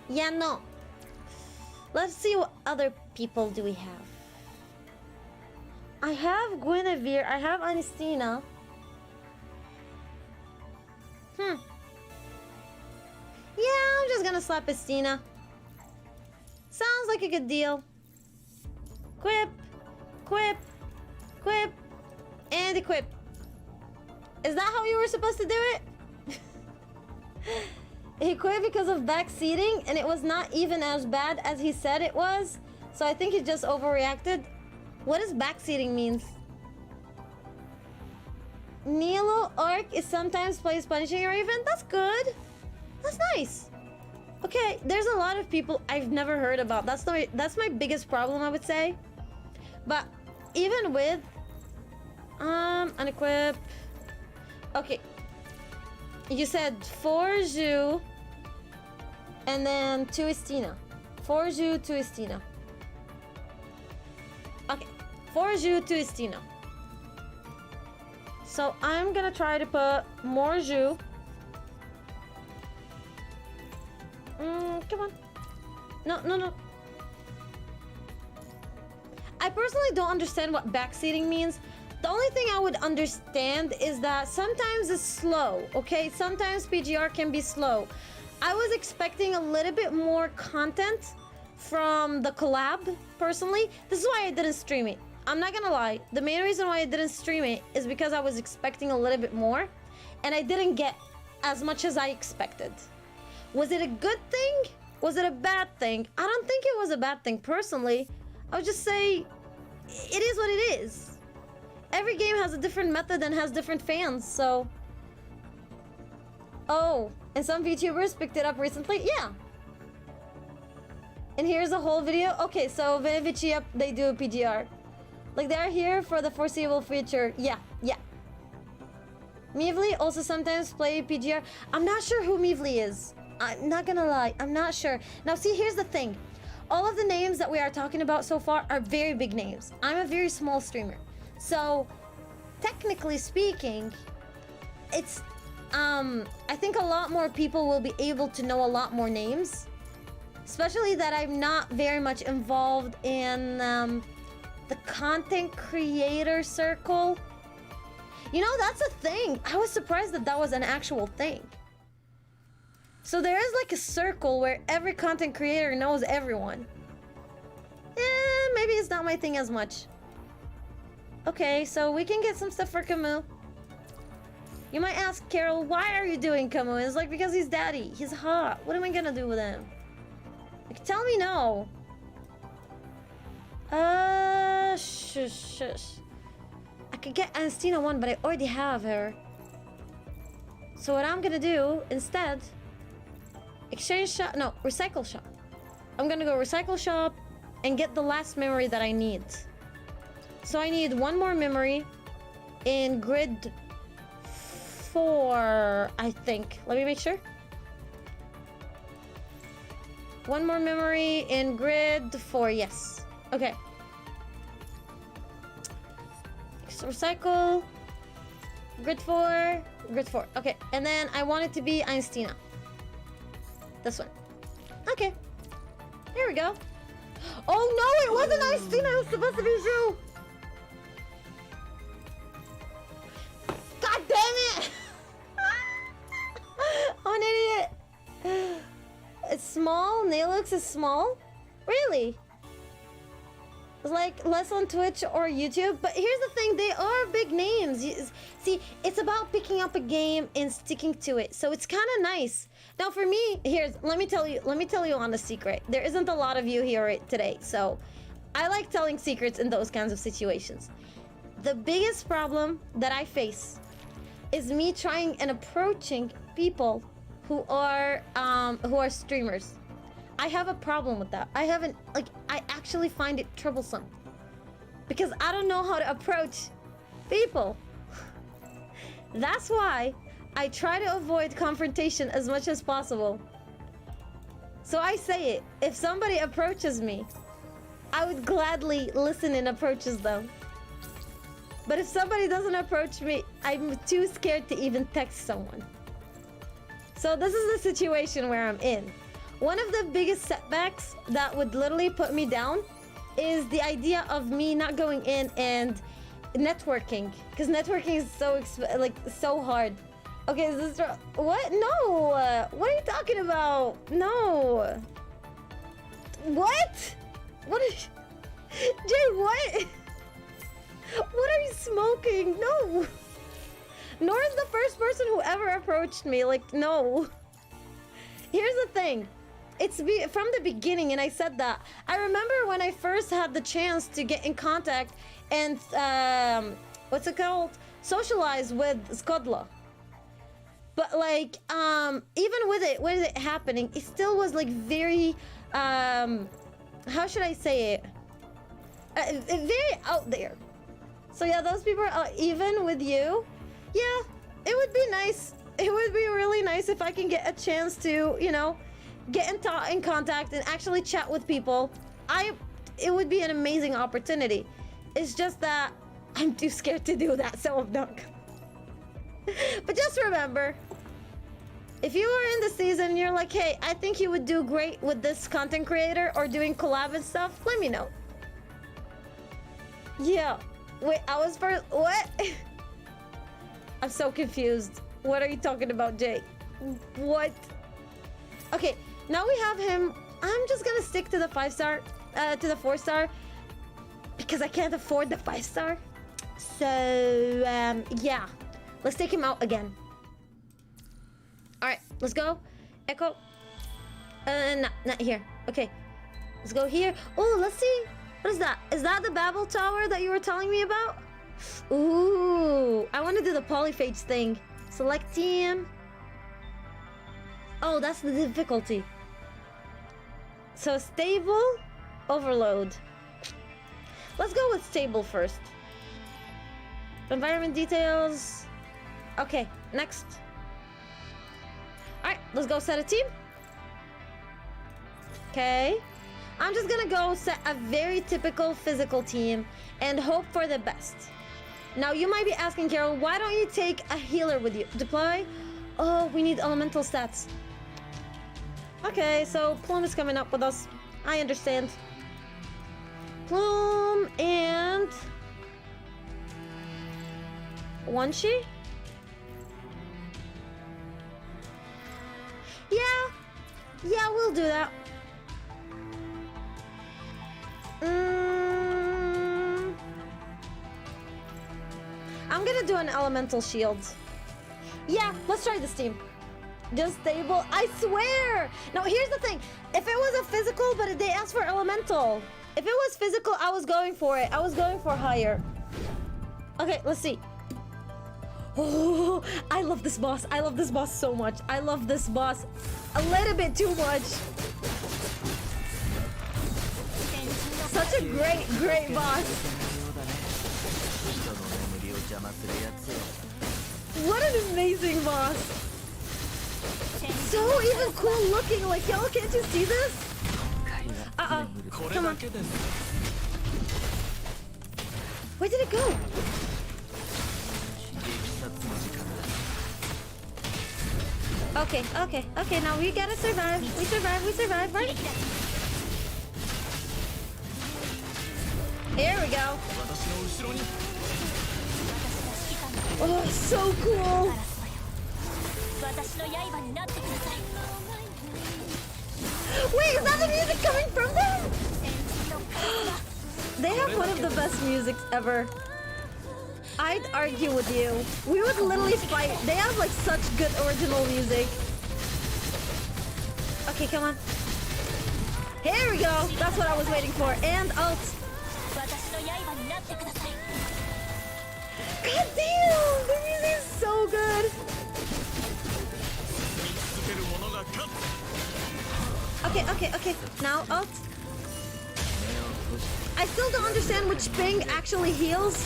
A: Yeah, no. Let's see what other people do we have. I have Guinevere. I have Anistina. Yeah, I'm just gonna slap Estina. Sounds like a good deal. Equip, and equip. Is that how you were supposed to do it? He quit because of backseating, and it was not even as bad as he said it was. So I think he just overreacted. What does backseating means? Nilo Arc is sometimes plays Punishing Raven. That's good. That's nice. Okay, there's a lot of people I've never heard about. That's my biggest problem, I would say. But even with unequip. Okay. You said 4 Zhu and then 2 Estina. 4 Zhu, 2 Estina. Okay. 4 Zhu, 2 Estina. So I'm gonna try to put more Zhu. Come on. No. I personally don't understand what backseating means. The only thing I would understand is that sometimes it's slow, okay? Sometimes PGR can be slow. I was expecting a little bit more content from the collab, personally. This is why I didn't stream it. I'm not gonna lie. The main reason why I didn't stream it is because I was expecting a little bit more, and I didn't get as much as I expected. Was it a good thing? Was it a bad thing? I don't think it was a bad thing, personally. I would just say, it is what it is. Every game has a different method and has different fans, so... Oh, and some VTubers picked it up recently? Yeah. And here's a whole video. Okay, so Vinivici, they do a PGR. Like, they're here for the foreseeable future. Yeah. Mivli also sometimes play PGR. I'm not sure who Mivli is. I'm not gonna lie, I'm not sure. Now see, here's the thing. All of the names that we are talking about so far are very big names. I'm a very small streamer. So, technically speaking, it's, I think a lot more people will be able to know a lot more names. Especially that I'm not very much involved in, the content creator circle. You know, that's a thing. I was surprised that that was an actual thing. So there is like a circle where every content creator knows everyone. Maybe it's not my thing as much. Okay, so we can get some stuff for Camus. You might ask, Carol, why are you doing Camus? It's like, because he's daddy. He's hot. What am I gonna do with him? Like, tell me no. Shush. I could get Anestina 1, but I already have her. So what I'm gonna do instead... Exchange shop, no, recycle shop. I'm gonna go recycle shop and get the last memory that I need. So I need one more memory in grid 4, I think. Let me make sure. One more memory in grid 4, yes. Okay. So recycle, grid 4. Okay, and then I want it to be Anestina. This one. Okay. Here we go. Oh no, it wasn't Anestina. It was supposed to be Zhu. God damn it! I'm an idiot. It's small. Nailux is small. Really? like less on Twitch or YouTube. But here's the thing, they are big names. See, it's about picking up a game and sticking to it. So it's kind of nice. Now for me, let me tell you on a secret. There isn't a lot of you here today, so I like telling secrets in those kinds of situations. The biggest problem that I face is me trying and approaching people who are streamers. I have a problem with that. I actually find it troublesome because I don't know how to approach people. That's why I try to avoid confrontation as much as possible. So I say it. If somebody approaches me, I would gladly listen and approaches them. But if somebody doesn't approach me, I'm too scared to even text someone. So this is the situation where I'm in. One of the biggest setbacks that would literally put me down is the idea of me not going in and networking, because networking is so hard. Okay, is this what? No, what are you talking about? No. What? What is Jay? What? What are you smoking? No. Nor is the first person who ever approached me. Like, no. Here's the thing. It's from the beginning, and I said that. I remember when I first had the chance to get in contact and, what's it called? Socialize with Skodla. But like, even with it happening, it still was like very, how should I say it? Very out there. So yeah, those people are even with you. Yeah, it would be nice. It would be really nice if I can get a chance to, you know, get in contact and actually chat with people. It would be an amazing opportunity. It's just that I'm too scared to do that, so I'm not. But just remember, if you are in the season and you're like, hey, I think you would do great with this content creator or doing collab and stuff, let me know. Yeah. Wait, I was first. What? I'm so confused. What are you talking about, Jay? What? Okay, now we have him. I'm just gonna stick to the 5-star, to the 4-star, because I can't afford the 5-star. So, yeah. Let's take him out again. All right, let's go. Echo. Not here. Okay, let's go here. Oh, let's see. What is that? Is that the Babel Tower that you were telling me about? Ooh, I want to do the polyphage thing. Select team. Oh, that's the difficulty. So stable, overload. Let's go with stable first. Environment details. Okay, next. All right, let's go set a team. Okay. I'm just gonna go set a very typical physical team and hope for the best. Now you might be asking, Carol, why don't you take a healer with you? Deploy? Oh, we need elemental stats. Okay, so Plume is coming up with us. I understand. Plume and WANSHI? Yeah, we'll do that. I'm gonna do an elemental shield. Yeah, let's try this team. Just stable. I swear. Now here's the thing. If it was a physical, but they asked for elemental. If it was physical, I was going for it. I was going for higher. Okay, let's see. Oh, I love this boss. I love this boss so much. I love this boss a little bit too much. Such a great boss. What an amazing boss. So even cool looking. Like, y'all, can't you see this? Come on. Where did it go? Okay, now we gotta survive. We survive, right? Here we go. Oh, so cool. Wait, is that the music coming from them? They have one of the best musics ever. I'd argue with you. We would literally fight. They have like such good original music. Okay, come on. Here we go. That's what I was waiting for. And ult. God damn! The music is so good. Okay. Now ult. I still don't understand which ping actually heals.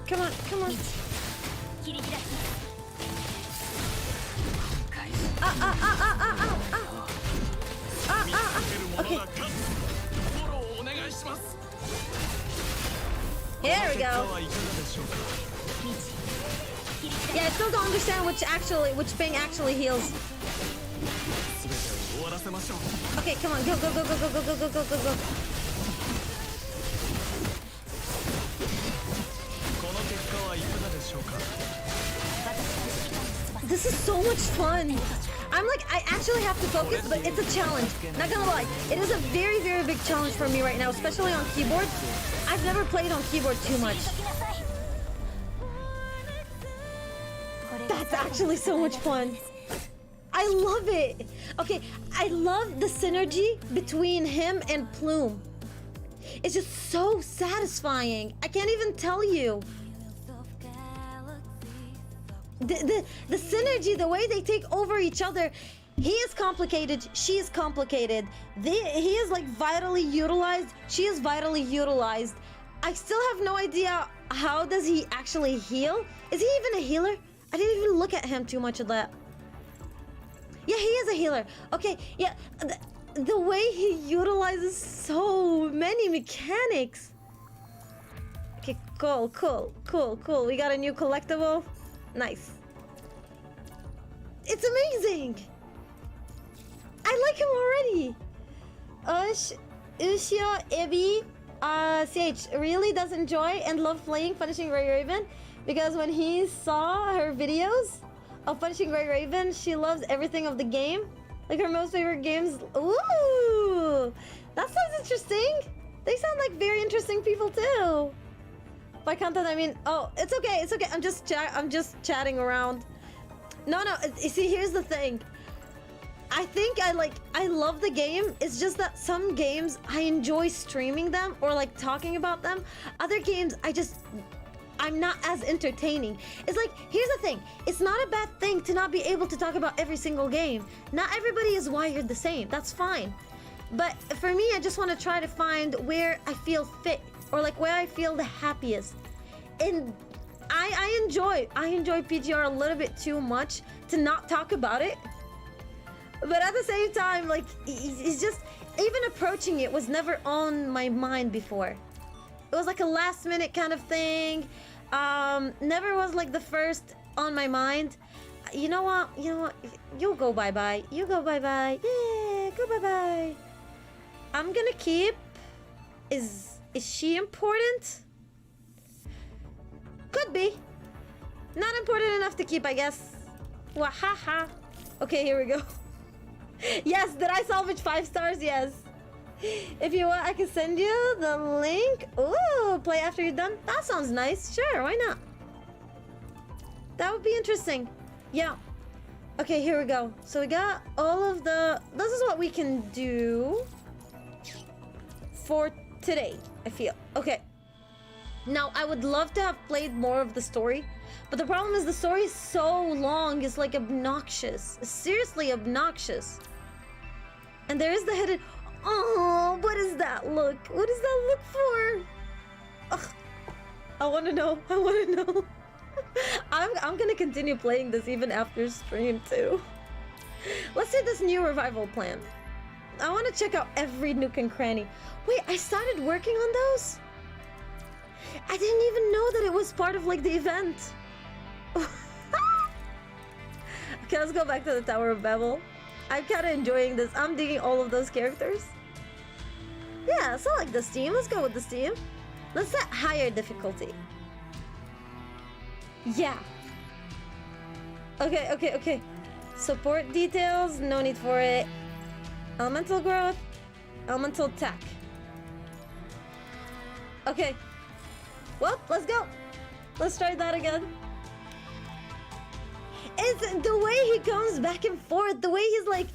A: Come on. Okay. Here we go. Yeah, I still don't understand which ping actually heals. Okay, come on, go. This is so much fun. I'm like, I actually have to focus, but it's a challenge. Not gonna lie, it is a very, very big challenge for me right now, especially on keyboard. I've never played on keyboard too much. That's actually so much fun. I love it. Okay, I love the synergy between him and Plume. It's just so satisfying. I can't even tell you. The synergy, the way they take over each other. He is complicated, she is complicated. He is like vitally utilized, she is vitally utilized. I still have no idea how does he actually heal? Is he even a healer? I didn't even look at him too much of that. Yeah, he is a healer. Okay, yeah, the way he utilizes so many mechanics. Okay, cool. We got a new collectible. Nice. It's amazing. I like him already. Ushio Ebi CH really does enjoy and love playing Punishing Grey Raven because when he saw her videos of Punishing Grey Raven, she loves everything of the game. Like her most favorite games. Ooh, that sounds interesting. They sound like very interesting people too. By content, I mean, oh, it's okay. I'm just chatting around. No, you see, here's the thing. I think I love the game. It's just that some games I enjoy streaming them or like talking about them. Other games I'm not as entertaining. It's like, here's the thing. It's not a bad thing to not be able to talk about every single game. Not everybody is wired the same. That's fine. But for me, I just want to try to find where I feel fit or like where I feel the happiest. And I enjoy PGR a little bit too much to not talk about it. But at the same time, like, it's just, even approaching it was never on my mind before. It was like a last minute kind of thing. Never was like the first on my mind. You know what? You go bye-bye. Yeah, go bye-bye. I'm gonna keep. Is she important? Could be. Not important enough to keep, I guess. Wahaha. Okay, here we go. Yes, did I salvage 5 stars? Yes. If you want, I can send you the link. Ooh, play after you're done. That sounds nice. Sure, why not? That would be interesting. Yeah. Okay, here we go. So we got all of the... This is what we can do for today, I feel. Okay. Now, I would love to have played more of the story, but the problem is the story is so long. It's like obnoxious. It's seriously obnoxious. And there is the hidden... Oh, what is that look? What does that look for? Ugh. I want to know. I'm gonna continue playing this even after stream too. Let's do this new revival plan. I want to check out every nook and cranny. Wait, I started working on those? I didn't even know that it was part of like the event. Okay, let's go back to the Tower of Babel. I'm kind of enjoying this. I'm digging all of those characters. Yeah, so like this team. Let's go with this team. Let's set higher difficulty. Yeah. Okay. Support details, no need for it. Elemental growth, elemental tech. Okay. Well, let's go. Let's try that again. It's the way he comes back and forth, the way he's like,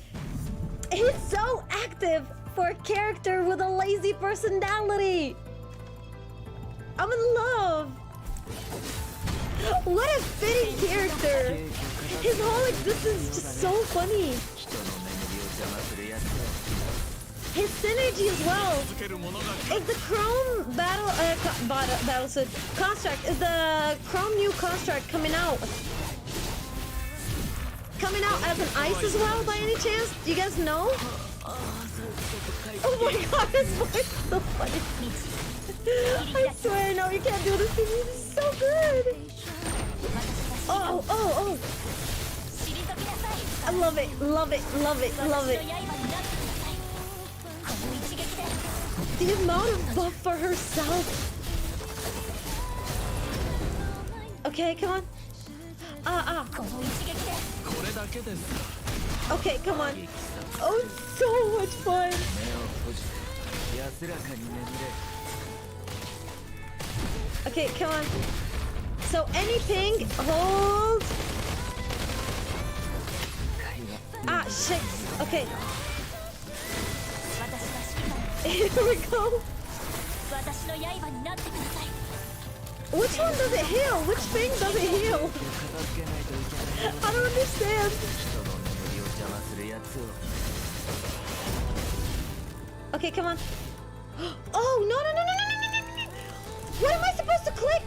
A: he's so active for a character with a lazy personality. I'm in love. What a fitting character. His whole existence is just so funny. His synergy as well. Is the Chrome battle suit construct, is the Chrome new construct coming out? Coming out as an ice as well by any chance? Do you guys know? Oh my god, his voice is so funny. I swear, no, you can't do this to me. This is so good. Oh. I love it, love it, love it, love it. The amount of buff for herself. Okay, come on. Okay, come on. Oh, it's so much fun. Okay, come on. So any ping, hold. Ah, shit. Okay. Here we go. Which one does it heal? Which thing does it heal? I don't understand. Okay, come on. Oh, no. What am I supposed to click?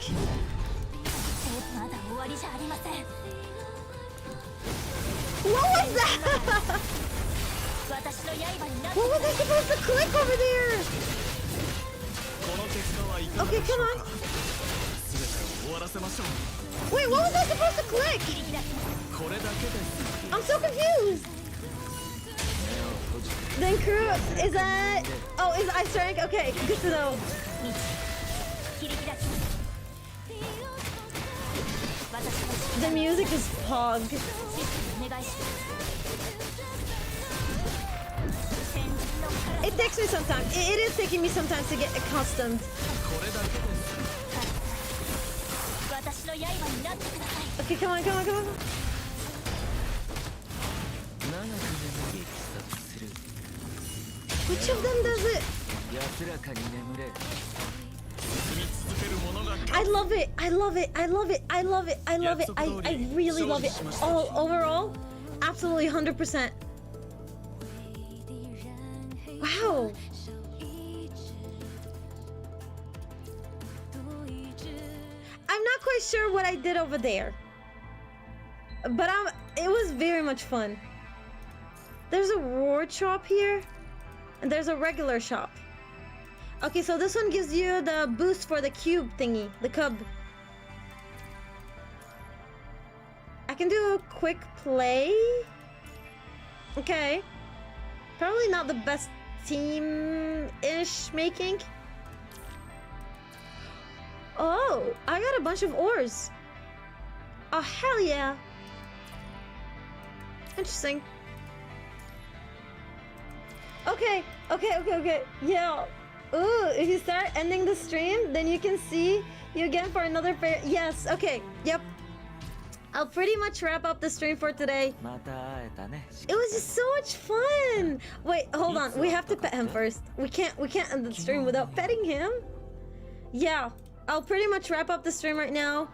A: What was that? What was I supposed to click over there? Okay, come on. Wait, what was I supposed to click? I'm so confused. Then crew, is that... Oh, is ice rank? Okay, good to know. The music is pog. It takes me some time. It is taking me some time to get accustomed. Okay, come on. Which of them does it? I love it. I really love it. All overall, absolutely 100%. Wow. I'm not quite sure what I did over there, but it was very much fun. There's a reward shop here, and there's a regular shop. Okay, so this one gives you the boost for the cube thingy, the cub. I can do a quick play. Okay. Probably not the best team-ish making. Oh, I got a bunch of ores. Oh, hell yeah. Interesting. Okay. Yeah. Ooh, if you start ending the stream, then you can see you again for another fair. Yes, okay, yep. I'll pretty much wrap up the stream for today. It was just so much fun. Wait, hold on. We have to pet him first. We can't end the stream without petting him. Yeah, I'll pretty much wrap up the stream right now,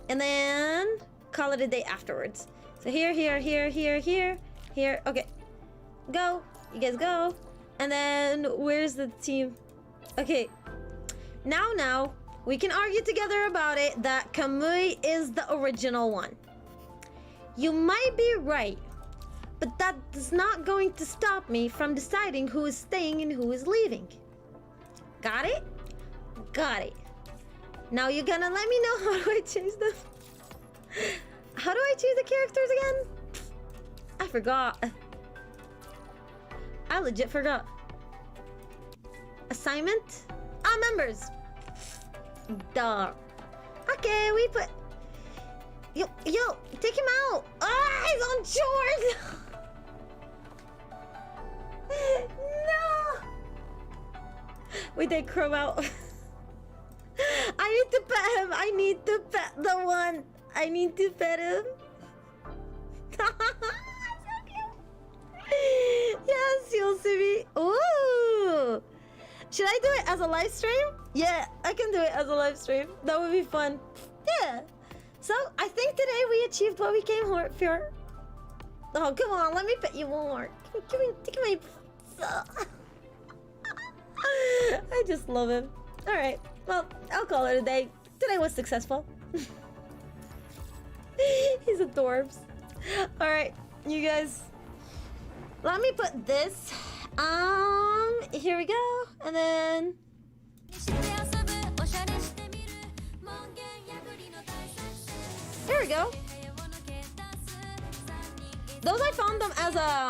A: and then call it a day afterwards. So here. Okay, go. You guys go. And then where's the team? Okay. Now we can argue together about it that Kamui is the original one. You might be right, but that is not going to stop me from deciding who is staying and who is leaving. Got it? Got it. Now you're gonna let me know how do I change them? How do I choose the characters again? I forgot. I legit forgot. Assignment? Ah, members. Duh. Okay, we put... Yo, take him out. Ah, he's on chores. No. We take Crow out. need to pet him. I need to pet the one. I need to pet him. So cute. Yes, you'll see me. Ooh. Should I do it as a live stream? Yeah, I can do it as a live stream. That would be fun. Yeah. So, I think today we achieved what we came for. Oh, come on. Let me pet you more. Give me my... I just love him. Alright. Well, I'll call it a day. Today was successful. He's adorbs. Alright, you guys. Let me put this. Here we go. And then... Here we go. Those I found them as a